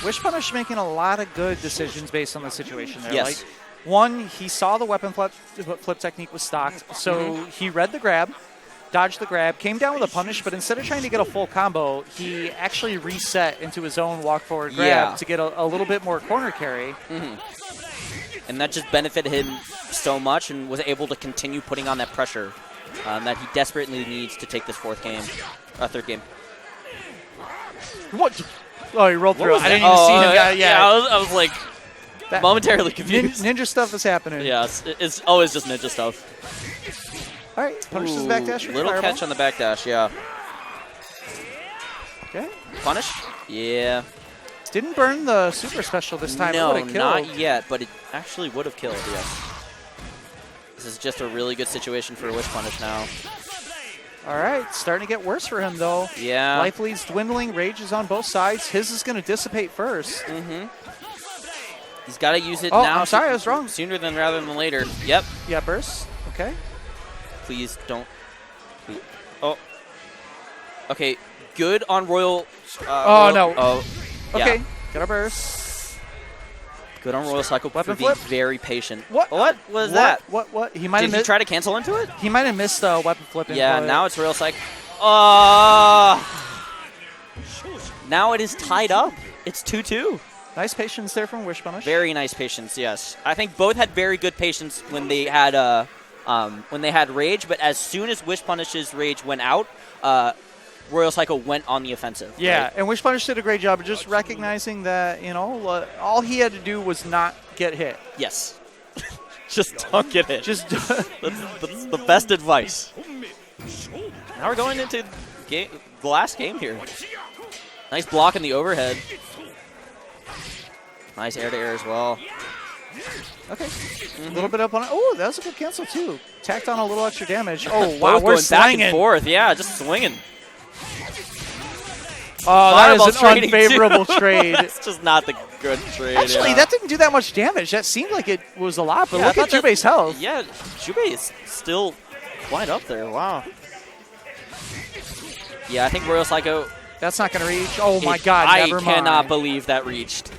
Wish Punish making a lot of good decisions based on the situation there. Yes. Like, one, he saw the weapon flip technique was stocked, so he read the grab, dodged the grab, came down with a punish, but instead of trying to get a full combo, he actually reset into his own walk forward grab to get a little bit more corner carry. And that just benefited him so much and was able to continue putting on that pressure that he desperately needs to take this third game. What? Oh, he rolled through. Was I that? didn't even see him. Yeah, I was like momentarily confused. Ninja stuff is happening. Yeah, it's always just ninja stuff. All right, punishes the backdash. Little fireball. catch on the backdash, yeah. Okay. Punish? Yeah. Didn't burn the super special this time. No, It would've not killed. yet, but it actually would have killed, yes. This is just a really good situation for Wish Punish now. All right, starting to get worse for him, though. Yeah. Life lead's dwindling. Rage is on both sides. His is going to dissipate first. He's got to use it Oh, now. I'm sorry, I was wrong. Sooner than rather than later. Yep. Yeah, burst. Okay. Please don't. Oh. Okay, good on Royal. No. Oh, yeah. Okay, got a burst. Good on Royal Cycle Weapon for being flip? very patient. What? What was that? What? He might Did have he missed. try to cancel into it? He might have missed the weapon flip. Yeah, input. now it's Royal Cycle. Now it is tied up. It's 2-2. Nice patience there from Wish Punish. Very nice patience, yes. I think both had very good patience when they had Rage, but as soon as Wish Punish's Rage went out, Royal Cycle went on the offensive. Yeah, right? and Wish Punish did a great job of just recognizing that, all he had to do was not get hit. Yes. Just don't get hit. Just That's the best advice. Now we're going into the last game here. Nice block in the overhead. Nice air-to-air as well. Okay. A little bit up on it. Oh, that was a good cancel, too. Tacked on a little extra damage. Oh, wow, Both we're going back slinging. and forth. Yeah, just swinging. Oh, that Fireball is an trading, unfavorable too. trade. That's just not the good trade. Actually, yeah. that didn't do that much damage. That seemed like it was a lot, but Yeah, look I at thought that- Jube's health. Yeah, Jube is still quite up there. Wow. Yeah, I think Royal Psycho. That's not going to reach. Oh, my God, never mind. I cannot believe that reached.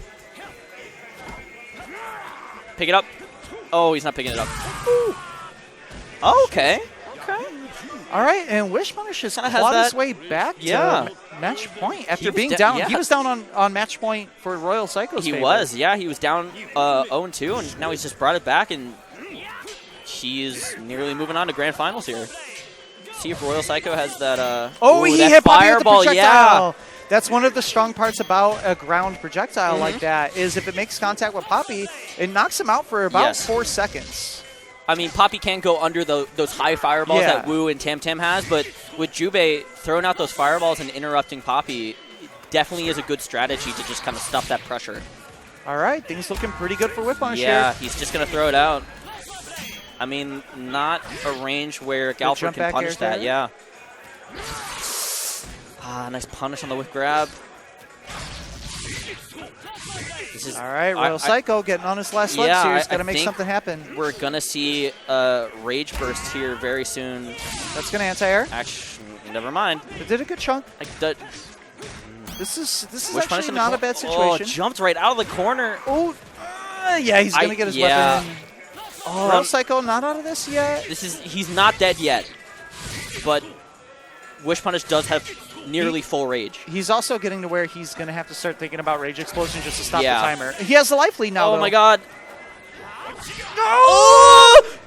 Pick it up. Oh, he's not picking it up. Oh, okay. Okay. All right, and Wish Punish has Kinda clawed has his that- way back Yeah. to match point after was being da- down. yeah. He was down on match point for Royal Psycho's He favor. was, yeah. He was down 0-2, and now he's just brought it back, and he is nearly moving on to grand finals here. See if Royal Psycho has that. Oh, he that hit Poppy with the fireball, projectile. That's one of the strong parts about a ground projectile Mm-hmm. like that is if it makes contact with Poppy, it knocks him out for about Yes. 4 seconds. I mean, Poppy can go under those high fireballs Yeah. that Wu and Tam Tam has, but with Jube throwing out those fireballs and interrupting Poppy, definitely is a good strategy to just kind of stuff that pressure. All right, things looking pretty good for Whip Punish Yeah, here. he's just going to throw it out. I mean, not a range where Galford can punish that. Yeah. Nice punish on the whip grab. All right, Royal Psycho getting on his last legs here. He's got to make something happen. We're going to see a Rage Burst here very soon. That's going to anti-air. Actually, never mind. It did a good chunk. This is actually not a bad situation. Oh, jumped right out of the corner. Oh, yeah, he's going to get his weapon. Oh, Royal Psycho not out of this yet. He's not dead yet, but Wish Punish does have nearly full rage. He's also getting to where he's going to have to start thinking about Rage Explosion just to stop the timer. He has the life lead now, Oh, though. my God. No! Oh!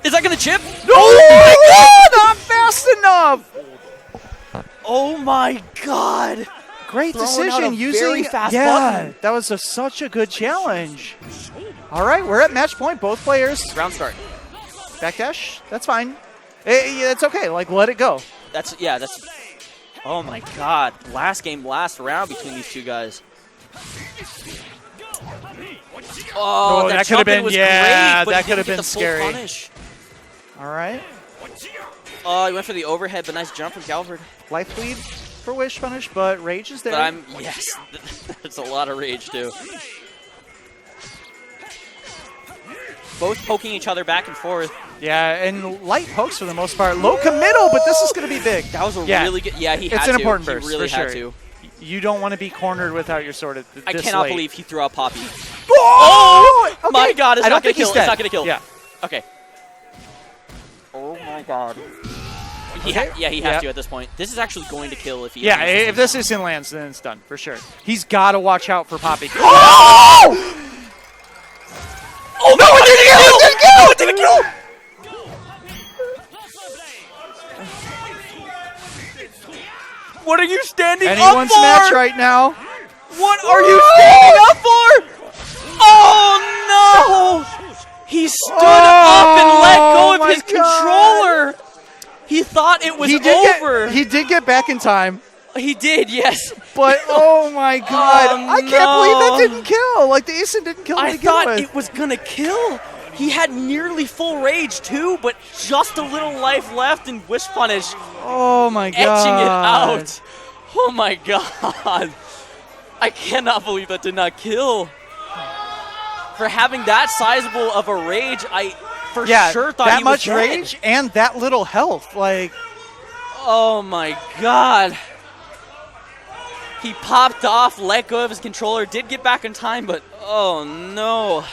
Is that going to chip? No! Oh, my God! Not fast enough! Oh, my God. Great Throwing decision out a using very fast button. That was such a good challenge. All right, we're at match point. Both players. Round start. Backdash. That's fine. It's okay. Like, let it go. That's. Oh my God! Last game, last round between these two guys. Oh, that could have been. Yeah, great, that could have been the full scary. Punish. All right. Oh, he went for the overhead, but nice jump from Galford. Life lead for Wish Punish, but Rage is there. But yes, it's a lot of rage too. Both poking each other back and forth. Yeah, and light pokes for the most part. Low committal, but this is going to be big. That was a really good. Yeah, he had to. It's an important burst, He really for had sure. to. You don't want to be cornered without your sword. I cannot believe he threw out Poppy. Oh! Okay. My God! It's I don't not going think to kill. he's dead. It's not going to kill. Yeah. Okay. Oh my God. He Okay. has to at this point. This is actually going to kill if he. Yeah, if this isn't lands, then it's done for sure. He's got to watch out for Poppy. Oh! Oh no! It didn't kill! It didn't kill! It didn't kill! What are you standing Anyone's up for? match right now. What are you standing up for? Oh no! He stood up and let go of his controller. He thought it was over. He did get back in time. He did, yes. But oh my God, I can't believe that didn't kill. Like the Asen didn't kill. I thought it was gonna kill. He had nearly full rage too, but just a little life left, and Wish Punish. Oh my God, etching it out. Oh my God, I cannot believe that did not kill. For having that sizable of a rage, I for sure thought that he was much dead. rage and that little health. Like, oh my God. He popped off, let go of his controller, did get back in time, but oh no.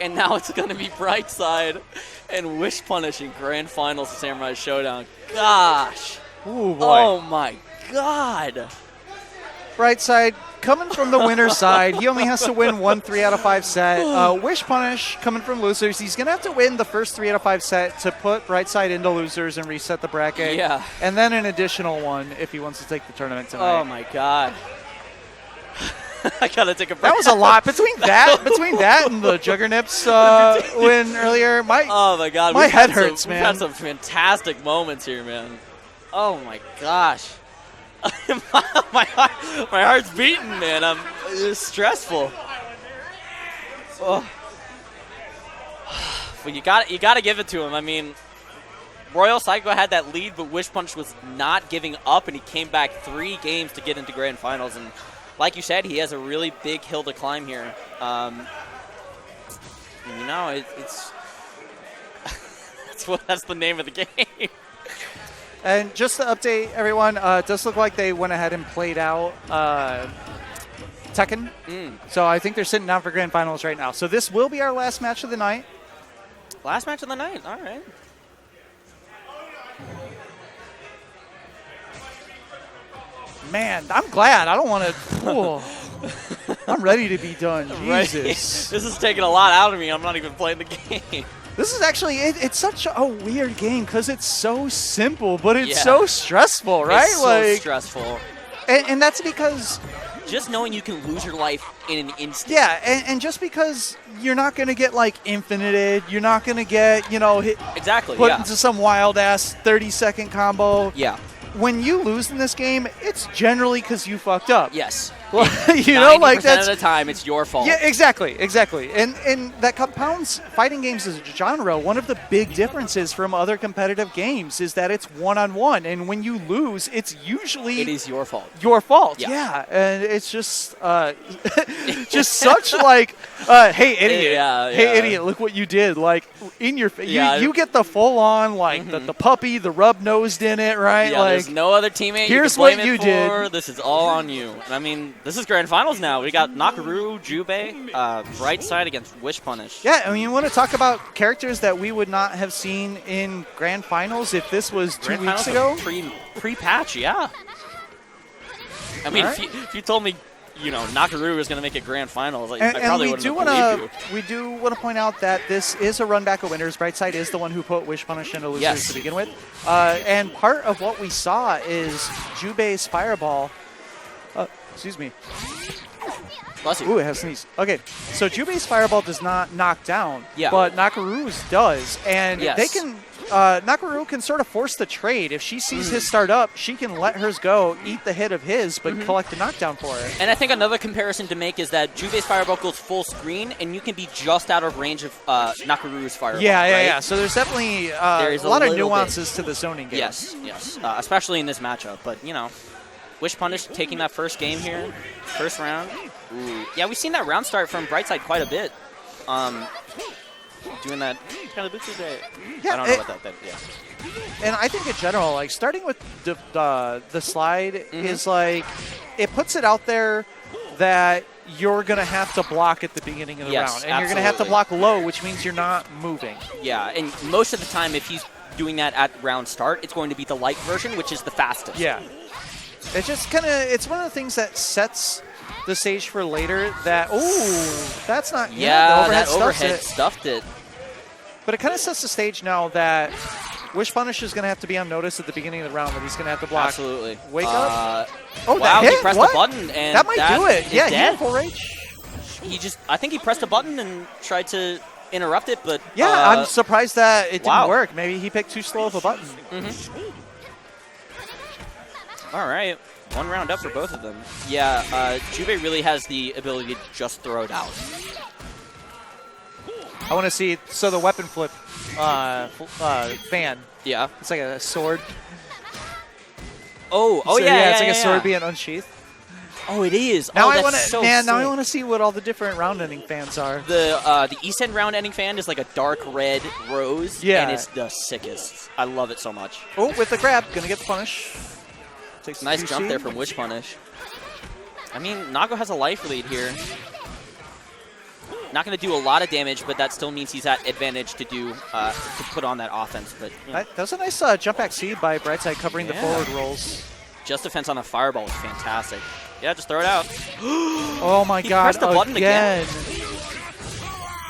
And now it's going to be Brightside and Wish Punish in Grand Finals of Samurai Shodown. Gosh. ooh boy. Oh my God. Brightside coming from the winner's side. He only has to win 1 3 out of 5 set. Wish Punish coming from losers. He's going to have to win the first 3 out of 5 set to put Brightside into losers and reset the bracket. Yeah. And then an additional one if he wants to take the tournament tonight. Oh my God. I got to take a break. That was a lot. Between that and the Juggernips win earlier, oh my God. my head hurts, man. We've had some fantastic moments here, man. Oh my gosh. my heart's beating, man. It's stressful. Oh. But you got to give it to him. I mean, Royal Psycho had that lead, but Wish Punch was not giving up, and he came back 3 games to get into Grand Finals. And like you said, he has a really big hill to climb here. You know, it's that's the name of the game. And just to update everyone, it does look like they went ahead and played out Tekken. So I think they're sitting down for Grand Finals right now. So this will be our last match of the night. Last match of the night. All right. Man, I'm glad. I don't want to. I'm ready to be done. Jesus. This is taking a lot out of me. I'm not even playing the game. This is actually, it's such a weird game because it's so simple, but it's so stressful, right? It's so stressful. And that's because just knowing you can lose your life in an instant. Yeah, and just because you're not going to get, like, infinited, you're not going to get, you know, hit, put into some wild-ass 30-second combo. Yeah. When you lose in this game, it's generally because you fucked up. Yes. You know, like 90% that's of the time, it's your fault. yeah, exactly. And that compounds fighting games as a genre. One of the big differences from other competitive games is that it's one-on-one, and when you lose, it's usually It is your fault. your fault. Yeah. Yeah, and it's just just such like, hey idiot, hey idiot, look what you did. Like in your face, you get the full-on like the puppy, the rub-nosed in it, right? Yeah, like there's no other teammate here's you can blame what you it for. did. This is all on you. And I mean, this is grand finals now. We got Nakaru, Jubei, Brightside against Wish Punish. Yeah, I mean, you want to talk about characters that we would not have seen in grand finals if this was 2 Grand weeks finals ago. Pre-patch, yeah. I mean, All if you told me, Nakaru was going to make it grand finals, like, I And probably we wouldn't do have want believed to you. we do want to point out that this is a run back of winners. Brightside is the one who put Wish Punish into losers Yes. to begin with, and part of what we saw is Jubei's fireball. Excuse me. Bless you. Ooh, it has sneeze. Okay, so Jubei's fireball does not knock down, Yeah. but Nakaru's does, and Yes. they can. Nakaru can sort of force the trade. If she sees his start up, she can let hers go, eat the hit of his, but collect the knockdown for it. And I think another comparison to make is that Jubei's fireball goes full screen, and you can be just out of range of Nakaru's fireball. Yeah. right? So there's definitely There's a lot of little bit. nuances to the zoning game. Yes, especially in this matchup. But, Wish Punish taking that first game here, first round. Ooh. Yeah, we've seen that round start from Brightside quite a bit. Doing that kind of bootsy day. Yeah, I don't know what that yeah. And I think in general, like starting with the slide is like it puts it out there that you're gonna have to block at the beginning of the Yes, round, and you're gonna have to absolutely. block low, which means you're not moving. Yeah, and most of the time, if he's doing that at round start, it's going to be the light version, which is the fastest. Yeah, it just kind of it's one of the things that sets the stage for later. That that's not Yeah, the that stuffs overhead it. stuffed it. But it kind of sets the stage now that Wish Punish is going to have to be on notice at the beginning of the round, that he's going to have to block. Absolutely. Wake up. Wow, that hit? he pressed What? the button, and That might do it. is Yeah, he dead. went full rage. I think he pressed a button and tried to interrupt it, but Yeah, I'm surprised that it didn't wow. work. Maybe he picked too slow of a button. All right. One round up for both of them. Yeah, Jubei really has the ability to just throw it out. I want to see. So the weapon flip fan. Yeah. It's like a sword. Oh, So, yeah, it's like a sword yeah. being unsheathed. Oh, it is. Now I that's want to. so Now I sick. want to see what all the different round ending fans are. The East End round ending fan is like a dark red rose. Yeah. And it's the sickest. I love it so much. Oh, with the grab, gonna get the punish. Takes Nice 2C. jump there from Wish Punish. I mean, Nago has a life lead here. Not going to do a lot of damage, but that still means he's at advantage to do to put on that offense. But That was a nice jump back seed by Brightside covering the forward rolls. just defense on a fireball is fantastic. Yeah, just throw it out. Oh my He God! pressed the button again. again.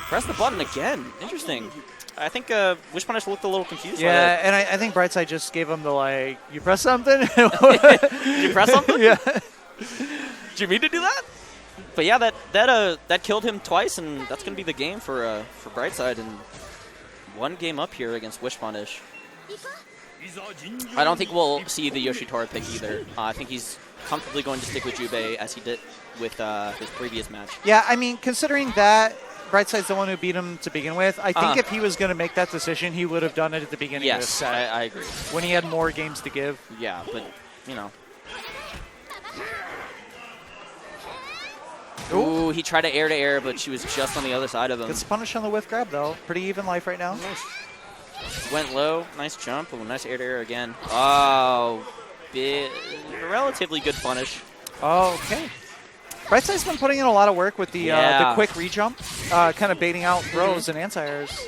Press the button again. Interesting. I think Wish Punish looked a little confused. by Yeah, that. and I think Brightside just gave him the like, you press something? Did you press something? Yeah. Did you mean to do that? But yeah, that killed him twice, and that's going to be the game for Brightside. And one game up here against Wish Punish. I don't think we'll see the Yoshitora pick either. I think he's comfortably going to stick with Jubei as he did with his previous match. Yeah, I mean, considering that Brightside's the one who beat him to begin with, I think Uh-huh. if he was going to make that decision, he would have done it at the beginning of the Yes, set. I agree. When he had more games to give. Yeah, but, you know. Ooh, he tried to air, but she was just on the other side of him. Gets punished on the whiff grab, though. Pretty even life right now. Went low. Nice jump. Oh, nice air again. Oh, relatively good punish. Oh, okay. Brightside's been putting in a lot of work with the quick re-jump, kind of baiting out throws and anti-airs.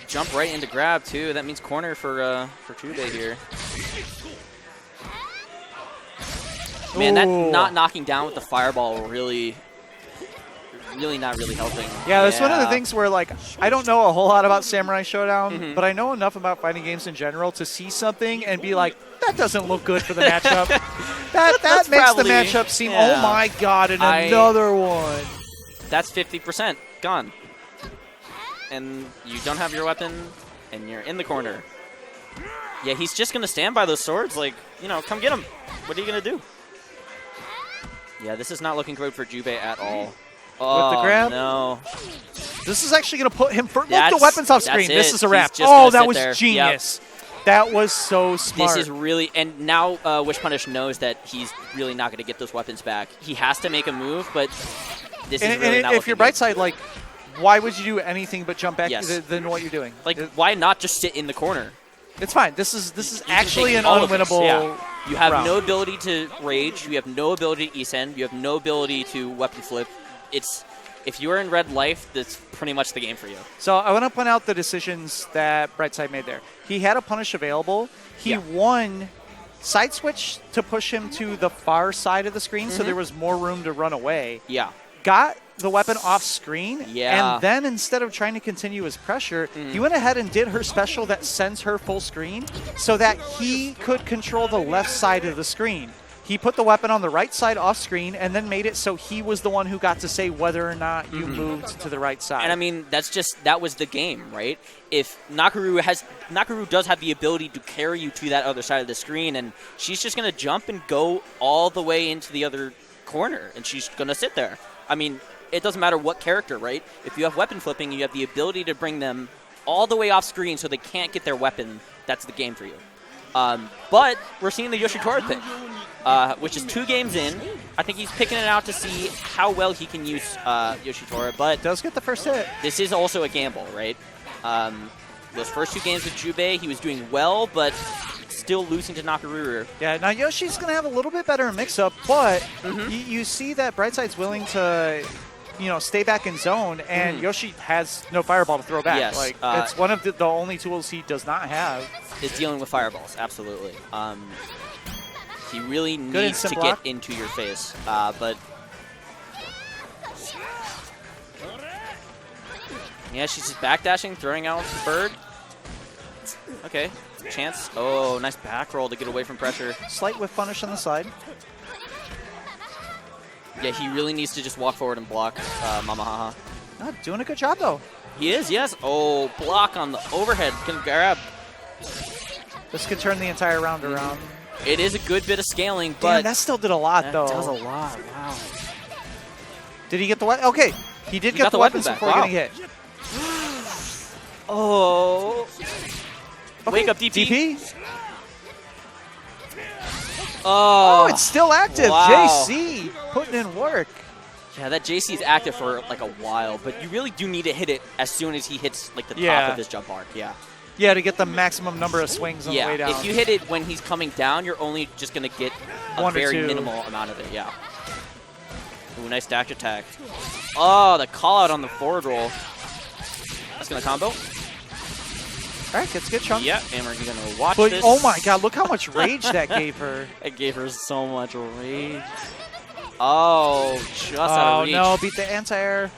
Jump right into grab, too. That means corner for Jubei here. Man, that Ooh. not knocking down with the fireball really not really helping. Yeah, that's one of the things where, like, I don't know a whole lot about Samurai Shodown, Mm-hmm. but I know enough about fighting games in general to see something and be like, that doesn't look good for the matchup. that That's makes probably- the matchup seem, yeah. oh my God, and another one. That's 50% gone. And you don't have your weapon, and you're in the corner. Yeah, he's just going to stand by those swords. Like, you know, come get him. What are you going to do? Yeah, this is not looking good for Jubei at all. With the grab? No. This is actually going to put him first. Look, That's- the weapons off that's screen. This it. is a wrap. He's just Oh, gonna that sit was there. genius. That was so smart. This is really, and now Wish Punish knows that he's really not going to get those weapons back. He has to make a move, but this is really not if you're looking bright good. side, like, why would you do anything but jump back Yes. than what you're doing? Like, why not just sit in the corner? It's fine. This is You can actually take an all of this, unwinnable. yeah. You have round. no ability to rage. You have no ability to E-Send. You have no ability to weapon flip. If you are in red life, that's pretty much the game for you. So I want to point out the decisions that Brightside made there. He had a punish available. He Yeah. won side switch to push him to the far side of the screen, so there was more room to run away. Yeah. Got the weapon off screen, Yeah. and then instead of trying to continue his pressure, he went ahead and did her special that sends her full screen so that he could control the left side of the screen. He put the weapon on the right side off screen and then made it so he was the one who got to say whether or not you moved to the right side. And I mean, that was the game, right? If Nakaru does have the ability to carry you to that other side of the screen, and she's just going to jump and go all the way into the other corner, and she's going to sit there. I mean, it doesn't matter what character, right? If you have weapon flipping, you have the ability to bring them all the way off screen so they can't get their weapon. That's the game for you. But we're seeing the Yoshitora pick, which is 2 games in. I think he's picking it out to see how well he can use Yoshitora, but does get the first hit. this is also a gamble, right? Those first 2 games with Jubei, he was doing well, but still losing to Nakaruru. Yeah, now Yoshi's going to have a little bit better mix-up, but you see that Brightside's willing to, stay back in zone, and Yoshi has no fireball to throw back. Yes, Like, it's one of the only tools he does not have. Is dealing with fireballs, absolutely. He really needs to block. get into your face, but yeah, she's just backdashing, throwing out the bird. Okay, chance. Oh, nice back roll to get away from pressure. Slight whiff punish on the side. Yeah, he really needs to just walk forward and block Mamahaha. Not doing a good job, though. He is, yes. Oh, block on the overhead. Can grab. This could turn the entire round around. It is a good bit of scaling, Damn, but that still did a lot, that though. does a lot. Wow. Did he get the weapon? Okay, he did He get got the the weapon weapons back. before Wow. getting hit. Oh. Wake up, DP. DP? Oh, Oh, it's still active. Wow. JC putting in work. yeah, that JC is active for like a while, but you really do need to hit it as soon as he hits like the top Yeah. of his jump arc. Yeah. Yeah, to get the maximum number of swings on the way down. If you hit it when he's coming down, you're only just going to get a 1 or very 2. minimal amount of it, yeah. Ooh, nice dash attack. Oh, the call out on the forward roll. That's going to combo. All right, gets a good chunk. Yeah, and we're going to watch But this. oh my god, look how much rage that gave her. It gave her so much rage. Oh, just out Oh of reach. no, beat the anti-air.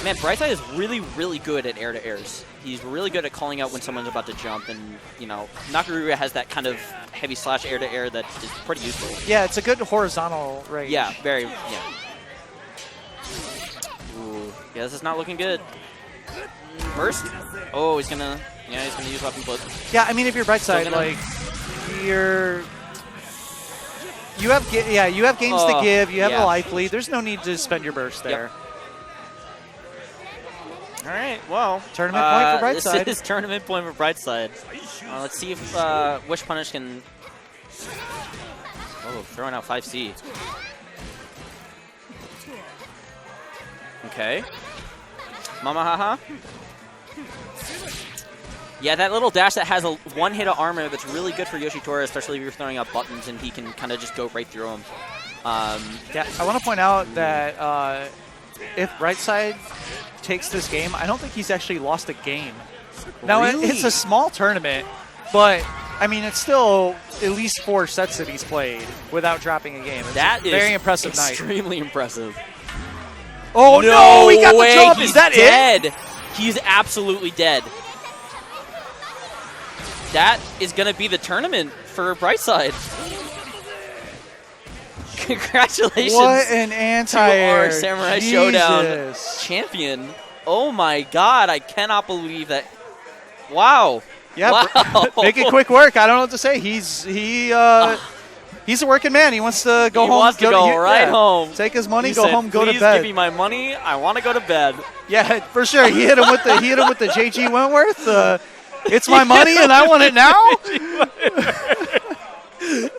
Man, Brightside is really, really good at air-to-airs. He's really good at calling out when someone's about to jump, and, Nakaruru has that kind of heavy slash air-to-air that is pretty useful. Yeah, it's a good horizontal rage. Yeah, very, yeah. Ooh, yeah, this is not looking good. First, oh, he's gonna use weapon flip. Yeah, I mean, if you're bright side, gonna- like, you have games to give, you have yeah. a life lead, there's no need to spend your burst there. All right, well. Tournament point for Brightside. This is tournament point for Brightside. Let's see if Wish Punish can... Oh, throwing out 5C. Okay. Mamahaha. Yeah, that little dash that has a 1 hit of armor that's really good for Yoshitora, especially if you're throwing out buttons and he can kind of just go right through them. Yeah, I want to point out that if Brightside takes this game, I don't think he's actually lost a game. Now, Really? it's a small tournament, but, I mean, it's still at least 4 sets that he's played without dropping a game. It's That a is very impressive night. extremely impressive. Oh, no! He got the way, jump! He's Is that dead. it? He's absolutely dead. That is going to be the tournament for Brightside. Congratulations What an to anti-air. our Samurai Jesus. Showdown champion. Oh my god, I cannot believe that. Wow. Yeah, Wow. make it quick work. I don't know what to say. He's a working man. He wants to go home. He wants to go right home. Take his money, He go said, home, go to "Please bed. give me my money. I want to go to bed." Yeah, for sure. He hit him with the JG Wentworth. It's my money and I want it now.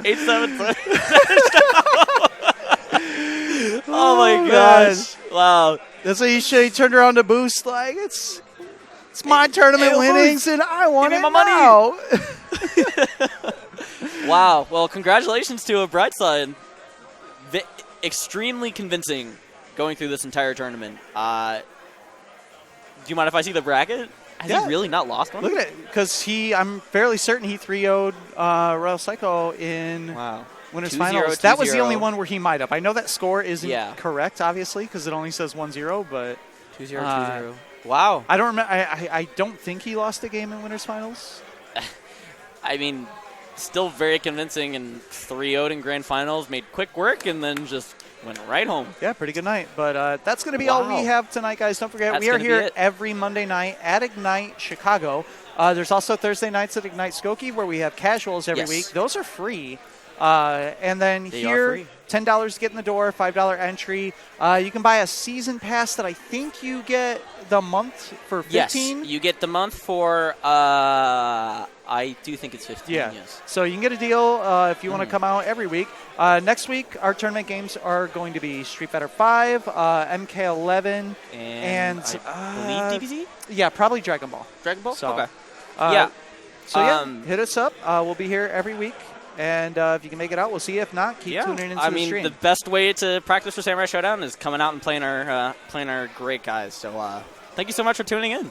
8-7. Oh my gosh! Wow. That's what he turned around to Boost like it's my tournament Hey, winnings Boost, and I want give it me my now. Wow. Well, congratulations to a Brightside. Extremely convincing going through this entire tournament. Do you mind if I see the bracket? Has he really not lost one? Look at it, because I'm fairly certain he 3-0'd Royal Psycho in Winners 2-0, Finals. That was the 2-0. only one where he might have. I know that score isn't correct, obviously, because it only says 1-0, but 2-0, 2-0. Wow. I don't remember. I don't think he lost a game in Winners Finals. I mean, still very convincing, and 3-0'd in Grand Finals, made quick work, and then just went right home. Yeah, pretty good night. But that's going to be all we have tonight, guys. Don't forget, we are here every Monday night at Ignite Chicago. There's also Thursday nights at Ignite Skokie where we have casuals every week. Those are free. And then here, $10 to get in the door, $5 entry. You can buy a season pass that I think you get the month for 15. Yes, you get the month for, I do think it's 15, yes. So you can get a deal if you want to come out every week. Next week, our tournament games are going to be Street Fighter 5, MK11, and I believe DBZ? Yeah, probably Dragon Ball. Dragon Ball? So, okay. So, hit us up. We'll be here every week. And if you can make it out, we'll see you. If not, keep tuning into the stream. The best way to practice for Samurai Shodown is coming out and playing our great guys. So thank you so much for tuning in.